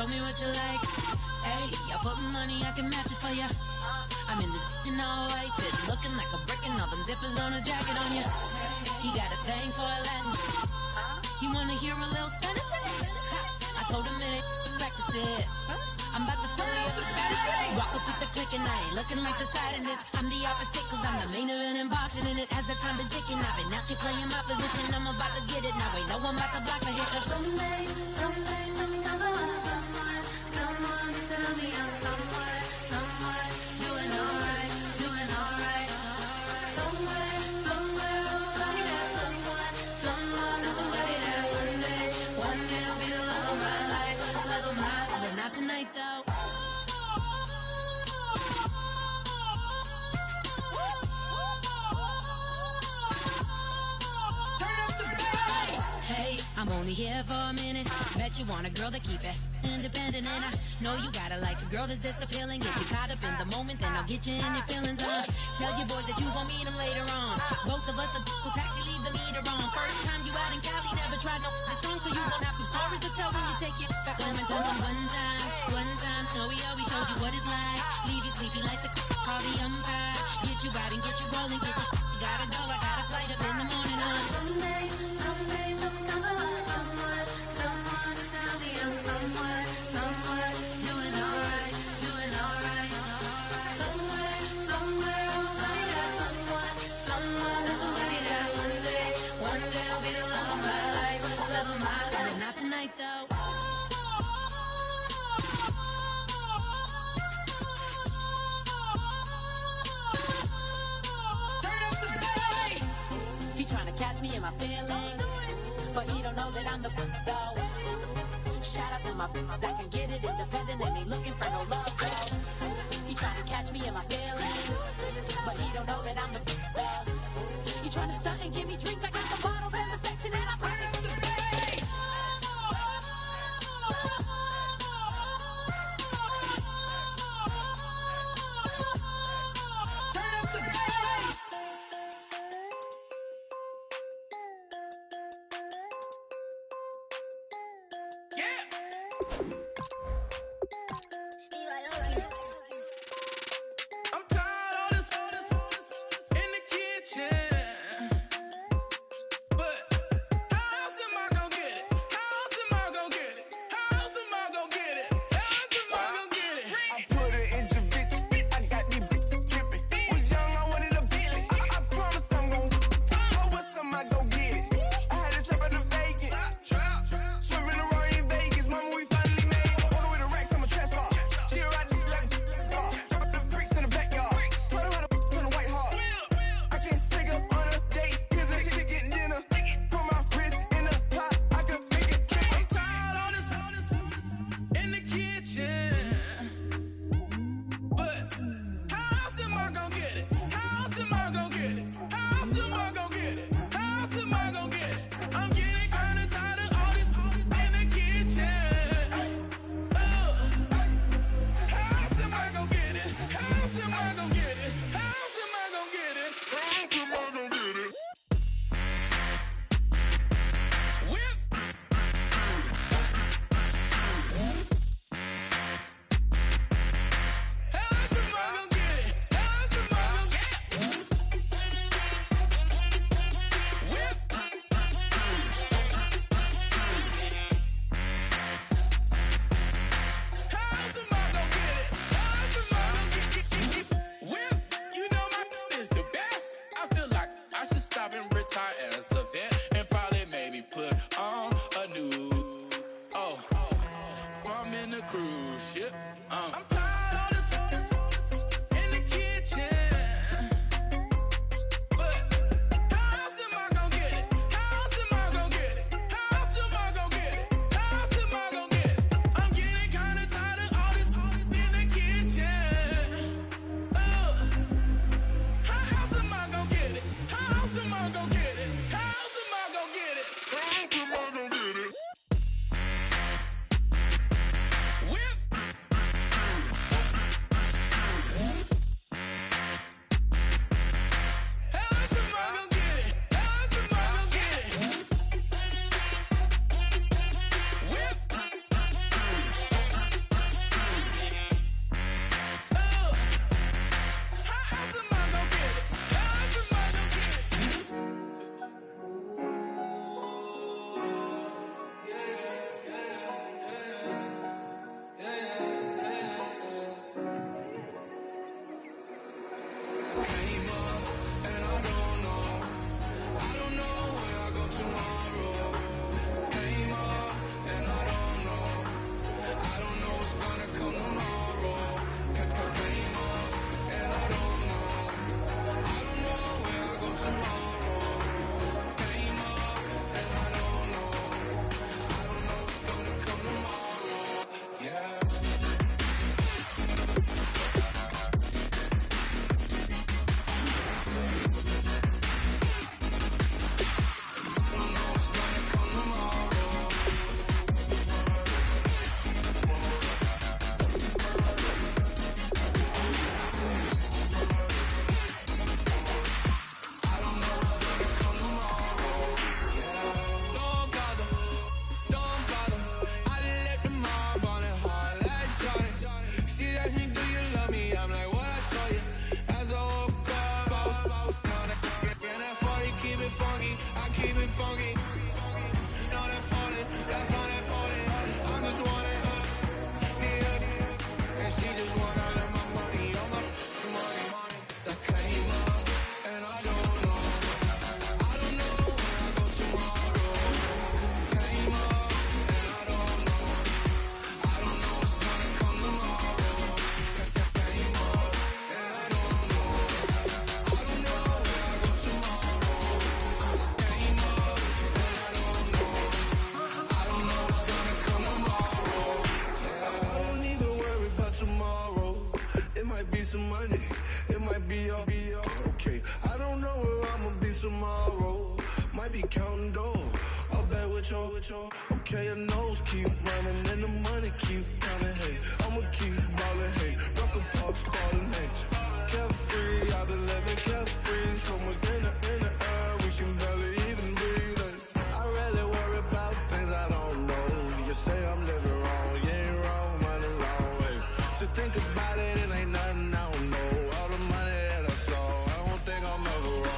Speaker 5: Show me what you like. Hey, I put money, I can match it for ya. I'm in this all white fit, looking like a brick and all them zippers on a jacket on ya. He got a thing for a Latin. He wanna hear a little Spanish? I told him it ain't practice it. I'm about to fill you up with Spanish. Walk up with the click and I ain't looking like the side in this. I'm the opposite cause I'm the main event and boxing in it. As the time been ticking, I've been out here playing my position. I'm about to get it now. Ain't no one about to block the hit. Cause someday, someone tell me I'm someone doing alright, doing alright. Somewhere, somebody that somebody that one day will be the love of my life, love of my life. But not tonight though. Hey, I'm only here for a minute. Bet you want a girl to keep it independent, and I know you gotta like a girl that's this appealing. Get you caught up in the moment, then I'll get you in your feelings. Tell your boys that you gon' meet them later on. Both of us are so taxi, leave the meter on. First time you out in Cali, never tried no strong, so you gon' have some stories to tell when you take it back home and tell them one time, Snowy always showed you what it's like. Leave you sleepy like the call the umpire. Get you out and get you rolling, get you gotta go. I got a flight up in the morning on someday, someone tell me I'm someone doing alright, doing alright. Somewhere, somebody that somebody that one day will be the love of my life, love of my life. But not tonight though. He tryna catch me in my feelings, but he don't know that I'm the though. Shout out to my that can get it independent and ain't looking for no love though. He tryna catch me in my feelings, but he don't know that I'm the though. He tryna stunt and give me drinks. I got the bottles in the section and I promise to the face.
Speaker 7: I'm tired of this in the kitchen. But how else am I gonna get it? How else am I gonna get it? How else am I gonna get it? How else am I gonna get it?
Speaker 18: I put it in your bitch. I got these bitches dripping. Was young, I wanted a Bentley. I promise I'm gon' but what's am I gon' get it? I had a trap at the vacant. Swerving around in Vegas. Mama, we finally made it. Order with the racks, I'm a trap car. She a ride just like a car. Drop the bricks in the backyard. Told her how to on the white heart. I can take her on a date. Here's a chicken dinner. Put my wrist in the pot. I can make it trip.
Speaker 7: I'm tired of this in the kitchen. But how else am I gonna get it? How else am I gonna get it? How else am I gonna get it? How else am I gonna get it? I'm getting kinda tired of all this in the kitchen. How else am I gonna get it? How else am I gonna get it? How else am I gonna get it? How else am I gonna get it? Whip. How else am I gonna get it? How else am I gonna get it? Whip. How else am I gonna get it? How else am I gonna get it? Whip. You know my is the best. I feel like I should stop and retire as a vet and probably maybe put on a new. Oh, I'm in the cruise ship. I'm tired of this in the kitchen. But how else am I gonna get it? How else am I gonna get it? How else am I gonna get it? How else am I gonna get it? I'm getting kinda tired of all this in the kitchen. How else am I gonna get it? How else am I gonna get it? How else am I gonna get it? How else am I gonna get it? Whip.
Speaker 22: be counting dough. I'll bet with your, okay, your nose keep running and the money keep coming, hey. I'ma keep ballin', hey. Rock a pop, ballin', hey. Carefree, I've been living carefree. So much in the air, we can barely even breathe, hey. I rarely worry about things I don't know. You say I'm living wrong, you ain't wrong, money long, hey. So think about it, it ain't nothing I don't know. All the money that I saw, I don't think I'm ever wrong.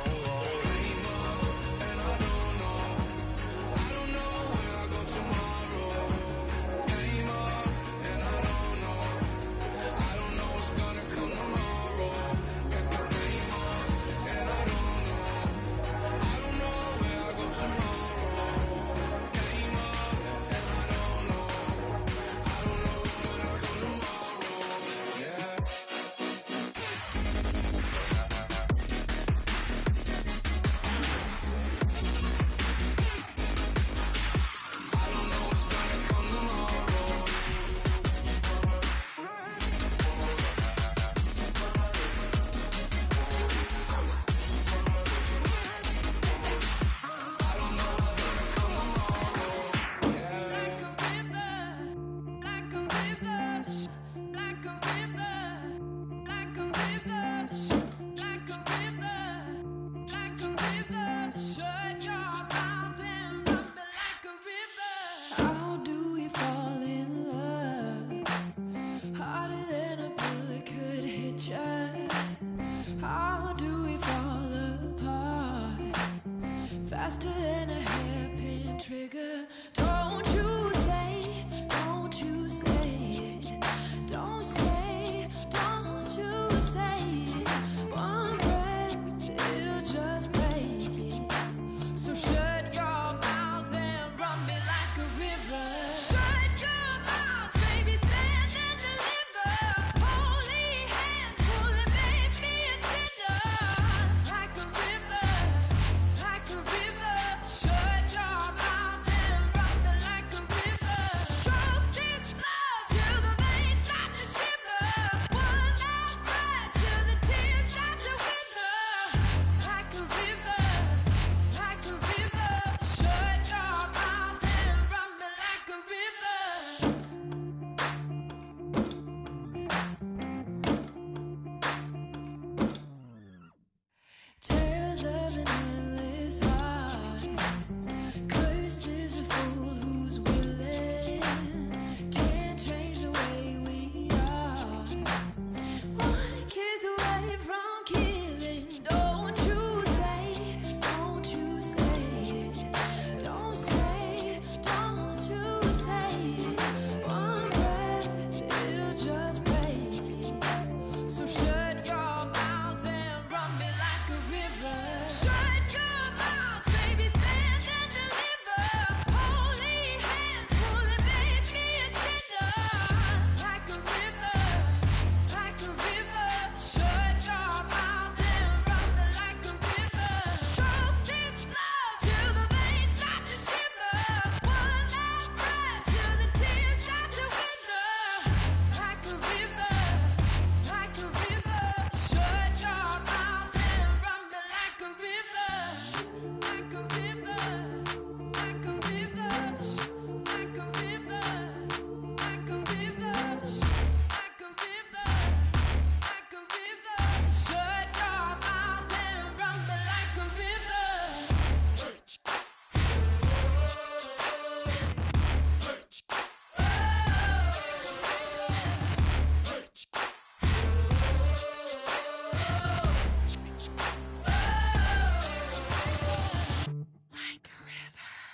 Speaker 1: Faster than a hairpin trigger. Don't you say, don't you say, don't say, don't you say. One breath, it'll just break it. So shut your mouth and run me like a river. Shut your mouth, baby, stand and deliver. Holy hands, pulling, make me a sinner. Like a river, like a river. Shut your mouth and run me like a river. Choke this love till the veins start to shiver. One last breath till the tears start to wither. Like a river, like a river. Shut your mouth and run me like a river. Tales of an endless ride. Cursed is a fool who's willing. Can't change the way we are. One kiss away from killing. Don't you say, don't you say, don't say, don't you say. One breath, it'll just break it. So shut your mouth and run me like a river. Shut your mouth, baby, stand and deliver. Holy hands, pulling, make me a sinner. Like a river, like a river. Shut your mouth and run me like a river. Choke this love till the veins start to shiver. One last breath till the tears start to wither. Like a river, like a river. Shut your mouth and run me like a river. Like a river, like a river. Like a river, like a river. Like a river, like a river. Shut your mouth and run me like a river.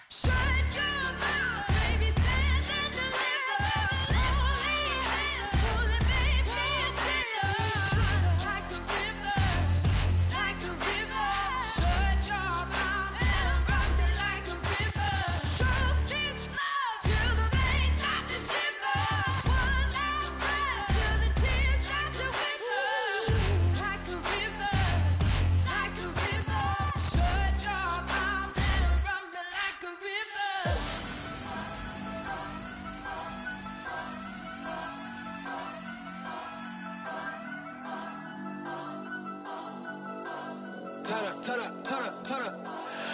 Speaker 1: Shut your mouth, baby, stand and deliver. Holy hands, pulling, make me a sinner. Like a river, like a river. Shut your mouth and run me like a river. Choke this love till the veins start to shiver. One last breath till the tears start to wither. Like a river, like a river. Shut your mouth and run me like a river.
Speaker 3: Turn up, turn up, turn up, turn up.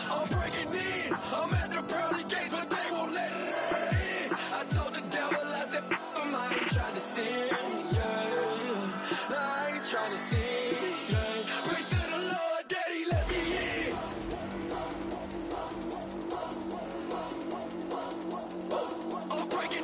Speaker 1: I'm breaking in. I'm at the pearly gates, but they won't let it in. I told the devil, I said, I ain't trying to sin, yeah. No, I ain't trying to sin, yeah. Pray to the Lord, Daddy, let me in. I'm breaking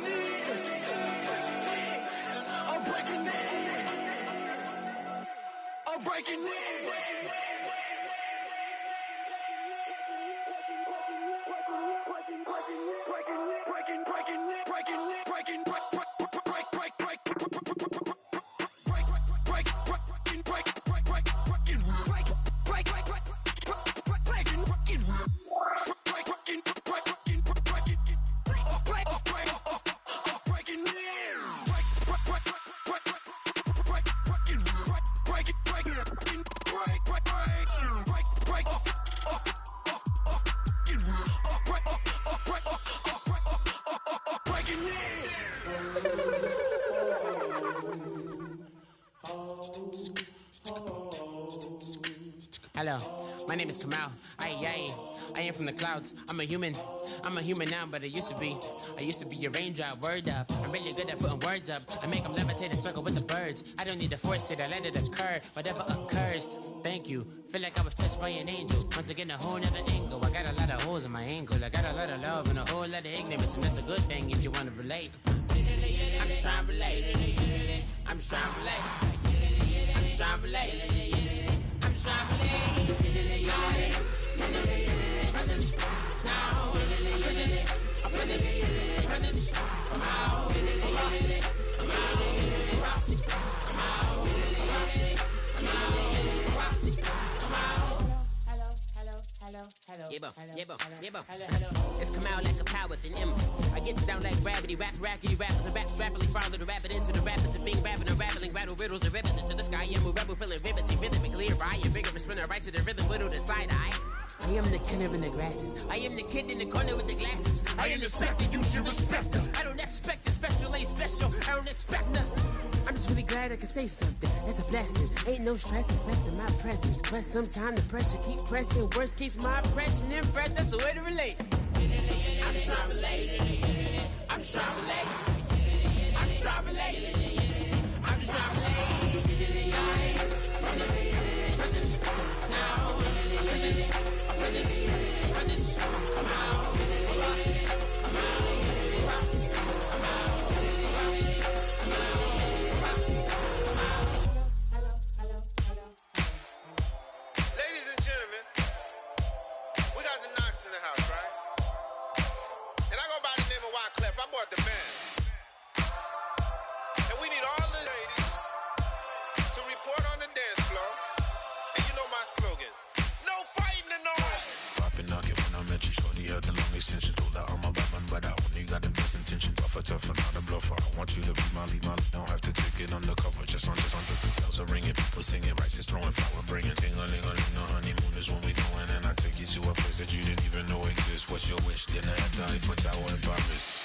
Speaker 1: in. I'm breaking in.
Speaker 20: Hello, my name is Kamal. I am from the clouds. I'm a human now, but I used to be a raindrop, word up. I'm really good at putting words up. I make them levitate and circle with the birds. I don't need to force it, I let it occur. Whatever occurs, thank you. Feel like I was touched by an angel. Once again, a whole nother angle. I got a lot of holes in my angle. I got a lot of love and a whole lot of ignorance, and that's a good thing if you want to relate. I'm just trying to relate. I'm just trying to relate. I'm just trying to relate. I'm just trying to relate. Presence, now, presence, come out, come out. It's come out like a power with an M. I get down like gravity, rackety rappers and raps rapidly follow the rapid into the rapids of being rapping and rattling, rattle riddles and rivets into the sky. I'm a rebel, feeling riveting, rhythm and clear. I am vigorous, spinner right to the rhythm, whittle the side eye. I am the killer in the grasses. I am the kid in the corner with the glasses. I am the specter, you should respect her. I don't expect the special, ain't special. I don't expect nothing. I'm just really glad I can say something. That's a blessing. Ain't no stress affecting my presence. But sometimes the pressure keep pressing. Worst keeps my impression impressed. That's the way to relate. I'm just trying to relate. I'm just trying to relate. I'm just trying to relate. I'm just trying to relate. From the presence now. Presence. Come out.
Speaker 4: Ladies and gentlemen, we got the Knox in the house, right? And I go by the name of Wyclef. I bought the band. my slogan. No fighting tonight.
Speaker 6: Poppin' nugget when I met you, shorty had the long extension. Told her I'm a bad man, but I only got the best intention. Tougher, not a bluffer. I want you to be my lead, don't have to take it undercover. Just on the bells are ringing, people singing, rice is throwing, flower bringing. Ting-a-ling-a-ling, the honeymoon is when we going, and I take you to a place that you didn't even know exists. What's your wish? Dinner at the Eiffel Tower in Paris.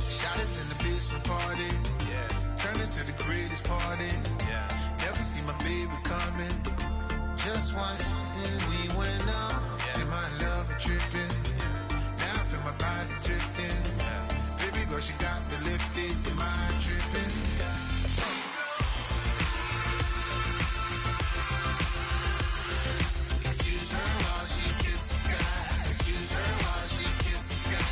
Speaker 18: Shot us in the basement party, yeah. Turn into the greatest party, yeah. Never see my baby coming. Just once, and we went up, yeah. And my love a tripping, yeah. Now I feel my body drifting, yeah. Baby girl, she got me lifted, am I tripping? Yeah. Excuse her while she kisses the sky. Excuse her while she kisses the sky.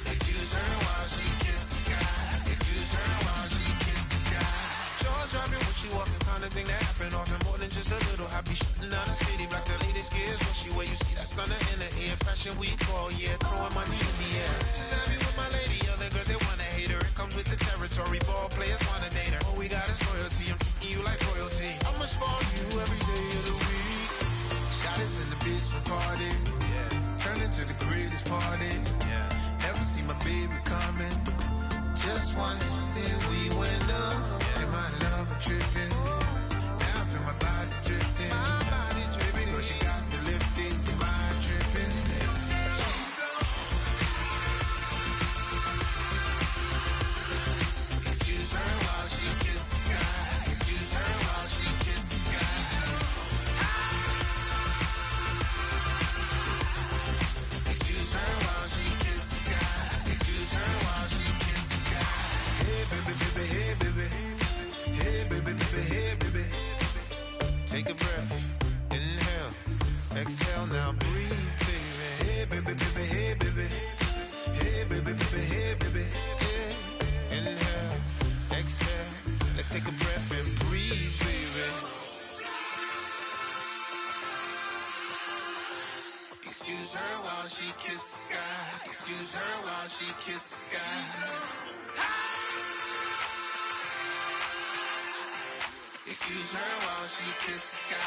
Speaker 18: Excuse her while she kisses the sky. Excuse her while she kisses the sky. Jaws dropping when she walking, kind of thing that happen often. More than just a little. I be shutting down the city, black the latest gears. When she wear, you see that sun in the air. Fashion week all year, throwing money in the air. Just happy with my lady, other girls they wanna hate her. It comes with the territory, ball players wanna date her. All we got is loyalty, I'm treating you like royalty. I'ma spoil you every day of the week. Shot us in the basement party, yeah. Turn into the greatest party, yeah. Never see my baby coming. Just once, then we went up, yeah. And my love a tripping. Now I feel my body drifting. My body dripping. Girl, she got me lifted. Am I tripping? Excuse her while she kisses the sky. Excuse her while she kisses the sky. Excuse her while she kisses the sky. Excuse her while she kisses the sky. Hey baby, baby, hey baby. Hey baby, baby, hey baby. Take a breath, inhale, exhale, now breathe, baby. Hey baby, baby, hey baby. Hey baby, baby, hey baby. Hey, inhale, exhale, let's take a breath and breathe, baby. Excuse her while she kisses the sky. Excuse her while she kisses the sky. Excuse her while she kisses the sky.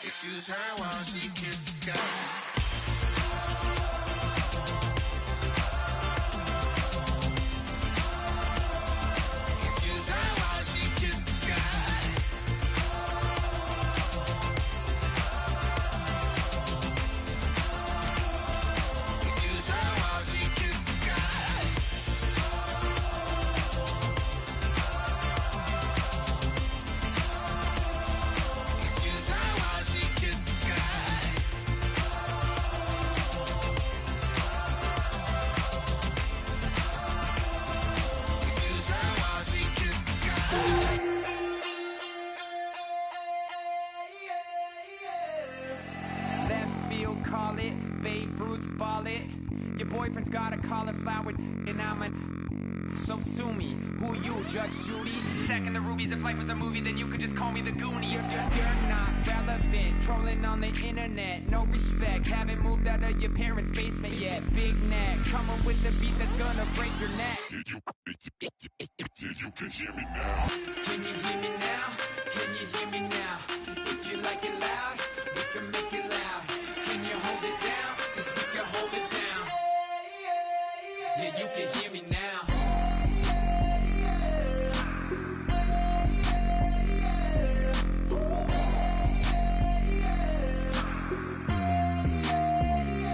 Speaker 18: Excuse her while she kisses the sky. Excuse her while she kisses the sky. Excuse her while she kisses the sky. Excuse her while she kisses the sky. Excuse her while she kisses the sky.
Speaker 19: Left field, call it. Babe Ruth, ball it. Your boyfriend's got a cauliflower, and I'm a. So sue me. Who you, Judge Judy? Stacking the rubies. If life was a movie, then you could just call me the Goonies. You're not relevant. Trolling on the internet. No respect. Haven't moved out of your parents' basement yet. Big neck. Coming with the beat that's gonna break your neck.
Speaker 6: You can hear me now.
Speaker 19: Can you hear me now? Can you hear me now? If you like it loud, we can make it loud. Can you hold it down? 'Cause we can hold it down. Yeah, you can hear me now.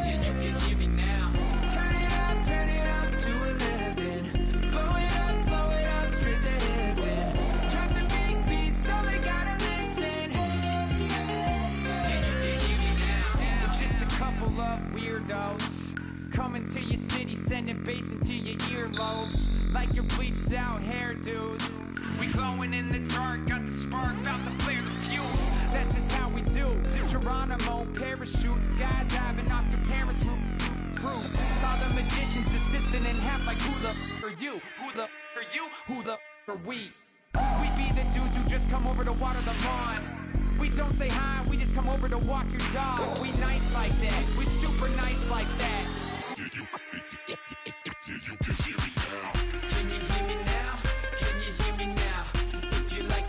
Speaker 19: Yeah, you can hear me now. Turn it up to 11. Blow it up straight to heaven. Drop the big beats so they gotta listen. Yeah, you can hear me now. Just a couple of weirdos coming to your city, sending bass into your earlobes like your bleached out hairdos. We glowing in the dark, got the spark, bout to flare the fuse. That's just how we do. To Geronimo, parachute, skydiving off your parents' roof. Crew saw the magician's assistant in half, like who the are you? Who the are you? Who the are we? We be the dudes who just come over to water the lawn. We don't say hi, we just come over to walk your dog. We nice like that, we super nice like that.
Speaker 6: You can hear me now.
Speaker 19: Can you hear me now? Can you hear me now? If you like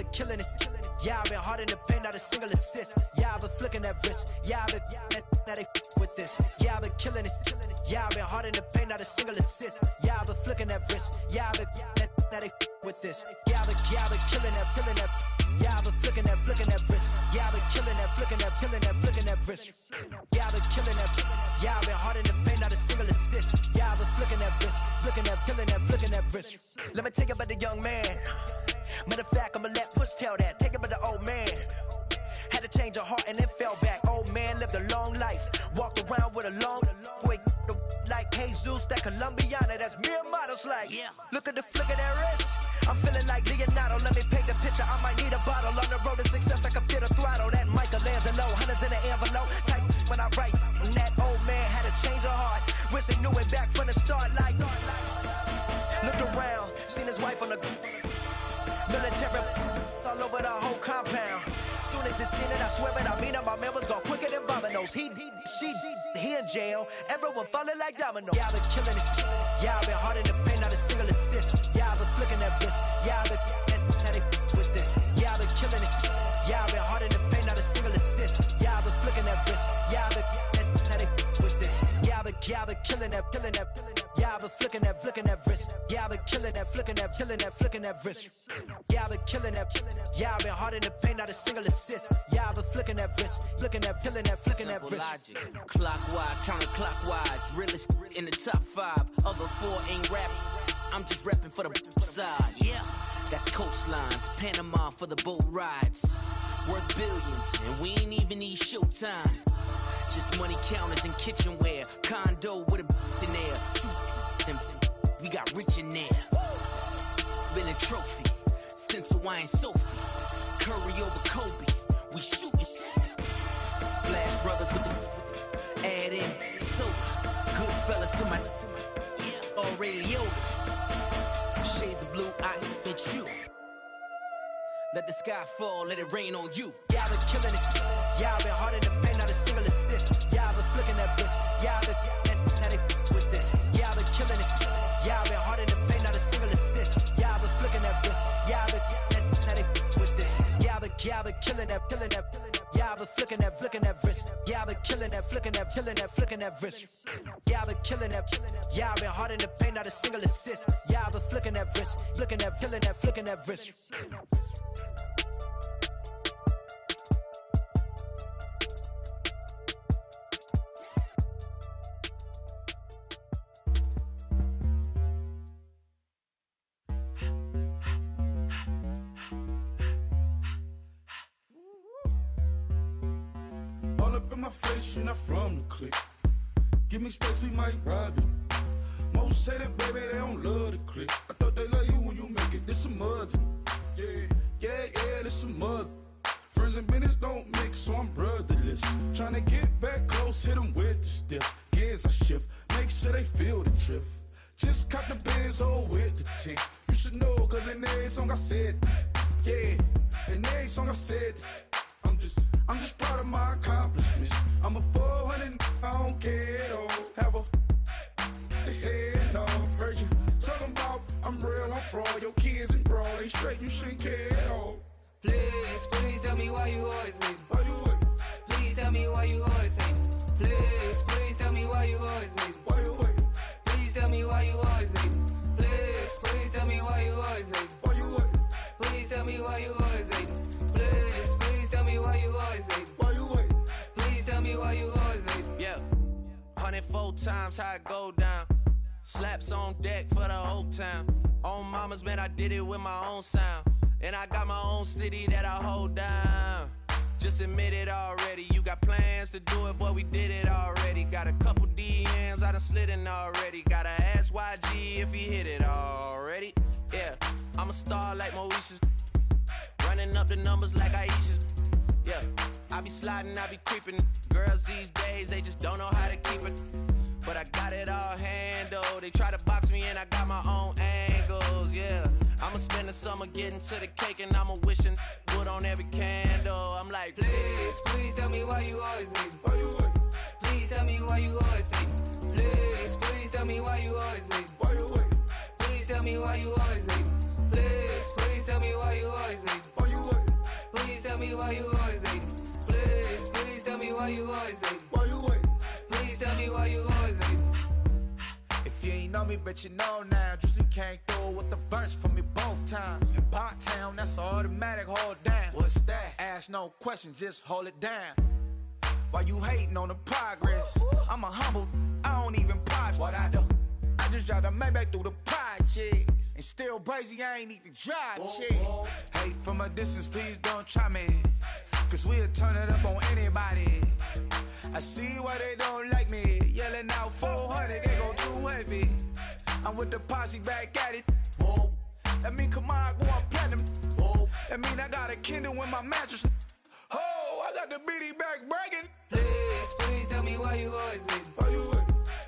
Speaker 8: been killing it. Yeah, I've been hard in the paint, not a single assist. Yeah, I've been flicking that wrist. Yeah, I've been now they with this. Yeah, I've been killing it. Yeah, I've been hard in the paint, not a single assist. Yeah, I've been flicking that wrist. Yeah, I've been now they with this. Yeah, I've been killing that. Yeah, I've been flicking that wrist. Yeah, I've been killing that, flicking that wrist. Yeah, I've been killing that. Yeah, I've been hard in the paint, not a single assist. Yeah, I've been flicking that wrist, flicking that wrist. Let me tell you about the young man. Matter of fact, I'ma let Push tell that. Take it about the old man. Had to change her heart and then fell back. Old man lived a long life. Walked around with a long wig like Jesus, that Colombiana. That's mere models like. Look at the flick of that wrist. I'm feeling like Leonardo. Let me paint the picture. I might need a bottle. On the road to success, I can feel the throttle. That Michelangelo, hundreds in the envelope. Type when I write. And that old man had to change her heart. Wish he knew it back from the start. Like, looked around, seen his wife on the military all over the whole compound. Soon as he seen it, I swear it, I mean it. My man was gone quicker than dominoes. He in jail. Everyone falling like dominoes. Yeah, I've been killing it. Yeah, I've been hard in the paint, not a single assist. Yeah, I've been flicking that wrist. Yeah, I've been now they with this. Yeah, I've been killing it. Yeah, I've been hard in the paint, not a single assist. Yeah, I've been flicking that wrist. Yeah, I've been now they with this. Yeah, I've been killing that. Yeah, I've been flicking that wrist. Yeah, I've been killing that, flicking that wrist. Yeah, I've been killing that. Yeah, I've been hard in the paint, not a single assist. Yeah, I've been flicking that wrist, flicking that wrist.
Speaker 9: Logic. Clockwise, counterclockwise, realest in the top 5. Other 4 ain't rap. I'm just rapping for the side. Yeah, that's coastlines, Panama for the boat rides. Worth billions, and we ain't even need showtime. Just money counters and kitchenware. Condo with a in there. We got rich in there. Been a trophy since Hawaiian Sophie. Curry over Kobe. We shooting. Splash Brothers with the add in soda. Good fellas to my Aureliotas. Shades of blue, I bet you. Let the sky fall, let it rain on you.
Speaker 8: Yeah, I've been killing it. Yeah, I've been hard in the paint, not a single assist. Yeah, I've been flicking that wrist. Yeah, I've been now they with this. Yeah, I've been killing it. Yeah, I've been hard in the paint, not a single assist. Yeah, I've been flicking that wrist. Yeah, I've been now they with this. Yeah, I've been killing that. Yeah, I've been flicking that wrist. Yeah, I've been killing that, flicking that wrist. Yeah, I've been killing that. Yeah, I've been hard in the paint, not a single assist. Yeah, I've been flicking that wrist, flicking that wrist.
Speaker 16: All up in my face, you're not from the clique. Give me space, we might ride it. Most say that, baby, they don't love the clique. I thought they love you when you make it. This some mud. Yeah, this some mud. Friends and business don't mix, so I'm brotherless. Tryna get back close, hit them with the stiff. Gears I shift, make sure they feel the drift. Just cop the Benz, oh, with the tick. You should know, cause in every song I said, yeah, in every song I said, I'm just proud of my accomplishments. I'm a 400, I don't care at all. Have a head, no, heard you talking about I'm real, I'm fraud. Your kids and broad, they straight, you shouldn't care at all.
Speaker 17: Please tell me why you always leave.
Speaker 16: Why you wait?
Speaker 17: Please tell me why you always leave. Please tell me why you always leave.
Speaker 16: Why you wait?
Speaker 17: Please tell me why you always leave. Please tell me why you always leave.
Speaker 16: Why you wait?
Speaker 17: Please tell me why you always leave. Please tell me why you always leave.
Speaker 16: Why you wait?
Speaker 17: Please tell me why you always leave.
Speaker 3: Yeah, 104 times how it go down. Slaps on deck for the whole town. On mamas, man, I did it with my own sound. And I got my own city that I hold down. Just admit it already. You got plans to do it, boy, we did it already. Got a couple DMs, I done slid in already. Gotta ask YG if he hit it already. Yeah, I'm a star like Mauritius. Running up the numbers like Aisha's. Yeah, I be sliding, I be creeping. Girls these days, they just don't know how to keep it. But I got it all handled. They try to box me in, I got my own angles, yeah. I'ma spend the summer getting to the cake and I'ma wishing wood on every candle. I'm like,
Speaker 17: please tell me why you always leave.
Speaker 16: Why you wait?
Speaker 17: Please tell me why you always leave. Please tell me why you always leave.
Speaker 16: Why you wait?
Speaker 17: Please tell me why you always leave. Please tell me why you always leave.
Speaker 16: Why you
Speaker 17: why you always hating. Please, please tell me why you always hating.
Speaker 16: Why you wait?
Speaker 17: Please tell me why you always hating.
Speaker 18: If you ain't know me, but you know now. Juicy came through with the verse for me both times. In Bot-town, that's automatic, hold down. What's that? Ask no question, just hold it down. Why you hating on the progress? I'm a humble, I don't even pause what I do. I just drive the Maybach through the projects. And still brazy, I ain't even drive shit. Hate from a distance, please don't try me. Cause we'll turn it up on anybody. I see why they don't like me. Yelling out 400, they go too heavy. I'm with the posse back at it. Whoa. That mean come on, go on platinum. Whoa. That mean I got a Kindle in my mattress. Oh, I got the BD back bragging.
Speaker 17: Please, please tell me why you always hating.
Speaker 16: Why you wait?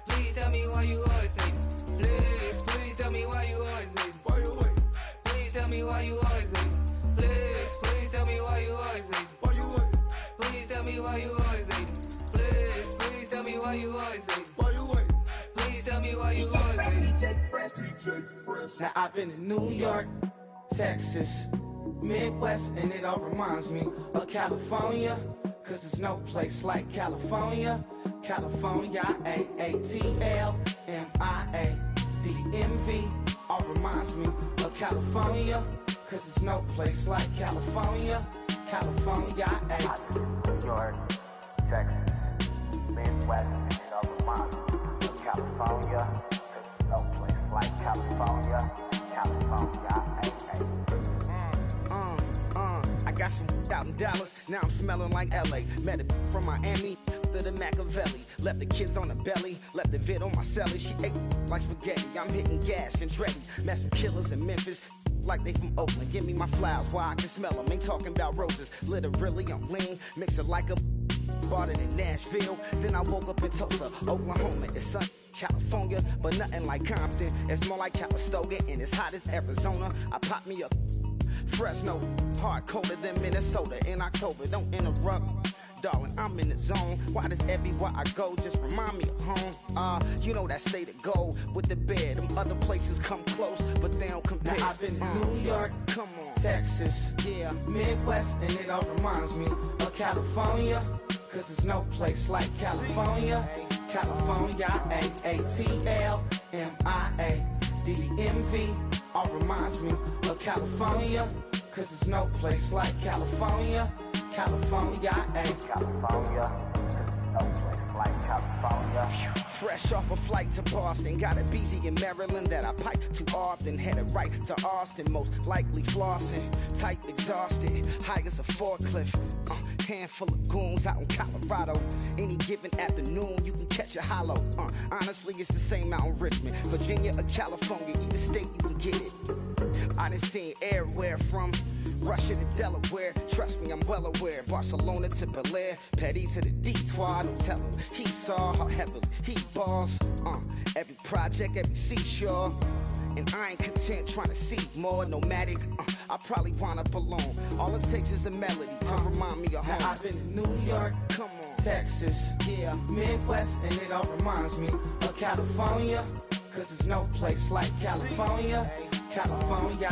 Speaker 17: Please tell me why you always hating. Please, please tell me why you always hating.
Speaker 16: Why you wait?
Speaker 17: Please tell me why you always hating. Please, please tell me why you always hating.
Speaker 16: Why you wait?
Speaker 17: Please tell me why you always hating. Please, please tell me why you always hating.
Speaker 16: Why you wait?
Speaker 17: Please tell me why you always hating.
Speaker 10: DJ Fresh. Now I've been in New York, Texas, Midwest, and it all reminds me of California. Cause there's no place like California. California, AATLMIA-DMV. All reminds me of California. Cause there's no place like California. California,
Speaker 15: New York, Texas, Midwest, and it all reminds me of California. Cause there's no place like California. California,
Speaker 14: I got some out in Dallas, now I'm smelling like LA. Met a from Miami to the Machiavelli. Left the kids on the belly, left the vid on my celly. She ate like spaghetti, I'm hitting gas and Dreddy. Met some killers in Memphis, like they from Oakland. Give me my flowers while I can smell them. Ain't talking about roses, literally I'm lean. Mix it like a bought it in Nashville. Then I woke up in Tulsa, Oklahoma. It's sun, California, but nothing like Compton. It's more like Calistoga and it's hot as Arizona. I pop me up Fresno, hard colder than Minnesota in October. Don't interrupt, darling, I'm in the zone. Why does everywhere I go just remind me of home? You know that state of gold with the bed. Them other places come close, but they don't compare.
Speaker 10: Now I've been in New York,
Speaker 14: come on,
Speaker 10: Texas,
Speaker 14: yeah,
Speaker 10: Midwest, and it all reminds me of California. Cause there's no place like California. California, AATLMIA-DMV. All reminds me of California. Cause there's no place like California. California,
Speaker 15: California. Cause there's no place like California.
Speaker 14: Fresh off a flight to Boston, got a BZ in Maryland that I pipe too often. Headed right to Austin, most likely flossing. Tight, exhausted, high as a forklift. Handful of goons out in Colorado. Any given afternoon, you can catch a hollow. Honestly, it's the same out in Richmond, Virginia or California. Either state, you can get it. I done seen everywhere from Russia to Delaware. Trust me, I'm well aware. Barcelona to Bel Air, Petty to the Detroit. Don't tell him he saw how heavily he balls. Every project, every seashore. And I ain't content trying to see more nomadic. I probably wind up alone. All it takes is a melody to remind me of home.
Speaker 10: Now I've been in New York,
Speaker 14: come on,
Speaker 10: Texas,
Speaker 14: yeah,
Speaker 10: Midwest, and it all reminds me of California. Cause there's no place like California. California,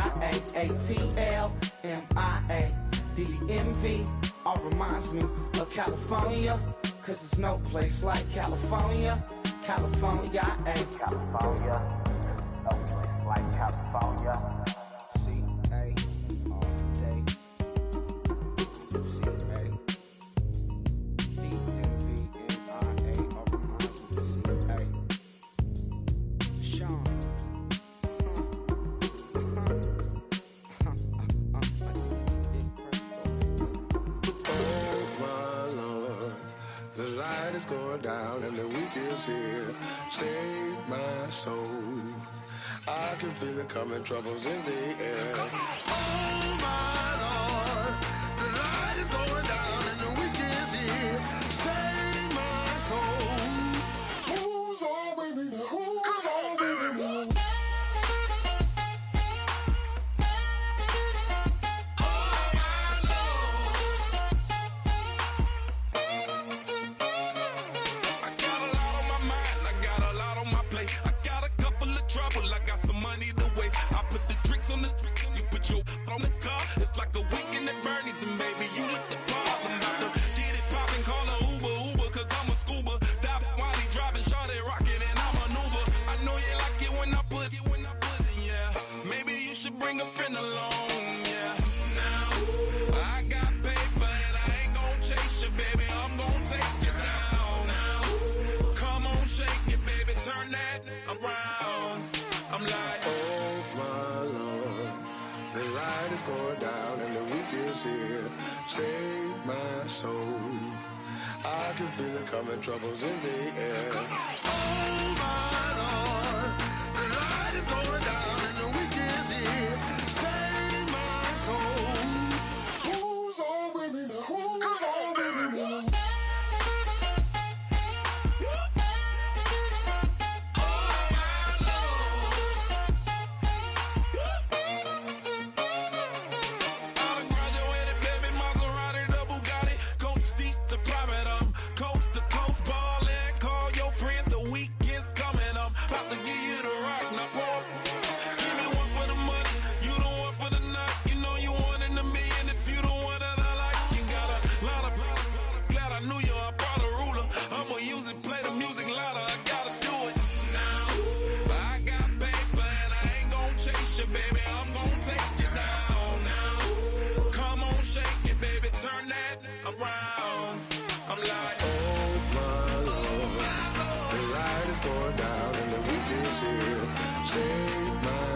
Speaker 10: AATLMIA-DMV. All reminds me of California. Cause there's no place like California. California,
Speaker 15: California. No place like California.
Speaker 14: C-A all day. C-A D-M-V-N-I-A all reminds me of C-A. Sean.
Speaker 22: Oh my Lord, the light is going down and the week is here. Save my soul. I can feel it coming, troubles in the air. Oh my Lord, the light is going down and the week is here. Save my soul. Who's on with me? Who's on with me?
Speaker 12: On the car, it's like a
Speaker 22: is here. Save my soul. I can feel it coming, troubles in the air. Oh my Lord, the light is going down and the week is here. Save my soul. Who's on with me now? Who's on with me now?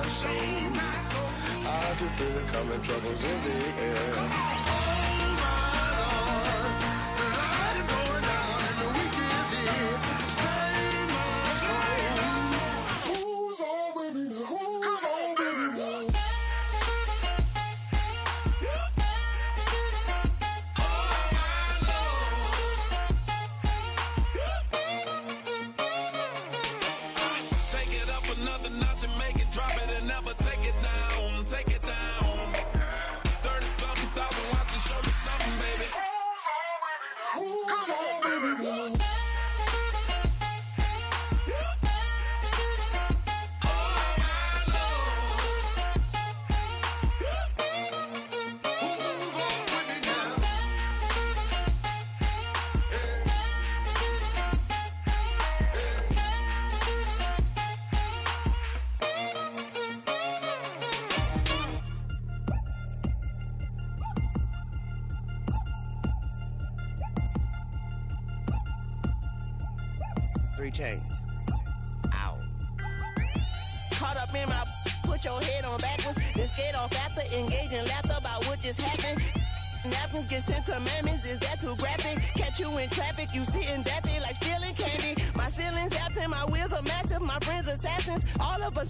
Speaker 22: Save my soul. I can feel it coming, troubles in the air. Oh my Lord, the light is going down and the week is here. Save my soul. Who's on with me now? Who's on with me now?
Speaker 11: Chains. Ow. Caught up in my, put your head on backwards, then skate off after, engage in laughter about what just happened. Napkins get sent to mammies, is that too graphic? Catch you in traffic, you sitting daffy like stealing candy. My ceiling's absent, my wheels are massive, my friends assassins. All of us,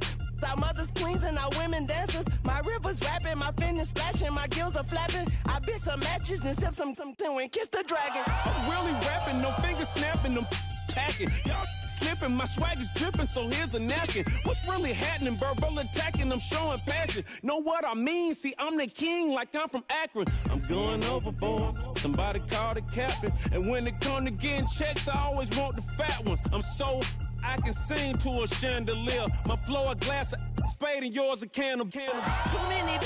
Speaker 11: our mothers queens and our women dancers. My rivers rapping, my fingers splashing, my gills are flapping. I bit some matches, then sip something and kiss the dragon.
Speaker 12: I'm really rapping, no fingers snapping, them packing. Y'all slipping, my swag is dripping, so here's a napkin. What's really happening? Verbal attacking, I'm showing passion. Know what I mean? See, I'm the king, like I'm from Akron. I'm going overboard. Somebody call the captain. And when it come to getting checks, I always want the fat ones. I'm so I can sing to a chandelier. My flow a glass of spade and yours a can of candle.
Speaker 11: Too many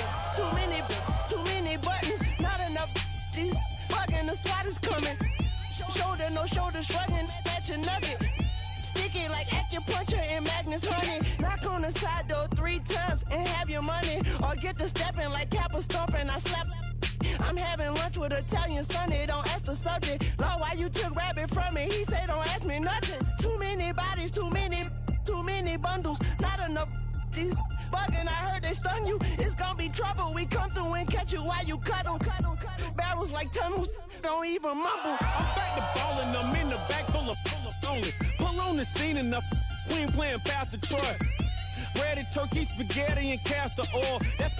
Speaker 11: buttons, not enough. These bugging, the SWAT is coming. Shoulder, no shoulder, shrugging at your nugget. Sticky like acupuncture and Magnus honey. Knock on the side door 3 times and have your money. Or get to stepping like Kappa stomping. I slap. I'm having lunch with Italian Sonny. Don't ask the subject. Lord, why you took rabbit from me? He say don't ask me nothing. Too many bodies, too many bundles. Not enough. These bugging, I heard they stun you. It's gonna be trouble. We come through and catch you while you cuddle. Barrels like tunnels. Don't even mumble.
Speaker 12: I'm back to ballin'. I'm in the back full of only. Pull on the scene and the queen playing Pastor Troy. Breaded turkey, spaghetti, and castor oil. That's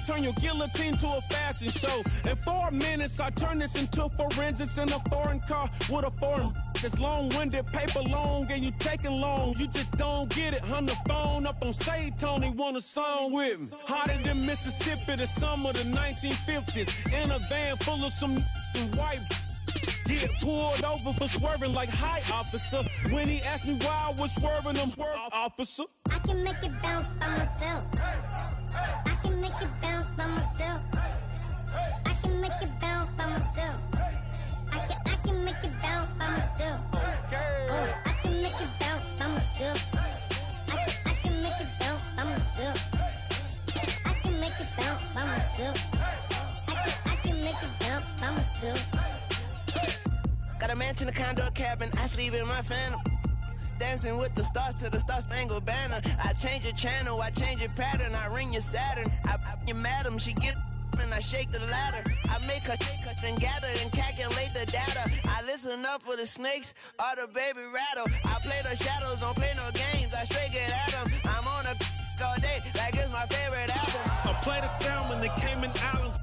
Speaker 12: turn your guillotine to a fashion show. In 4 minutes, I turn this into forensics in a foreign car with a foreign. It's long-winded, paper long, and you taking long. You just don't get it. On the phone up on Say Tony, want a song with me. Hotter than Mississippi, the summer of the 1950s. In a van full of some white. Get pulled over for swerving like hi, officer. When he asked me why I was swerving, I'm swerve, officer.
Speaker 13: I can make it bounce by myself. I can make it bounce by myself. I can make it bounce by myself. I can make it bounce by myself. Oh, I can make it bounce by myself. I can make it bounce by myself. I can make it bounce by myself. I can make it bounce by myself.
Speaker 11: Got a mansion, a condo, a cabin. I sleep in my phantom. Dancing with the stars to the Star-Spangled Banner. I change your channel, I change your pattern. I ring your Saturn. I your madam, she get and I shake the ladder. I make her and gather and calculate the data. I listen up for the snakes or the baby rattle. I play the shadows, don't play no games. I straight get at them. I'm on a all day like it's my favorite album.
Speaker 12: I play the salmon, the Cayman Islands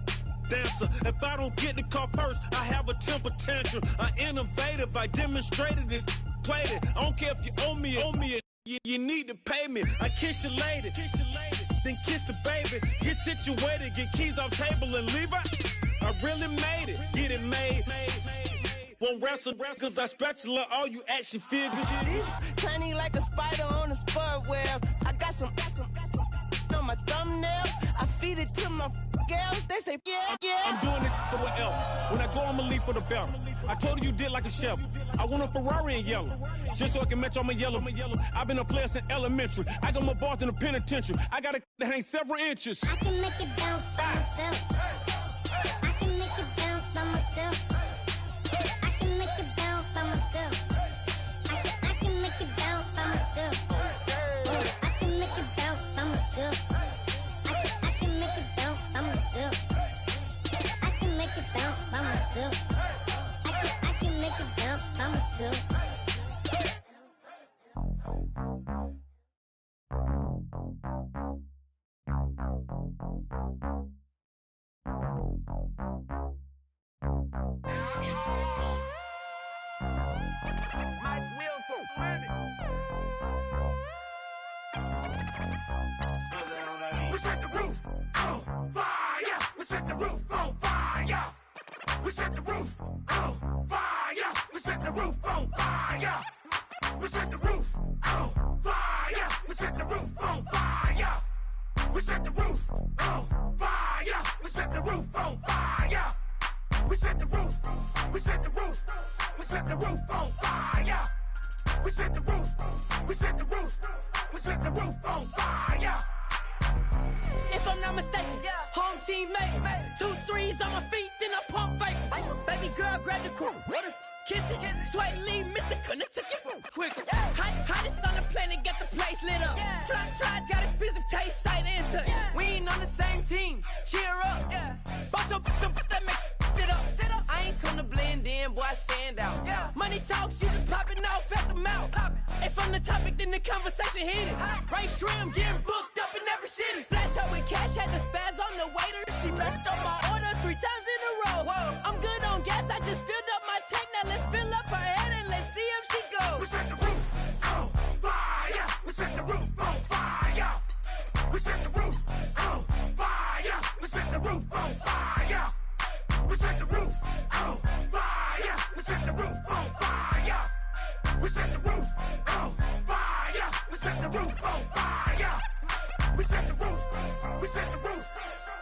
Speaker 12: dancer. If I don't get the car first, I have a temper tantrum. I innovative, I demonstrated this, played it. I don't care if you owe me it. You need to pay me. I kiss your lady, then kiss the baby. Get situated, get keys off table and leave her. I really made it, get it made. Won't wrestle, cause I spatula all you action figures.
Speaker 11: Tiny like a spider on a spud web. I got some on my thumbnail. I feed it to my girls. They say, yeah.
Speaker 12: I'm doing this for the L. When I go, I'ma leave for the belt. I told her you did like a Chevy. I want a Ferrari in yellow, just so I can match all my yellow. I've been a player since elementary. I got my balls in the penitentiary. I got a that hang several inches.
Speaker 13: I can make it bounce by myself. I can make it bounce by myself. I can make it bounce by myself. I can make it bounce by myself. I can make it bounce by myself. I can make it bounce by myself. I can make it bounce by myself. I can make it bounce by myself.
Speaker 1: We set the roof on fire. We set the roof on fire. We set the roof on fire. We set the roof on fire. We set the roof on fire. We set the roof on fire. We set the roof on fire. We set the roof on fire. We set the roof. We set the roof. We set the roof on fire. We set the roof. We set the roof. We set the roof on fire.
Speaker 11: If I'm not mistaken, home team made it. 2 3s on my feet, then I pump fake. Baby girl, grab the crew. Kiss it, sweat leave, Mr. Couldn't took it quicker. Hottest on the planet, got the place lit up. Fly, got expensive taste, sight into. We ain't on the same team, cheer up. Bout that make sit up. I ain't come to blend in, boy, I stand out. Money talks, you just popping off at the mouth. If I'm the topic, then the conversation heated. Right shrimp, getting booked up in every city. Splash out with cash, had the spaz on the waiter. She messed up my order 3 times in a row. I'm good on gas, I just filled up my tank. Now let's fill up her head and let's see if she goes.
Speaker 1: We set the roof on fire. We set the roof on fire. We set the roof on fire. We set the roof on fire. We set the roof on fire. We set the roof on fire. We set the roof on fire. We set the roof on fire. We set the roof. We set the roof.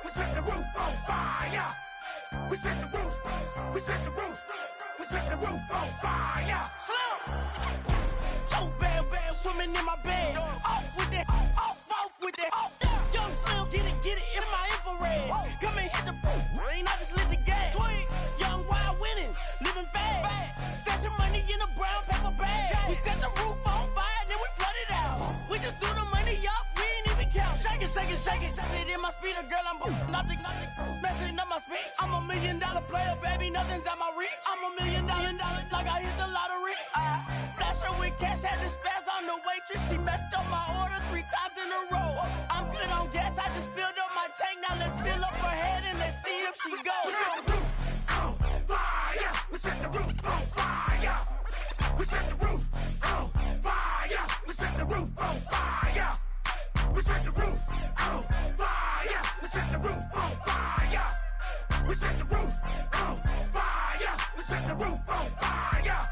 Speaker 1: We set the roof on fire. We set the roof. We set the roof. We set the roof on fire.
Speaker 11: So bad, swimming in my bed. Off with that, off with that. Young Slim, get it in my infrared. Come and hit the rain, I just lit the gas. Young wild winning, living fast. Stashing money in a brown paper bag. We set the roof on fire, then we flood it out. We just threw the money up, we ain't even count. Shake it. It in my speeder, girl, I'm nothing, messing up my speech. I'm $1 million player, baby, nothing's out my reach. I'm $1 million, like I hit the lottery. Splash her with cash, had the spaz on the waitress. She messed up my order 3 times in a row. I'm good on gas, I just filled up my tank. Now let's fill up her head and let's see if she goes.
Speaker 1: We set the roof on fire. We set the roof on fire. We set the roof on fire. We set the roof on fire. We set the roof on fire. We set the roof on fire. We set the roof on fire. We set the roof on fire.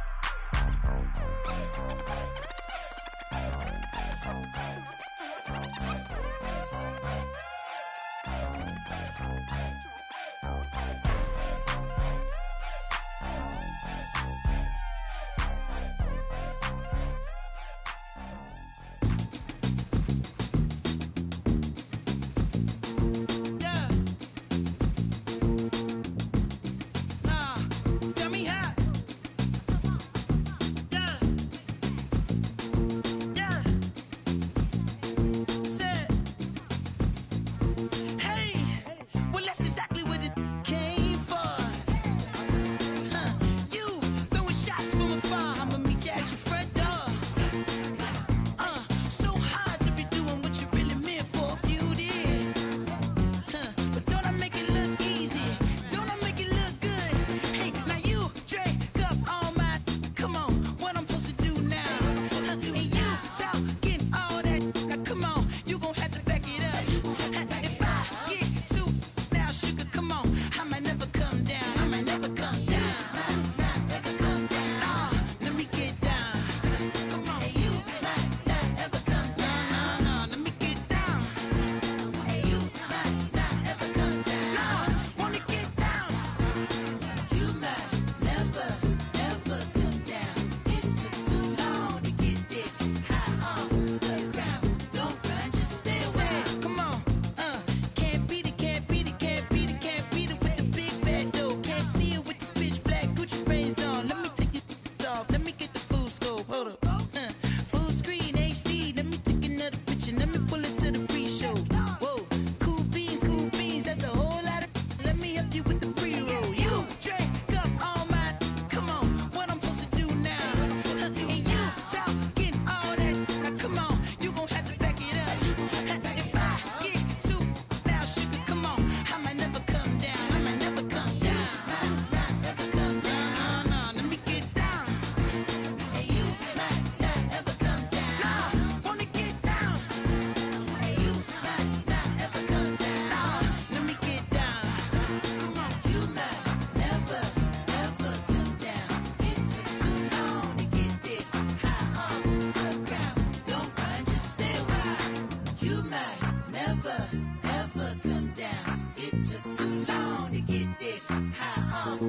Speaker 1: waist high off the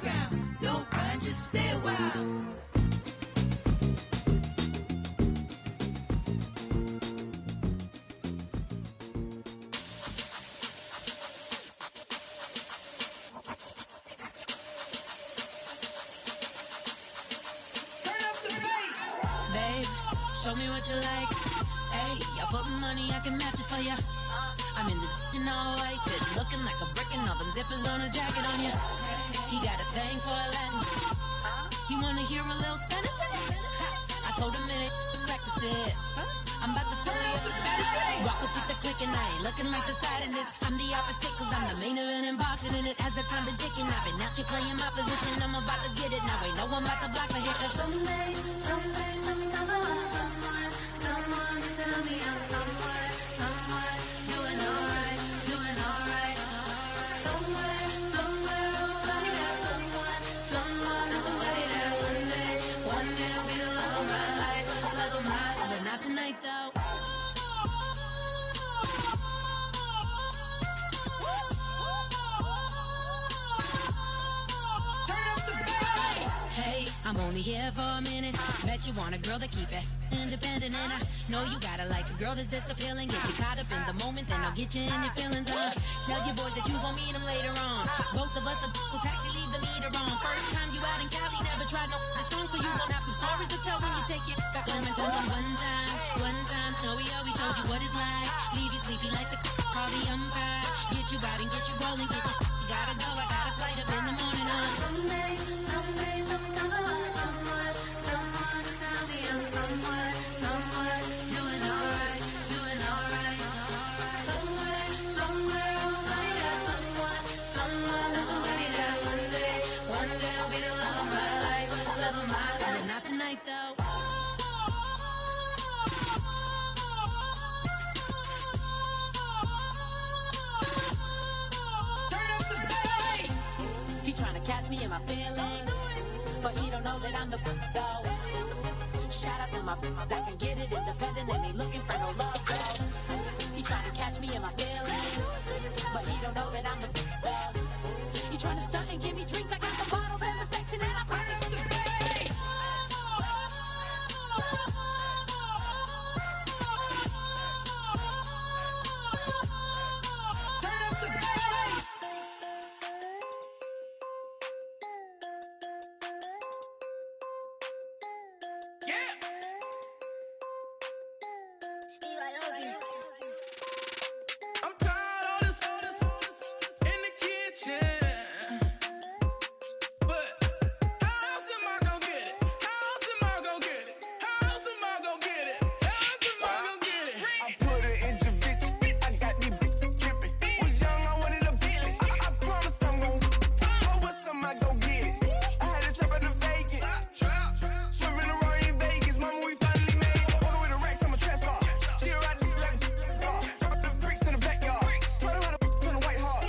Speaker 1: ground. Don't run, just stay a while.
Speaker 5: Babe, show me what you like. Hey, I put money, I can match it for ya. I'm in this in all white fit, looking like a brick and all them zippers on a jacket on ya. He got a thing for a Latin. He wanna hear a little Spanish in it. I told him it ain't to practice it. I'm about to fill you up with Spanish. Walk up with the click and I ain't looking like the side in this. I'm the opposite cause I'm the main event and boxing in it. As the time been ticking, I've been out here playing my position. I'm about to get it now. Ain't no one about to block the hit. Cause someday, something come along. Someone tell me I'm someone doing alright, doing alright. Somewhere, somebody got someone that's somebody that one day will be the love of my life, love of my life. But not tonight though. Hey, I'm only here for a minute. Bet you want a girl to keep it independent, and I know you gotta like a girl that's this appealing. Get you caught up in the moment, then I'll get you in your feelings. Tell your boys that you gon' meet them later on. Both of us are so taxi, leave the meter on. First time you out in Cali, never tried no strong, so you gon' have some stories to tell when you take it. Got them and tell them one time, Snowy always showed you what it's like. Leave you sleepy like the call the umpire. Get you out and get you rolling, get you gotta go. I got a flight up in the morning on someday, something come along. Someone tell me I'm someone doing alright, doing alright. Somewhere, I'll find out someone that's somebody that one day will be the love of my life, love of my life. But not tonight though. He tryna catch me in my feelings, but he don't know that I'm the though. Shout out to my that can get it independent and ain't looking for no love though. He tryna catch me in my feelings, but he don't know that I'm the though. He tryna stunt and give me drinks. I got the bottles in the section and I promise to the face.
Speaker 7: I'm tired of this in the kitchen. But how else am I gon' get it? How else am I gon' get it? How else am I gon' get it? How else am I gon' get it?
Speaker 18: I put her in Javicia. I got these bitches dripping. Was young, I wanted a Bentley. I promise I'm gon' oh, what's some I gon' get it. I had a trap at the vacant. Swerving around in Vegas. Mama, we finally made it. Order with a racks, I'm a trap car. She a ride like car. The bricks in the backyard. Taught her how to turn the white heart.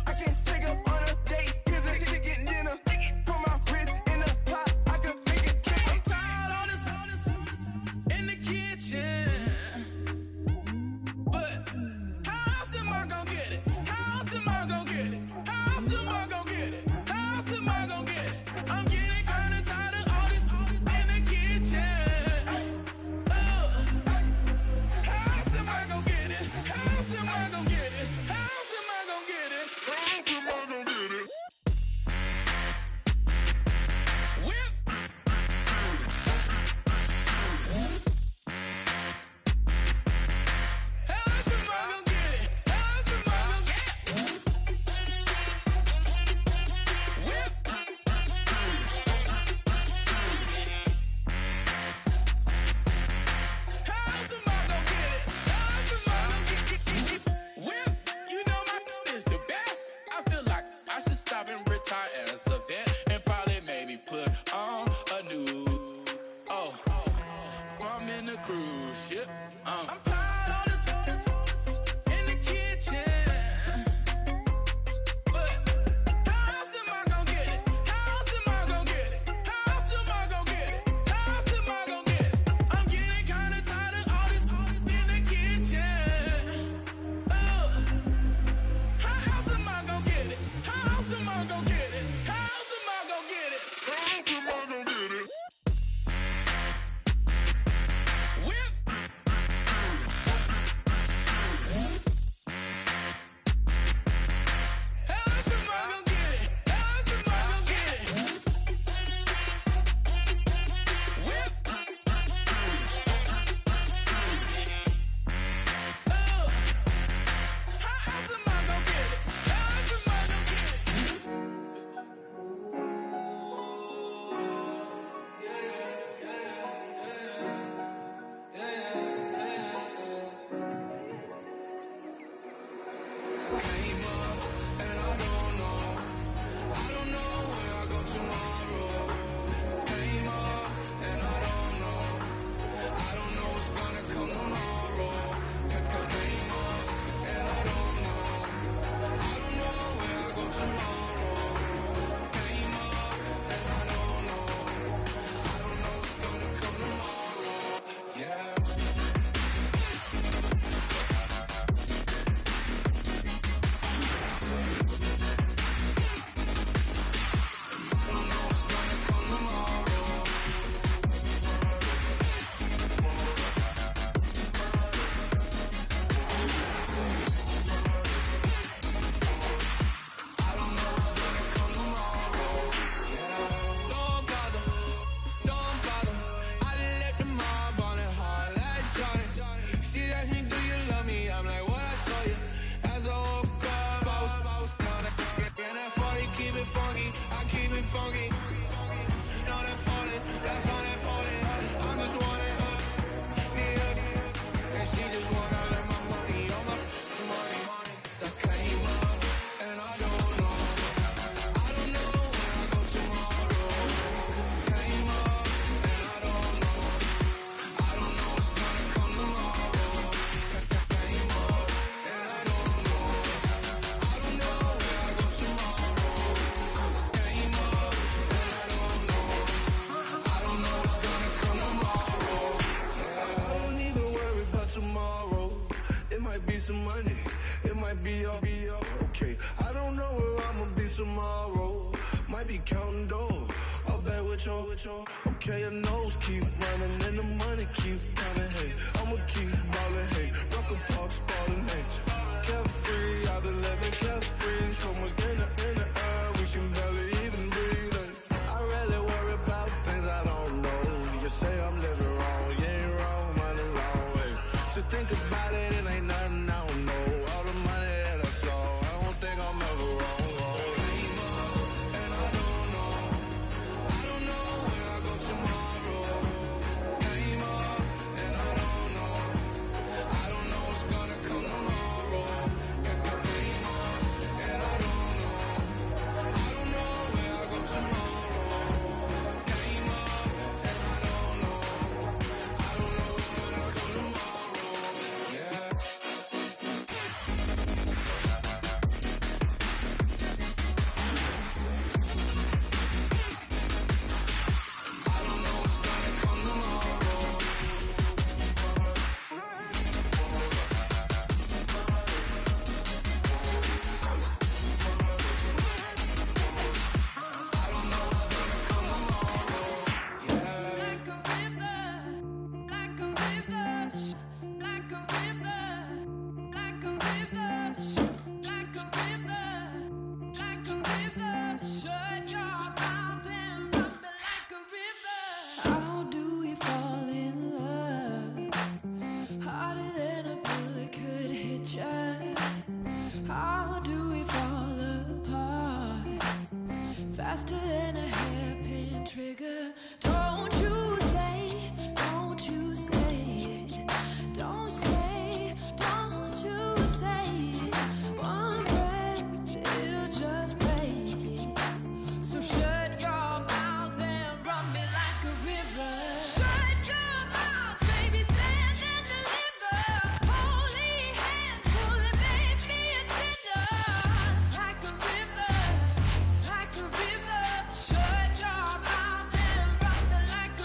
Speaker 18: I can take her on a date. Here's a chicken dinner. Put my wrist in the pot. I can make it trip.
Speaker 7: I'm tired of this in the kitchen. But how else am I gon' get it? How else am I gon' get it? How else am I gon' get it? How else am I gon' get it? I'm getting kinda tired of all this in the kitchen. How else am I gon' get it? How else am I gon' get it? How else am I gon' get it? How else am I gon' get it? Whip. How else am I gon' get it? How else am I gon' get it? Whip. How else am I gon' get it? How else am I gon' get it? Whip. You know my is the best. I feel like I should stop and retire as a vet and probably maybe put on a new. Oh, I'm in the cruise ship. I'm tired of this in the kitchen. But how else am I gon' get it? How else am I gon' get it? How else am I gon' get it? How else am I gon' get it? I'm getting kinda tired of all this in the kitchen. How else am I gon' get it? How else am
Speaker 1: funky. Not important, that's not important. I'm just wanting me up, and she just wanna let my money on my money that came up, and I don't know when I go tomorrow. Came up, and I don't know what's gonna come tomorrow. Came up, and I don't know when I go tomorrow. Came up, and I don't know what's gonna come tomorrow. Yeah, I don't even worry about tomorrow. It might be some money, it might be all okay. I don't know where I'ma be tomorrow. Might be counting dough. I'll bet with your. Okay, your nose keep running and the money keep coming. Hey, I'ma keep ballin'. Hey, Rucker Park spallin'. Hey, carefree, I've been living carefree. So much in the air, we can barely even breathe. Hey, I rarely worry about things I don't know. You say I'm living wrong, you ain't wrong, money wrong. Hey, so think about it, it ain't nothing I don't know. All the money that I saw, I don't think I'm ever wrong. Came up, and I don't know when I go tomorrow. Came up, and I don't know what's gonna come tomorrow. Came up, and I don't know where I go tomorrow. Came up, and I don't know what's gonna come tomorrow. Yeah.
Speaker 2: How do we fall in love? Harder than a bullet could hit ya. How do we fall apart? Faster than a hairpin trigger. Don't you say, don't you say it. Don't say, don't you say it. One breath, it'll just break. So shut your mouth and run me like a river. Shut your mouth, baby, stand and deliver. Holy hands pulling, make me a sinner. Like a river, like a river. Shut your mouth and run me like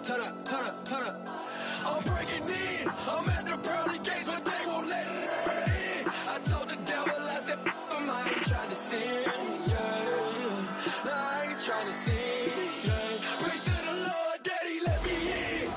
Speaker 1: turn up, turn up, turn up. I'm breaking in. I'm at the pearly gates, but they won't let it in. I told the devil, I said, I ain't trying to sin, yeah. No, I ain't trying to sin, yeah. Pray to the Lord, Daddy, let me in.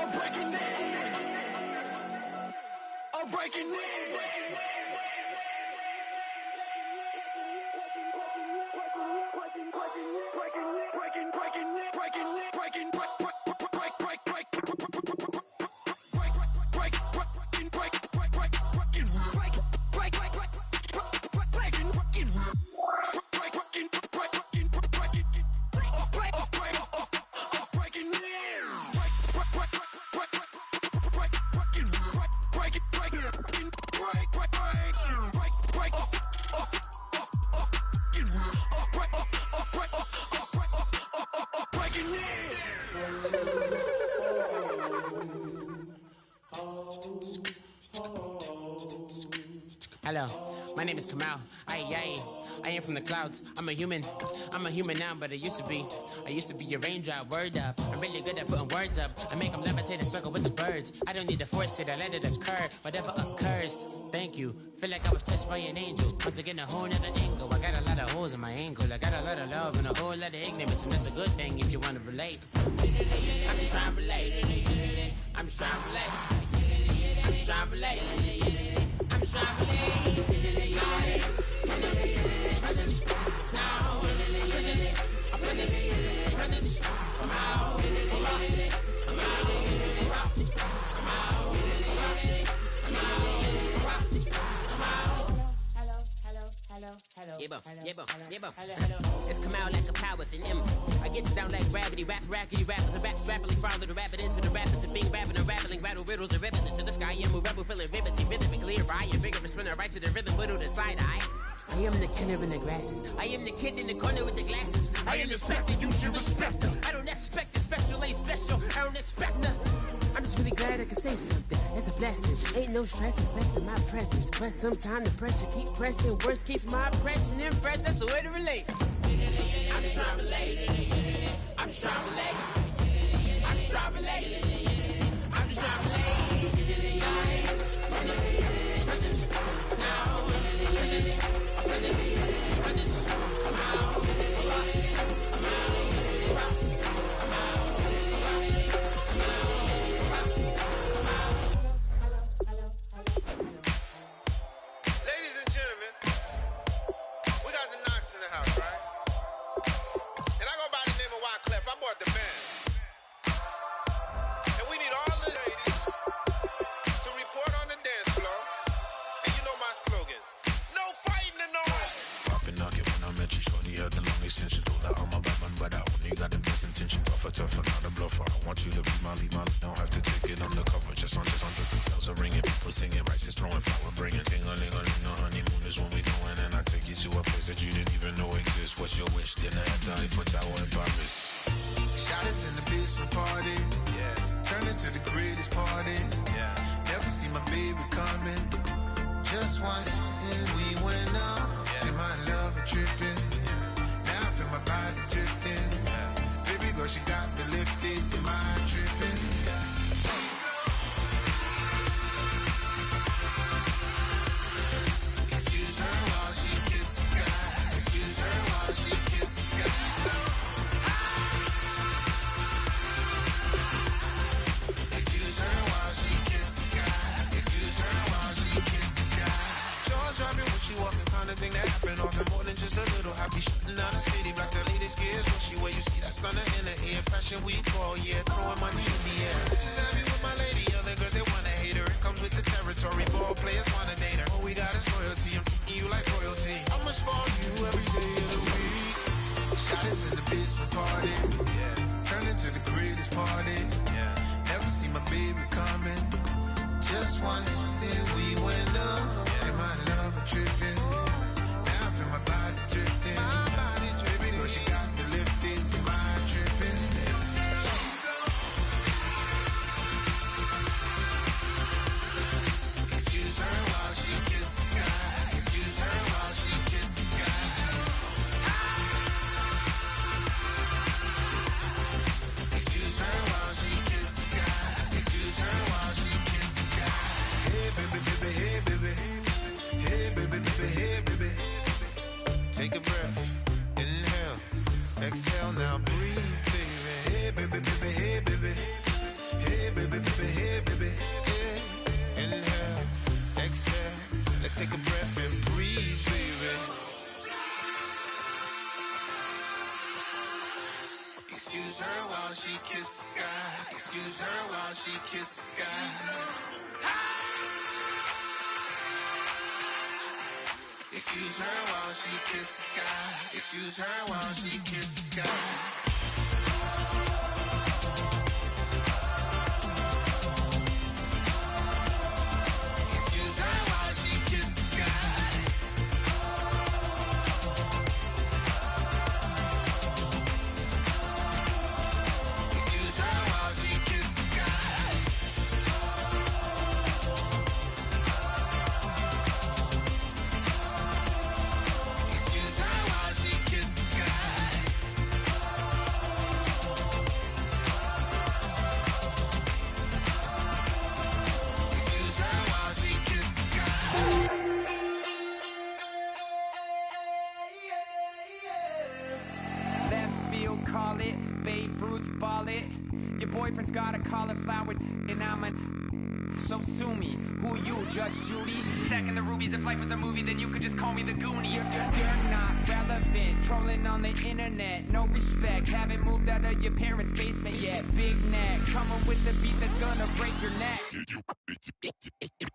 Speaker 1: I'm breaking in. I'm breaking in.
Speaker 20: Hello, my name is Kamal. I am from the clouds. I'm a human now, but I used to be a raindrop. Word up, I'm really good at putting words up. I make them levitate and circle with the birds. I don't need to force it, I let it occur. Whatever occurs, thank you. Feel like I was touched by an angel. Once again, a whole nother angle. I got a lot of holes in my ankle. I got a lot of love and a whole lot of ignorance, and that's a good thing if you want to relate. I'm just trying to relate. I'm just trying to relate. I'm just trying to relate. I'm just trying to relate. Presence, now, presence, come out, come out, come It's come out like a power within him. I get down like gravity, rackety rappers and raps rapidly follow the rapid into the rapids of being rapping and rattling, rattle riddles and rivets into the sky. I'm a rebel, feeling vivid, clear eye, and vigorous, spinner right to the rhythm, but to the side eye. I am the killer in the grasses. I am the kid in the corner with the glasses. I am the specter, you should respect them. I don't expect the special, ain't special. I don't expect nothing. I'm just really glad I can say something. It's a blessing. Ain't no stress affecting my presence. But sometimes the pressure keep pressing. Worst keeps my impression impressed. That's the way to relate. I'm just trying to relate. I'm just trying to relate. I'm just trying to relate. I'm just trying to relate. From the present now. Presence. Come out. Come out.
Speaker 4: Ladies and gentlemen, we got the Knox in the house, right? And band. And we need all the ladies to report on the dance floor. And you know my slogan, no fighting in the hall.
Speaker 7: Poppin' knock it when I met you, shorty had the long extension. Told her I'm a bad man, but I only got the best intention. Tougher, not a bluffer. I want you to be my lead, don't have to take it undercover. Just on the bells are ringing, people singing, rice is throwing, flower bringing. Ting-a-ling-a-ling, the honeymoon is when we going, and I take you to a place that you didn't even know exists. What's your wish? Dinner at the Eiffel Tower in Paris.
Speaker 18: Shot us in the basement party, yeah. Turn into the greatest party, yeah. Never see my baby coming. Just once, and we went up. Yeah. And my love a tripping. Yeah. Now I feel my body drifting. Yeah. Baby girl, she got me lifted. Am I tripping? Yeah. Excuse her while she kisses the sky. Excuse her while she kisses the sky. Excuse her while she kisses the sky. Excuse her while she kisses the sky. Jaws dropping when she walking, kind of thing that happen often more than just a little. Happy shooting down the city, black the latest gears. When she where you see that sun in the air, fashion week all year, throwing money in the air. Just happy with my lady, other girls they wanna hate her. It comes with the territory, ball players wanna date her. All we got is loyalty, I'm treating you like royalty. I'ma spoil you every day of the week. Shot us in the basement party, yeah. Turn into the greatest party, yeah. Never see my baby coming. Just once, then we went up. And my love a tripping. Now I feel my body drifting. My body dripping. Girl, she got me lifted. Am I tripping? Excuse her while she kisses the sky. Excuse her while she kisses the sky. Excuse her while she kisses the sky. Excuse her while she kisses the sky. Hey baby, baby, hey baby. Hey baby, baby, hey baby. Take a breath, inhale, exhale, now breathe, baby. Hey baby, baby, hey baby. Hey baby, baby, hey baby. Hey, inhale, exhale. Let's take a breath and breathe, baby. Excuse her while she kisses the sky. Excuse her while she kisses the sky. Excuse her while she kisses the sky. Excuse her while she kisses the sky. Excuse her while she kisses the sky. Excuse her while she kisses the sky. Excuse her while she kisses the sky. Excuse her while she kisses the sky.
Speaker 19: Left field, call it. Babe Ruth, ball it. Your boyfriend's got a cauliflower, and I'm a. So sue me. Who you, Judge Judy? Stacking the rubies. If life was a movie, then you could just call me the Goonies. You're not relevant. Trolling on the internet. No respect. Haven't moved out of your parents' basement yet. Big neck. Coming with the beat that's gonna break your neck.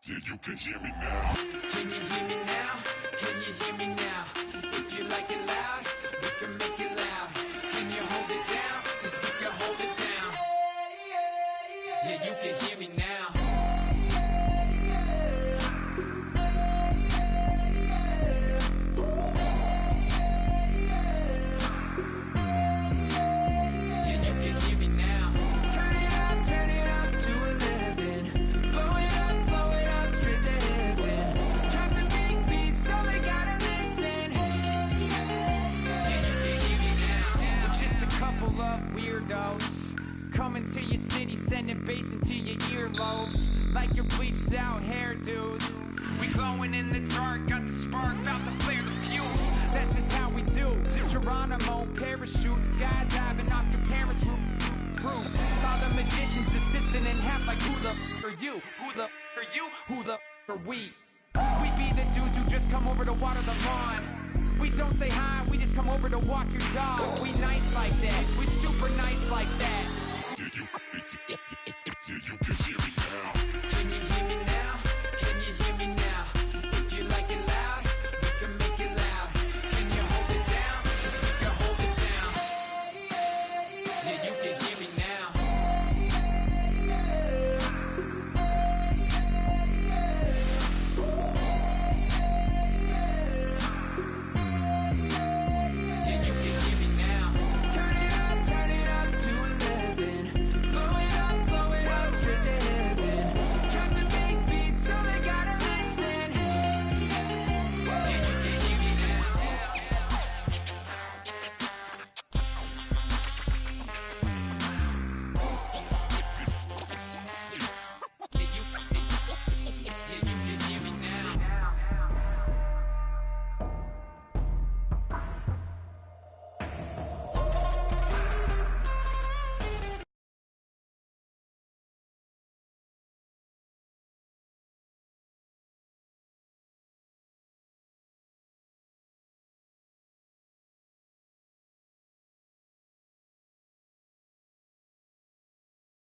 Speaker 7: You can hear me now.
Speaker 19: Can you hear me now? Can you hear me now? If you like it loud, we can make it loud. Can you hold it down? 'Cause we can hold it down. Yeah, you can hear me now. Yeah, you can hear me now. Turn it up to 11. Blow it up straight to heaven. Dropping big beats, so they gotta listen. Yeah, you can hear me now. We're just a couple of weirdos coming to your city, sending bass into your earlobes like your bleached out hairdos. We glowing in the dark, got the spark, about to flare the fuse. That's just how we do. Geronimo, parachute, skydiving off your parents' roof. Crew, saw the magician's assistant in half like who the are you? Who the are you? Who the are we? We be the dudes who just come over to water the lawn. We don't say hi, we just come over to walk your dog. We nice like that, we super nice like that.